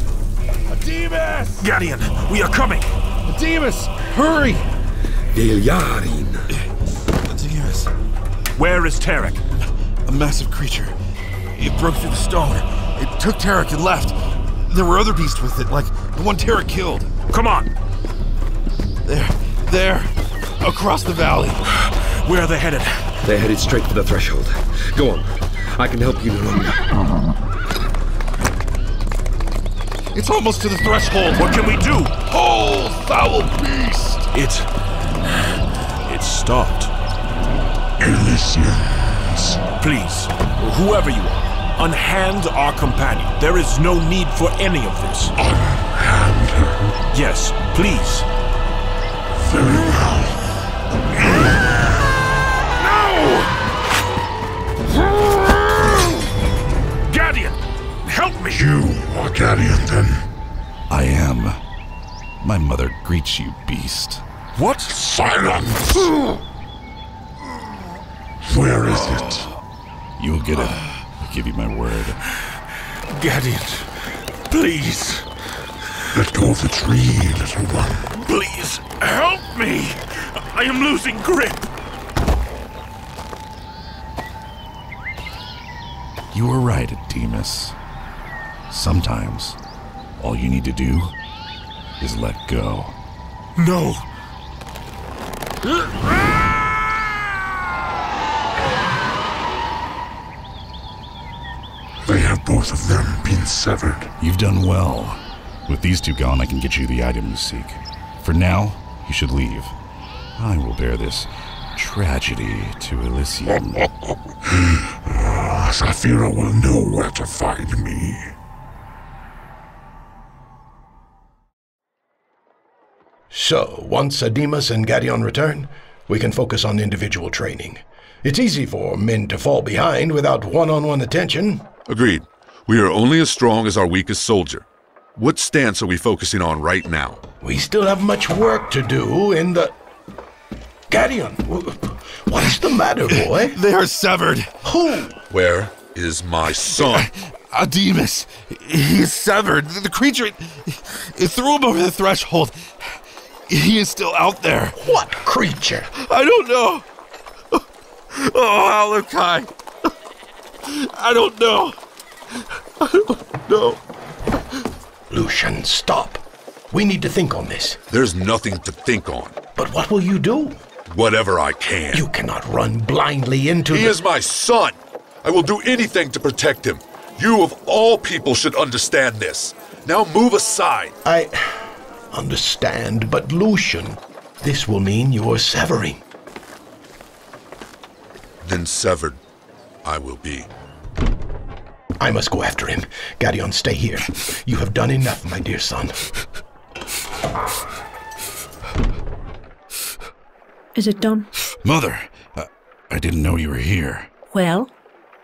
Demas! Gadeon, we are coming! Demas, hurry! Gilyarin. Demas. Where is Tarach? A massive creature. It broke through the stone. It took Tarach and left. There were other beasts with it, like the one Tarach killed. Come on! There. Across the valley. Where are they headed? They're headed straight for the threshold. Go on. I can help you no longer. It's almost to the threshold. What can we do? Hold, foul beast! It stopped. Elysians. Please, whoever you are, unhand our companion. There is no need for any of this. Unhand her? Yes, please. Very well. No! Gadeon, help me! You are Gadeon, then? I am. My mother greets you, beast. What? Silence! Where is it? You'll get it. I give you my word. Gadeon, please. Let go of the tree, little one. Please, help me! I am losing grip. You were right, Demas. Sometimes, all you need to do is let go. No. They have both of them been severed. You've done well. With these two gone, I can get you the item you seek. For now, you should leave. I will bear this tragedy to Elysium. Saphira will know where to find me. So, once Demas and Gadeon return, we can focus on individual training. It's easy for men to fall behind without one-on-one attention. Agreed. We are only as strong as our weakest soldier. What stance are we focusing on right now? We still have much work to do in the... Gadeon, what's the matter, boy? They are severed. Who? Where is my son? Demas. He is severed. The creature... It threw him over the threshold. He is still out there. What creature? I don't know. Oh, Alokai. I don't know. Lucian, stop. We need to think on this. There's nothing to think on. But what will you do? Whatever I can. You cannot run blindly into He is my son. I will do anything to protect him. You of all people should understand this. Now move aside. I understand, but Lucian, this will mean you're severing. Then severed I will be. I must go after him. Gadeon, stay here. You have done enough, my dear son. Is it done? Mother, I didn't know you were here. Well,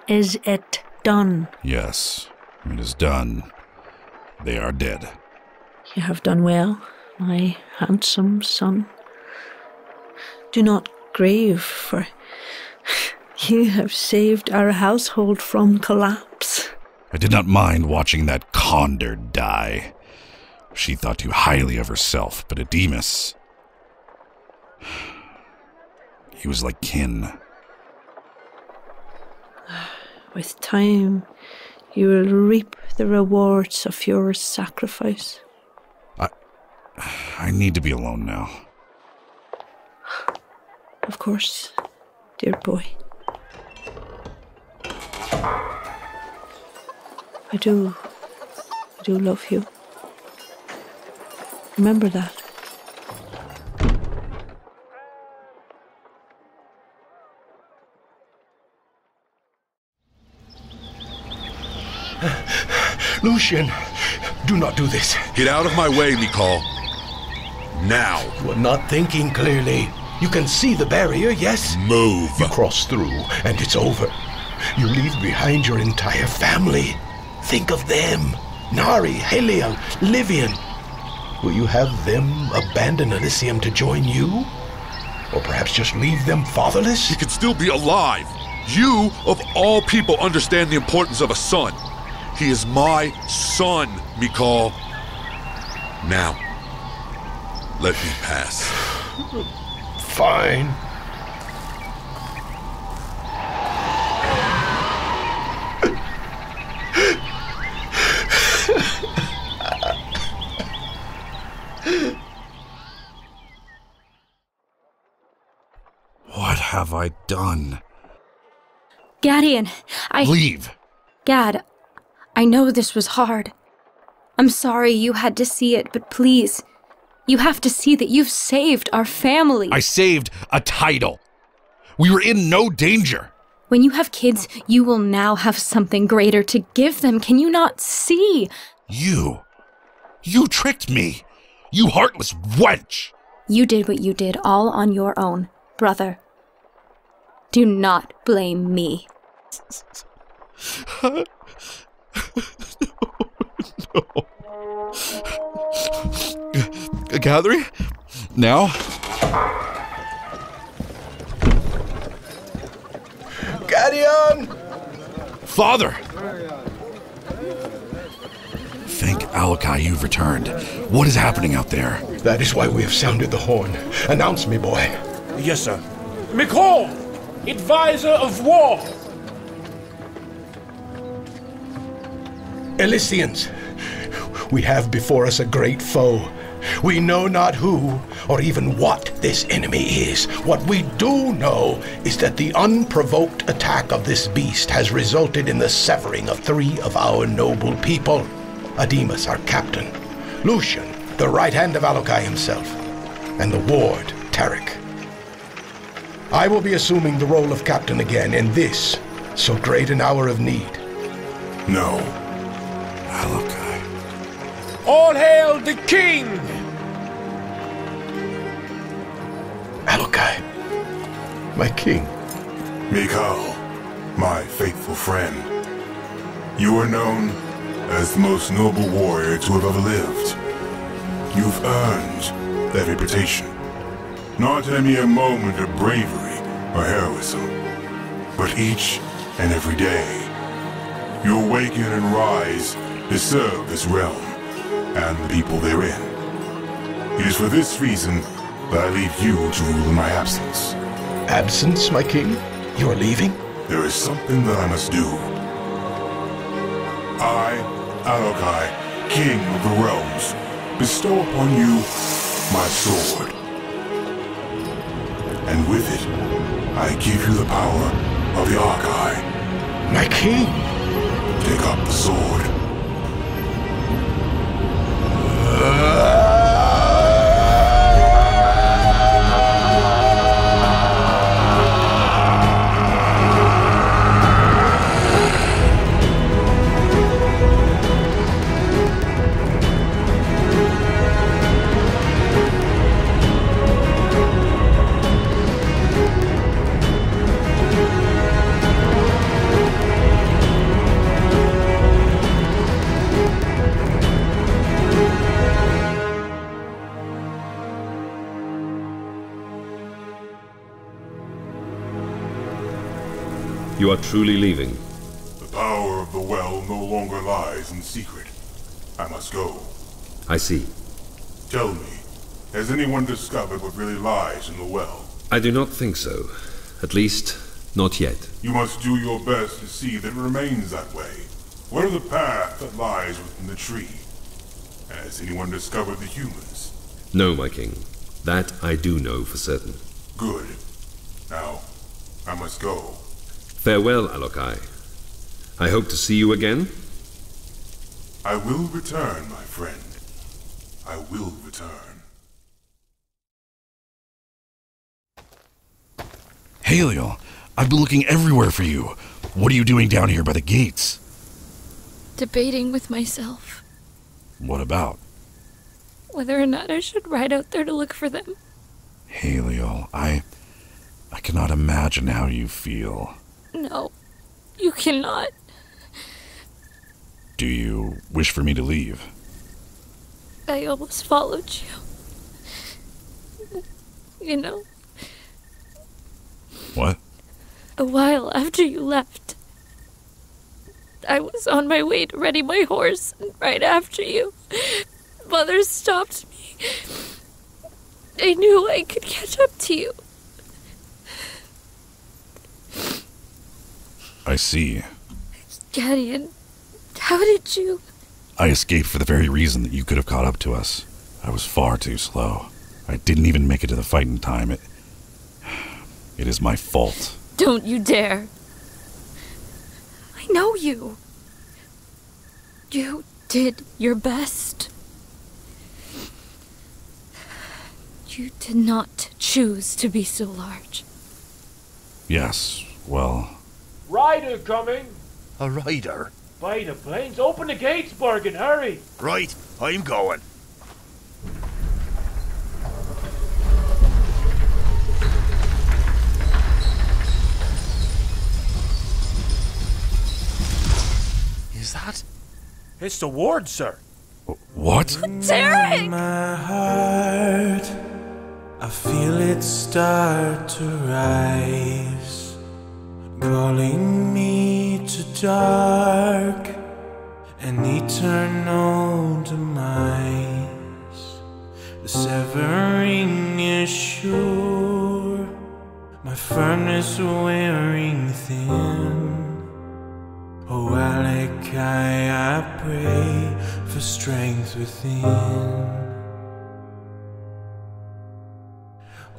is it done? Yes, it is done. They are dead. You have done well, my handsome son. Do not grieve, for you have saved our household from collapse. I did not mind watching that condor die. She thought too highly of herself, but Demas... he was like kin. With time, you will reap the rewards of your sacrifice. I need to be alone now. Of course, dear boy. I do do love you. Remember that. Lucian, do not do this. Get out of my way, Mikhal. Now. You are not thinking clearly. You can see the barrier, yes? Move. You cross through, and it's over. You leave behind your entire family. Think of them. Nari, Heliel, Livian. Will you have them abandon Elysium to join you? Or perhaps just leave them fatherless? He could still be alive. You, of all people, understand the importance of a son. He is my son, Mikhal. Now, let me pass. Fine. What have I done? Gadeon, Leave! Gad, I know this was hard. I'm sorry you had to see it, but please, you have to see that you've saved our family. I saved a title. We were in no danger. When you have kids, you will now have something greater to give them. Can you not see? You tricked me. You heartless wench. You did what you did all on your own, brother. Do not blame me. No. A gathering? Now? Gadeon! Father! Thank Alokai you've returned. What is happening out there? That is why we have sounded the horn. Announce me, boy. Yes, sir. Mikhal! Advisor of war! Elysians, we have before us a great foe. We know not who or even what this enemy is. What we do know is that the unprovoked attack of this beast has resulted in the severing of 3 of our noble people. Ademus, our captain, Lucian, the right hand of Alokai himself, and the ward, Tarach. I will be assuming the role of captain again in this so great an hour of need. No. Alokai. All hail the king! Alokai, my king. Mikhal, my faithful friend. You are known as the most noble warrior to have ever lived. You've earned that reputation. Not in a mere moment of bravery or heroism, but each and every day. You awaken and rise to serve this realm and the people therein. It is for this reason that I leave you to rule in my absence. Absence, my king? You are leaving? There is something that I must do. I, Alokai, king of the realms, bestow upon you my sword. And with it, I give you the power of the Alokai. My king! Take up the sword. You are truly leaving. The power of the well no longer lies in secret. I must go. I see. Tell me, has anyone discovered what really lies in the well? I do not think so. At least, not yet. You must do your best to see that it remains that way. What of the path that lies within the tree? Has anyone discovered the humans? No, my king. That I do know for certain. Good. Now, I must go. Farewell, Alokai. I hope to see you again. I will return, my friend. I will return. Haliel, I've been looking everywhere for you. What are you doing down here by the gates? Debating with myself. What about? Whether or not I should ride out there to look for them. Haliel, I cannot imagine how you feel. No, you cannot. Do you wish for me to leave? I almost followed you. You know? What? A while after you left, I was on my way to ready my horse, and right after you, Mother stopped me. I knew I could catch up to you. I see. Gadeon, how did you... I escaped for the very reason that you could have caught up to us. I was far too slow. I didn't even make it to the fight in time. It is my fault. Don't you dare. I know you. You did your best. You did not choose to be so large. Yes, well... Rider coming! A rider? By the planes, open the gates, Bergen, hurry! Right, I'm going. Is that? It's the ward, sir. What? Tarach! My heart, I feel it start to rise, calling me to dark and eternal demise. The severing is sure, my firmness wearing thin. Oh, Alokai, I pray for strength within.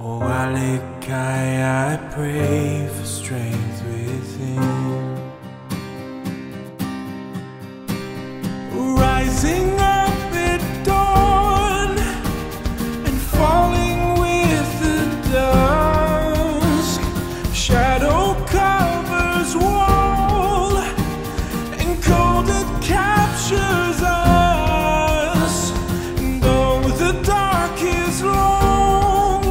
Oh, Alokai, I pray for strength within. Rising up at dawn and falling with the dusk, shadow covers wall and cold it captures us. And though the dark is long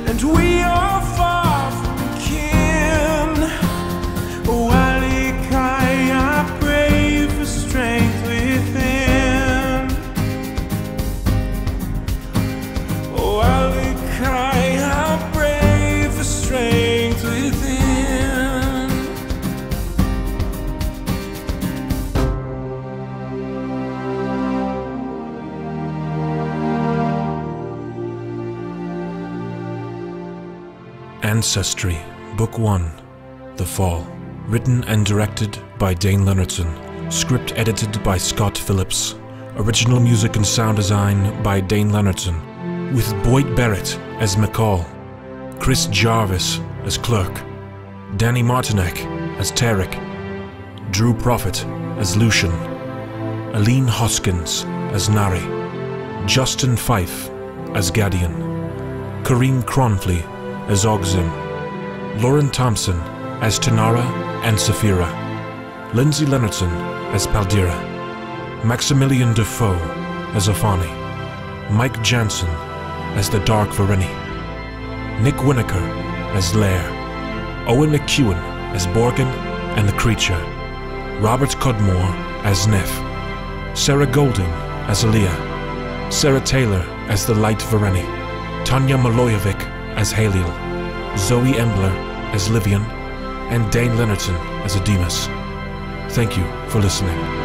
and we are far from kin, oh, Alokai, I pray for strength within. Oh, Alokai, I pray for strength within. Ancestry Book One, The Fall. Written and directed by Dayn Leonardson. Script edited by Scott Phillips. Original music and sound design by Dayn Leonardson. With Boyd Barrett as Mikhal, Chris Jarvis as Clerk, Dani Martineck as Tarach, Drew Prophet as Lucian, Eline Hoskens as Nari, Justin Fife as Gadeon, Karim Kronfli as Ogsim, Lauren Thompson as Tinarah and Saphira, Lindsey Leonardson as Paldira, Maxximillian Dafoe as Ophani, Mike Jansen as the Dark Vareni, Nick Winokur as Lair, Owen McEwen as Borgin and the Creature, Robert Cudmore as Neff, Sarah Golding as Aaliyah, Sarah Taylor as the Light Vareni, Tanya Malojevic as Haliel, Zoe Embler as Livian, and Dayn Leonardson as Ademus. Thank you for listening.